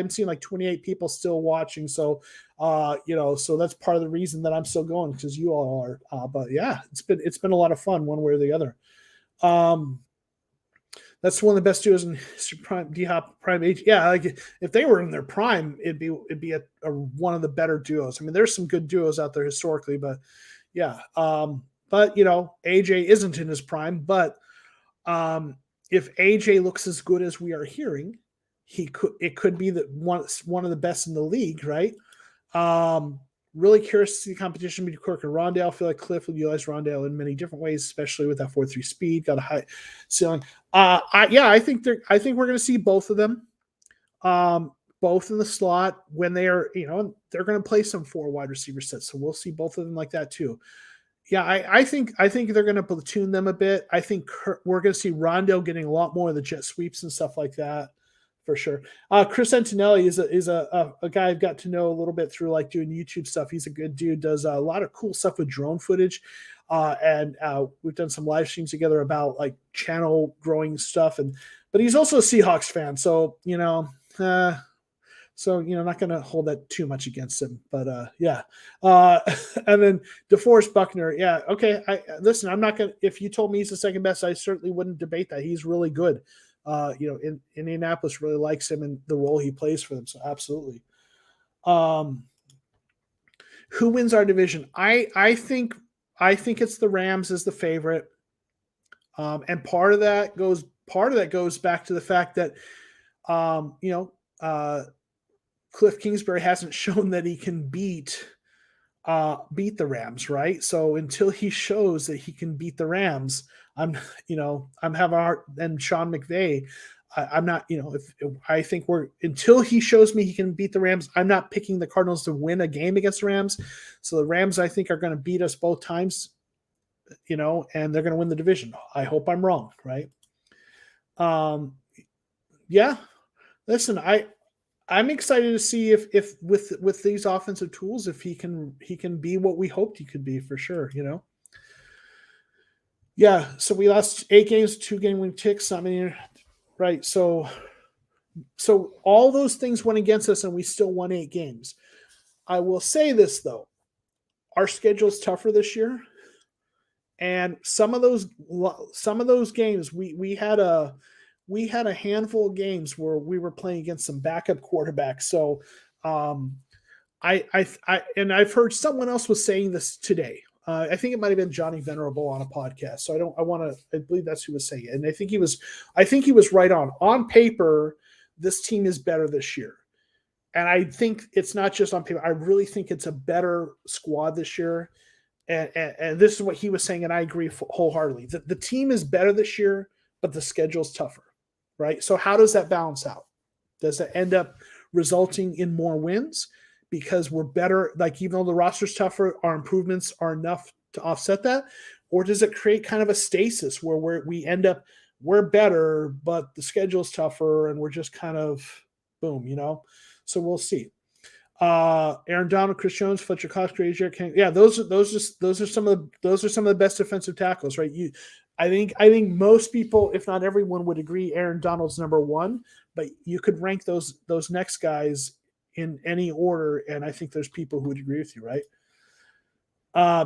seeing like 28 people still watching. So, so that's part of the reason that I'm still going, because you all are. But yeah, it's been a lot of fun one way or the other. That's one of the best duos in prime, D-Hop prime age. Yeah, like if they were in their prime, it'd be one of the better duos. I mean, there's some good duos out there historically, but yeah. But AJ isn't in his prime. But if AJ looks as good as we are hearing, it could be one of the best in the league, right? Really curious to see the competition between Kirk and Rondale. I feel like Cliff will utilize Rondale in many different ways, especially with that 4.3 speed. Got a high ceiling. I think we're going to see both of them, both in the slot when they are. They're going to play some 4 wide receiver sets, so we'll see both of them like that too. Yeah, I think they're going to platoon them a bit. I think we're going to see Rondale getting a lot more of the jet sweeps and stuff like that. For sure. Chris Antonelli is a guy I've got to know a little bit through like doing YouTube stuff. He's a good dude, does a lot of cool stuff with drone footage. And we've done some live streams together about like channel growing stuff. But he's also a Seahawks fan. So, not going to hold that too much against him, but yeah. And then DeForest Buckner. Yeah. Okay. Listen, I'm not going to, if you told me he's the 2nd best, I certainly wouldn't debate that. He's really good. Indianapolis really likes him and the role he plays for them. So absolutely. Who wins our division? I think it's the Rams as the favorite. And part of that goes back to the fact that, Cliff Kingsbury hasn't shown that he can beat beat the Rams, right? So until he shows that he can beat the Rams, I'm having a hard. And Sean McVay, I'm not, if I think until he shows me he can beat the Rams, I'm not picking the Cardinals to win a game against the Rams. So the Rams, I think, are going to beat us both times, and they're going to win the division. I hope I'm wrong, right? Yeah. Listen, I'm excited to see if with these offensive tools, if he can be what we hoped he could be, for sure. Yeah. So we lost 8 games, 2-game win ticks. I mean, right. So all those things went against us, and we still won 8 games. I will say this though, our schedule's tougher this year, and some of those games we had a handful of games where we were playing against some backup quarterbacks. So I've heard someone else was saying this today. I think it might have been Johnny Venerable on a podcast. So I believe that's who was saying it. And I think he was right on. On paper, this team is better this year. And I think it's not just on paper. I really think it's a better squad this year. And this is what he was saying, and I agree wholeheartedly. The team is better this year, but the schedule's tougher, right? So how does that balance out? Does it end up resulting in more wins because we're better? Like, even though the roster's tougher, our improvements are enough to offset that? Or does it create kind of a stasis where we end up, we're better, but the schedule's tougher, and we're just kind of boom, So we'll see. Aaron Donald, Chris Jones, Fletcher Cox, Grazier, yeah, those are some of the best defensive tackles, right? I think most people, if not everyone, would agree Aaron Donald's number 1, but you could rank those next guys in any order, and I think there's people who would agree with you, right?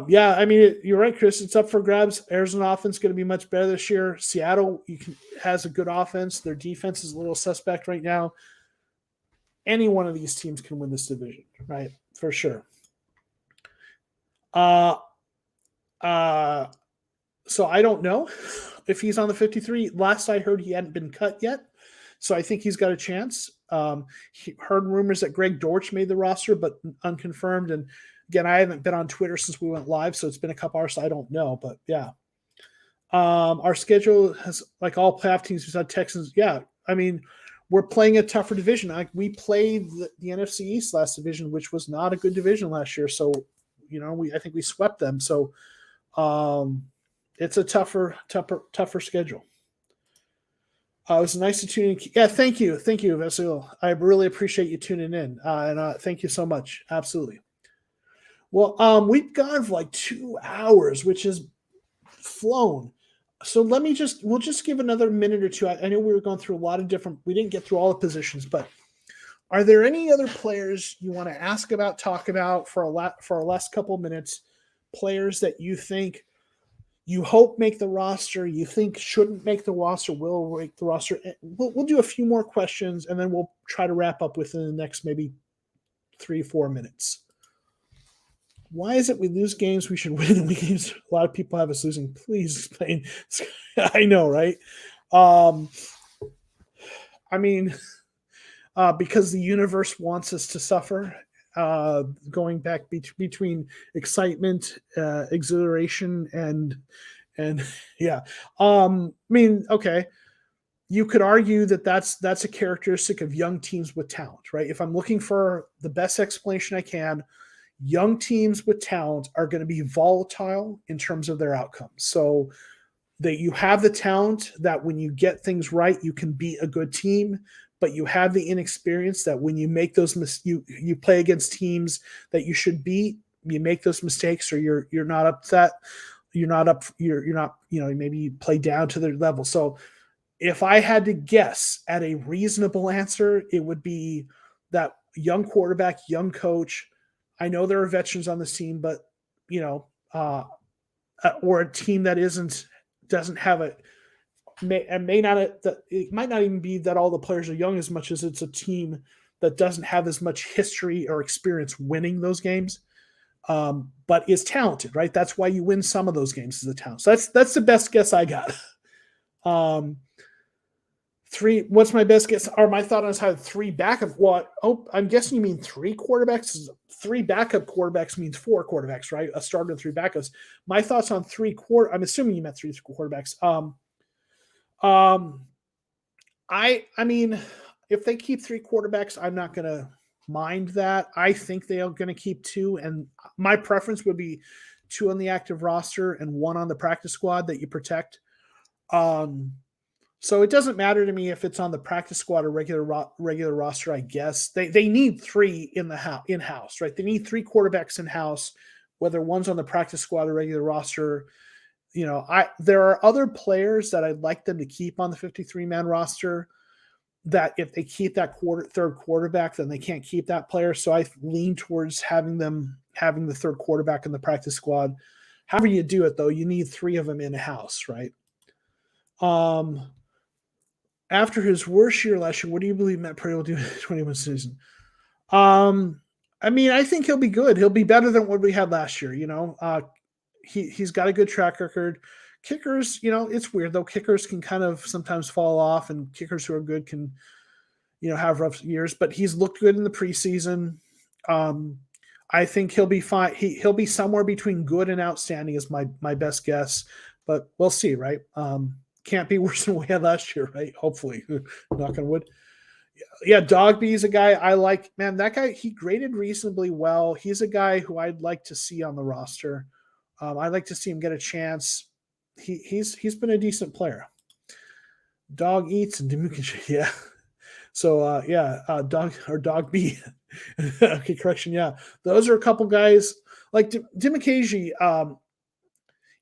Yeah, I mean, you're right, Chris. It's up for grabs. Arizona offense is going to be much better this year. Seattle has a good offense. Their defense is a little suspect right now. Any one of these teams can win this division, right? For sure. So I don't know if he's on the 53. Last I heard, he hadn't been cut yet. So I think he's got a chance. He heard rumors that Greg Dortch made the roster, but unconfirmed. And again, I haven't been on Twitter since we went live, so it's been a couple hours, so I don't know. But yeah. Our schedule has, like all playoff teams besides Texans. Yeah. I mean, we're playing a tougher division. Like, we played the NFC East last division, which was not a good division last year. So, I think we swept them. So it's a tougher schedule. It was nice to tune in. Yeah, thank you, Vasil. I really appreciate you tuning in, and thank you so much. Absolutely. Well, we've gone for like 2 hours, which has flown. So we'll just give another minute or two. I know we were going through a lot of we didn't get through all the positions, but are there any other players you want to ask about, talk about for our last couple of minutes? Players that you think you hope make the roster, you think shouldn't make the roster, will make the roster. We'll do a few more questions, and then we'll try to wrap up within the next maybe 3-4 minutes. Why is it we lose games we should win, and we games a lot of people have us losing? Please explain. I know, right? I mean, because the universe wants us to suffer. Going back between excitement, exhilaration, and yeah. I mean, okay. You could argue that that's a characteristic of young teams with talent, right? If I'm looking for the best explanation I can, young teams with talent are going to be volatile in terms of their outcomes. So that you have the talent that when you get things right, you can beat a good team, but you have the inexperience that when you make those you play against teams that you should beat, you make those mistakes, or you're not upset, you're not maybe you play down to their level. So if I had to guess at a reasonable answer, it would be that young quarterback, young coach. I know there are veterans on this team, but or a team that doesn't have it might not even be that all the players are young as much as it's a team that doesn't have as much history or experience winning those games, but is talented, right? That's why you win some of those games as a talent. So that's the best guess I got. Three. What's my best guess? Or my thought on how three backup? What? Oh, I'm guessing you mean three quarterbacks. Three backup quarterbacks means four quarterbacks, right? A starter and three backups. My thoughts on I'm assuming you meant three quarterbacks. Um, I mean, if they keep three quarterbacks, I'm not gonna mind that. I think they are gonna keep two, and my preference would be two on the active roster and one on the practice squad that you protect. So it doesn't matter to me if it's on the practice squad or regular roster. I guess they need three in house, right? They need three quarterbacks in house, whether one's on the practice squad or regular roster. There are other players that I'd like them to keep on the 53-man roster. That if they keep that third quarterback, then they can't keep that player. So I lean towards having the third quarterback in the practice squad. However you do it, though, you need three of them in house, right? After his worst year last year, what do you believe Matt Purdy will do in the 21 season? I think he'll be good. He'll be better than what we had last year. He's got a good track record. Kickers, it's weird though. Kickers can kind of sometimes fall off, and kickers who are good can, have rough years. But he's looked good in the preseason. I think he'll be fine. He'll be somewhere between good and outstanding is my best guess. But we'll see, right? Can't be worse than we had last year, right? Hopefully, knock on wood. Yeah, Dogby is a guy I like. Man, that guy, he graded reasonably well. He's a guy who I'd like to see on the roster. I'd like to see him get a chance. He's been a decent player. Dog eats and Dimukin, yeah. So Dog B. Okay, correction. Yeah, those are a couple guys like Dimukin.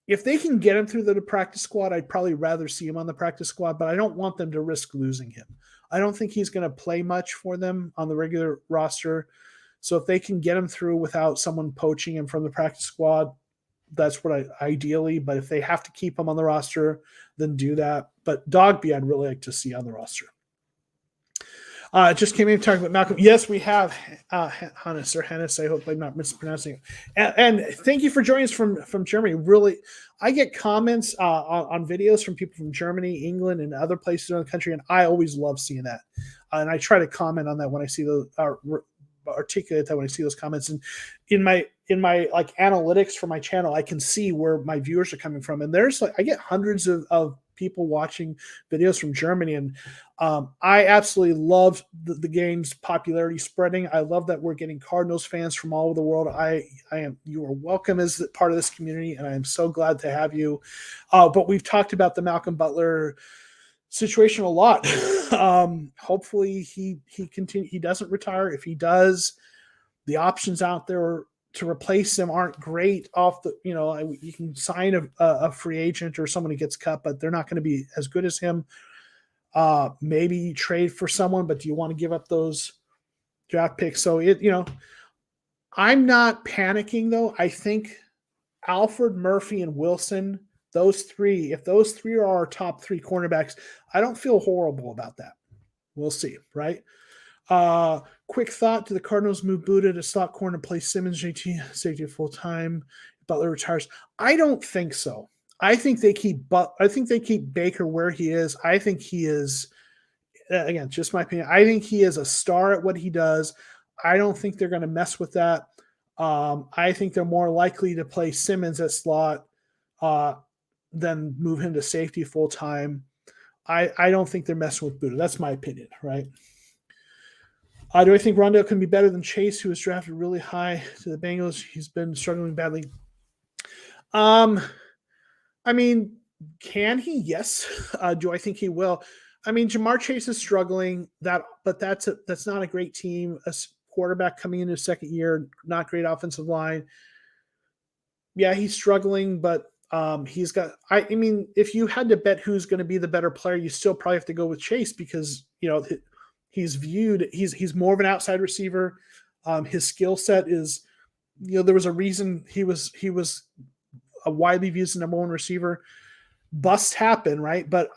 If they can get him through the practice squad, I'd probably rather see him on the practice squad, but I don't want them to risk losing him. I don't think he's going to play much for them on the regular roster. So if they can get him through without someone poaching him from the practice squad, that's what ideally. But if they have to keep him on the roster, then do that. But Dogby, I'd really like to see on the roster. Just came in talking about Malcolm. Yes, we have Hannes or Hannes. I hope I'm not mispronouncing it. And thank you for joining us from Germany. Really, I get comments on videos from people from Germany, England, and other places around the country, and I always love seeing that. And I try to comment on that when I see those, articulate that when I see those comments. And in my like analytics for my channel, I can see where my viewers are coming from. And there's I get hundreds of people watching videos from Germany, and I absolutely love the game's popularity spreading. I love that we're getting Cardinals fans from all over the world. You are welcome as part of this community, and I am so glad to have you. But we've talked about the Malcolm Butler situation a lot. Hopefully he doesn't retire. If he does, the options out there to replace him aren't great off the, you can sign a free agent or someone who gets cut, but they're not going to be as good as him. Maybe you trade for someone, but do you want to give up those draft picks? So I'm not panicking though. I think Alfred, Murphy, and Wilson, if those three are our top three cornerbacks, I don't feel horrible about that. We'll see, right? Quick thought: do the Cardinals move Buddha to slot corner, play Simmons, JT safety full time? Butler retires. I don't think so. I think they keep Baker where he is. I think he is, again, just my opinion. I think he is a star at what he does. I don't think they're going to mess with that. I think they're more likely to play Simmons at slot than move him to safety full time. I don't think they're messing with Buddha. That's my opinion, right? Do I think Rondale can be better than Chase, who was drafted really high to the Bengals? He's been struggling badly. Can he? Yes. Do I think he will? Jamar Chase is struggling. But that's not a great team. A quarterback coming into his second year, not great offensive line. Yeah, he's struggling, but he's got. If you had to bet who's going to be the better player, you still probably have to go with Chase because he's more of an outside receiver. His skill set is, there was a reason he was a widely viewed as the number one receiver. Busts happen, right? But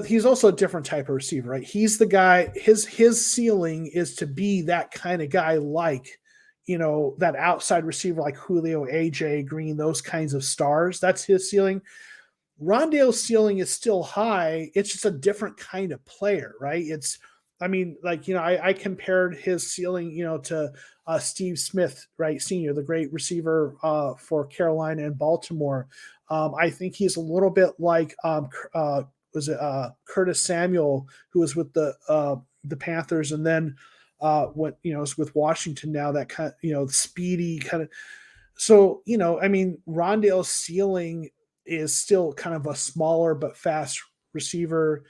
he's also a different type of receiver, right? He's the guy. His ceiling is to be that kind of guy, like that outside receiver, like Julio, AJ Green, those kinds of stars. That's his ceiling. Rondale's ceiling is still high. It's just a different kind of player, right? I compared his ceiling, to Steve Smith, right, senior, the great receiver for Carolina and Baltimore. I think he's a little bit like was it Curtis Samuel, who was with the Panthers, and then is with Washington now. That kind of, speedy kind of. So Rondale's ceiling is still kind of a smaller but fast receiver.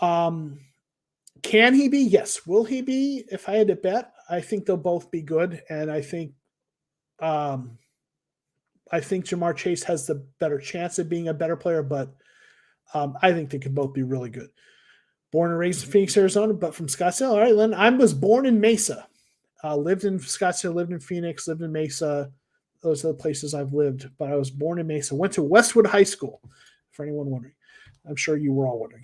Can he be? Yes. Will he be? If I had to bet, I think they'll both be good, and I think Jamar Chase has the better chance of being a better player, but I think they can both be really good. Born and raised in Phoenix, Arizona, but from Scottsdale. All right, Len. I was born in Mesa. Lived in Scottsdale, lived in Phoenix, lived in Mesa. Those are the places I've lived, but I was born in Mesa. Went to Westwood High School, for anyone wondering. I'm sure you were all wondering.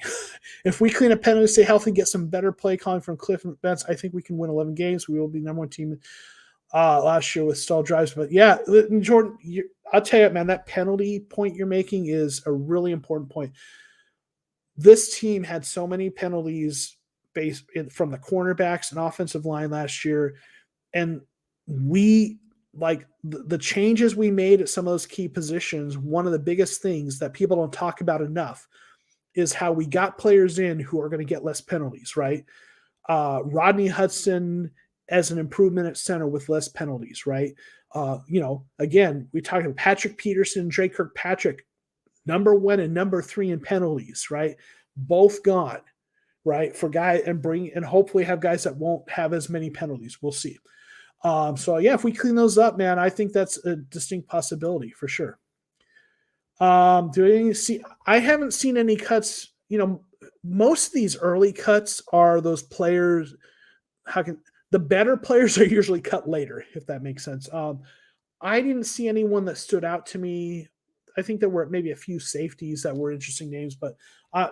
If we clean up penalties, stay healthy, get some better play calling from Cliff and Betts, I think we can win 11 games. We will be number one team last year with stall drives. But yeah, Jordan, I'll tell you, man, that penalty point you're making is a really important point. This team had so many penalties based from the cornerbacks and offensive line last year, and we the changes we made at some of those key positions. One of the biggest things that people don't talk about enough is how we got players in who are going to get less penalties, right? Rodney Hudson as an improvement at center with less penalties, right? Again, we talked about Patrick Peterson, Drake Kirkpatrick, number 1 and number 3 in penalties, right? Both gone, right? And hopefully have guys that won't have as many penalties. We'll see. If we clean those up, man, I think that's a distinct possibility for sure. I haven't seen any cuts. Most of these early cuts are those players. The better players are usually cut later, if that makes sense. I didn't see anyone that stood out to me. I think there were maybe a few safeties that were interesting names, but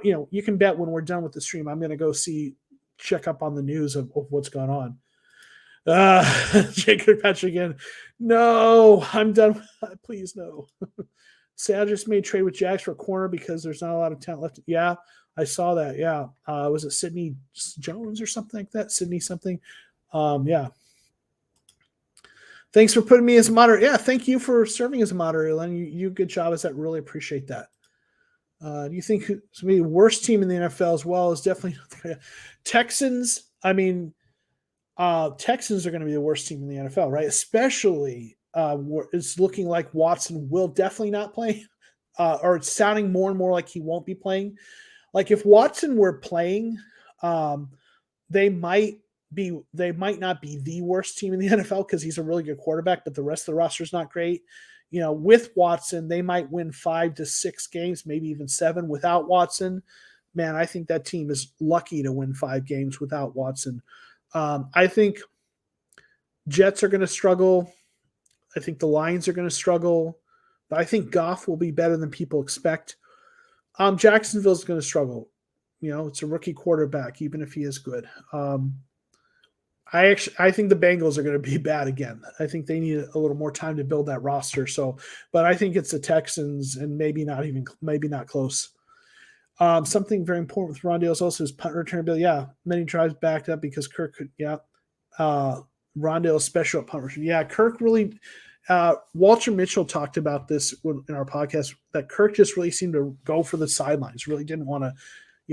you can bet when we're done with the stream, I'm going to go check up on the news of what's going on. Jacob Patrick again. No, I'm done. Please no. Say I just made trade with Jax for a corner because there's not a lot of talent left. Yeah, I saw that. Yeah. Was it Sidney Jones or something like that? Sidney something. Yeah. Thanks for putting me as a moderator. Yeah, thank you for serving as a moderator, Len. You good job as that. Really appreciate that. Do you think it's the worst team in the NFL as well? Is definitely Texans. Texans are going to be the worst team in the NFL, right? Especially it's looking like Watson will definitely not play, or it's sounding more and more like he won't be playing. Like if Watson were playing, they might not be the worst team in the NFL because he's a really good quarterback, but the rest of the roster is not great. With Watson, they might win 5 to 6 games, maybe even 7 without Watson. Man, I think that team is lucky to win 5 games without Watson. I think Jets are going to struggle. I think the Lions are going to struggle. But I think Goff will be better than people expect. Jacksonville's going to struggle. It's a rookie quarterback, even if he is good. I think the Bengals are going to be bad again. I think they need a little more time to build that roster. But I think it's the Texans, and maybe not close. Something very important with Rondale is also his punt return ability. Yeah, many drives backed up because Kirk could. Yeah, Rondale special at punt return. Yeah, Kirk really. Walter Mitchell talked about this in our podcast that Kirk just really seemed to go for the sidelines. Really didn't want to,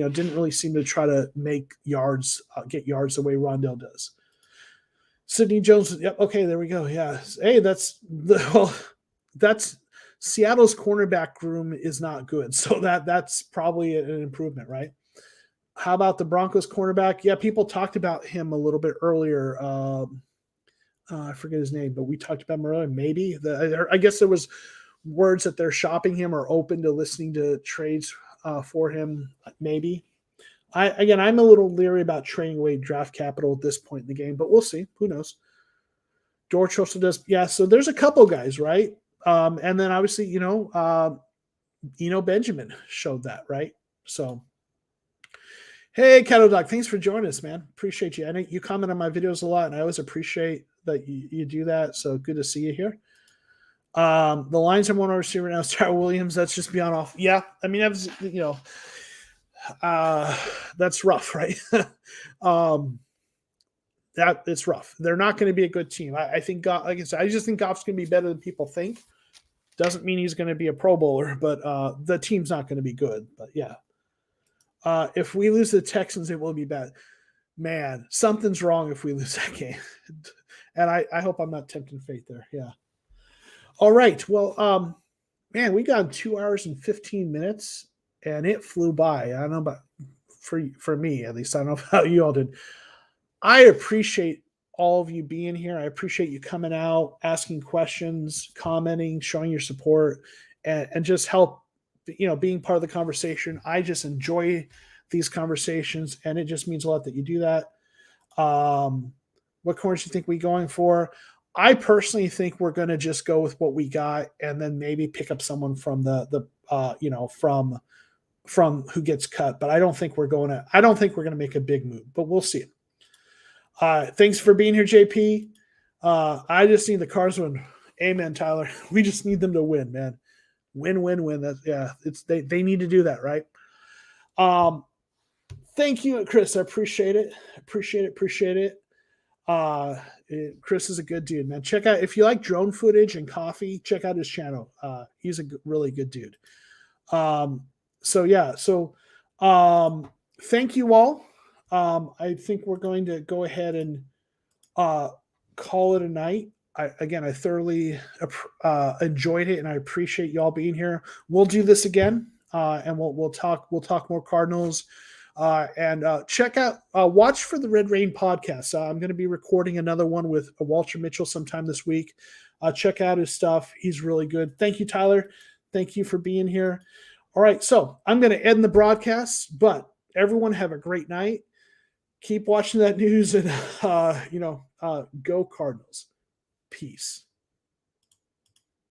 didn't really seem to try to make yards, get yards the way Rondale does. Sidney Jones. Yep. Okay, there we go. Yeah. Hey, that's Seattle's cornerback room is not good. So that's probably an improvement, right? How about the Broncos cornerback? Yeah, people talked about him a little bit earlier. I forget his name, but we talked about him earlier. Maybe. I guess there was words that they're shopping him or open to listening to trades for him. Maybe. I'm a little leery about trading away draft capital at this point in the game, but we'll see. Who knows? George also does. Yeah, so there's a couple guys, right? And then obviously, Benjamin showed that, right? So, hey, Cattle Dog, thanks for joining us, man. Appreciate you. I know you comment on my videos a lot, and I always appreciate that you do that. So good to see you here. The Lions are one receiver now. Tyrell Williams. That's just beyond off. Yeah, I mean, that's rough, right? That it's rough. They're not going to be a good team. I think, like I said, I just think Goff's going to be better than people think. Doesn't mean he's going to be a Pro Bowler, but the team's not going to be good. But yeah, if we lose the Texans, it will be bad. Man, something's wrong if we lose that game. And I hope I'm not tempting fate there. Yeah. All right. Well, man, we got 2 hours and 15 minutes, and it flew by. I don't know about for me at least. I don't know how you all did. I appreciate all of you being here. I appreciate you coming out, asking questions, commenting, showing your support, and just help, being part of the conversation. I just enjoy these conversations, and it just means a lot that you do that. What corners do you think we going for? I personally think we're going to just go with what we got, and then maybe pick up someone from from who gets cut. But I don't think we're going to make a big move, but we'll see. Thanks for being here, JP. I just need the Cards win. Amen, Tyler. We just need them to win, man. Win. They need to do that, right? Thank you, Chris. I appreciate it. Appreciate it. Chris is a good dude, man. Check out, if you like drone footage and coffee, check out his channel. He's a really good dude. Thank you all. I think we're going to go ahead and call it a night. I thoroughly enjoyed it, and I appreciate y'all being here. We'll do this again, and we'll talk more Cardinals. And check out, watch for the Red Rain podcast. I'm going to be recording another one with Walter Mitchell sometime this week. Check out his stuff. He's really good. Thank you, Tyler. Thank you for being here. All right, so I'm going to end the broadcast, but everyone have a great night. Keep watching that news, and go Cardinals. Peace.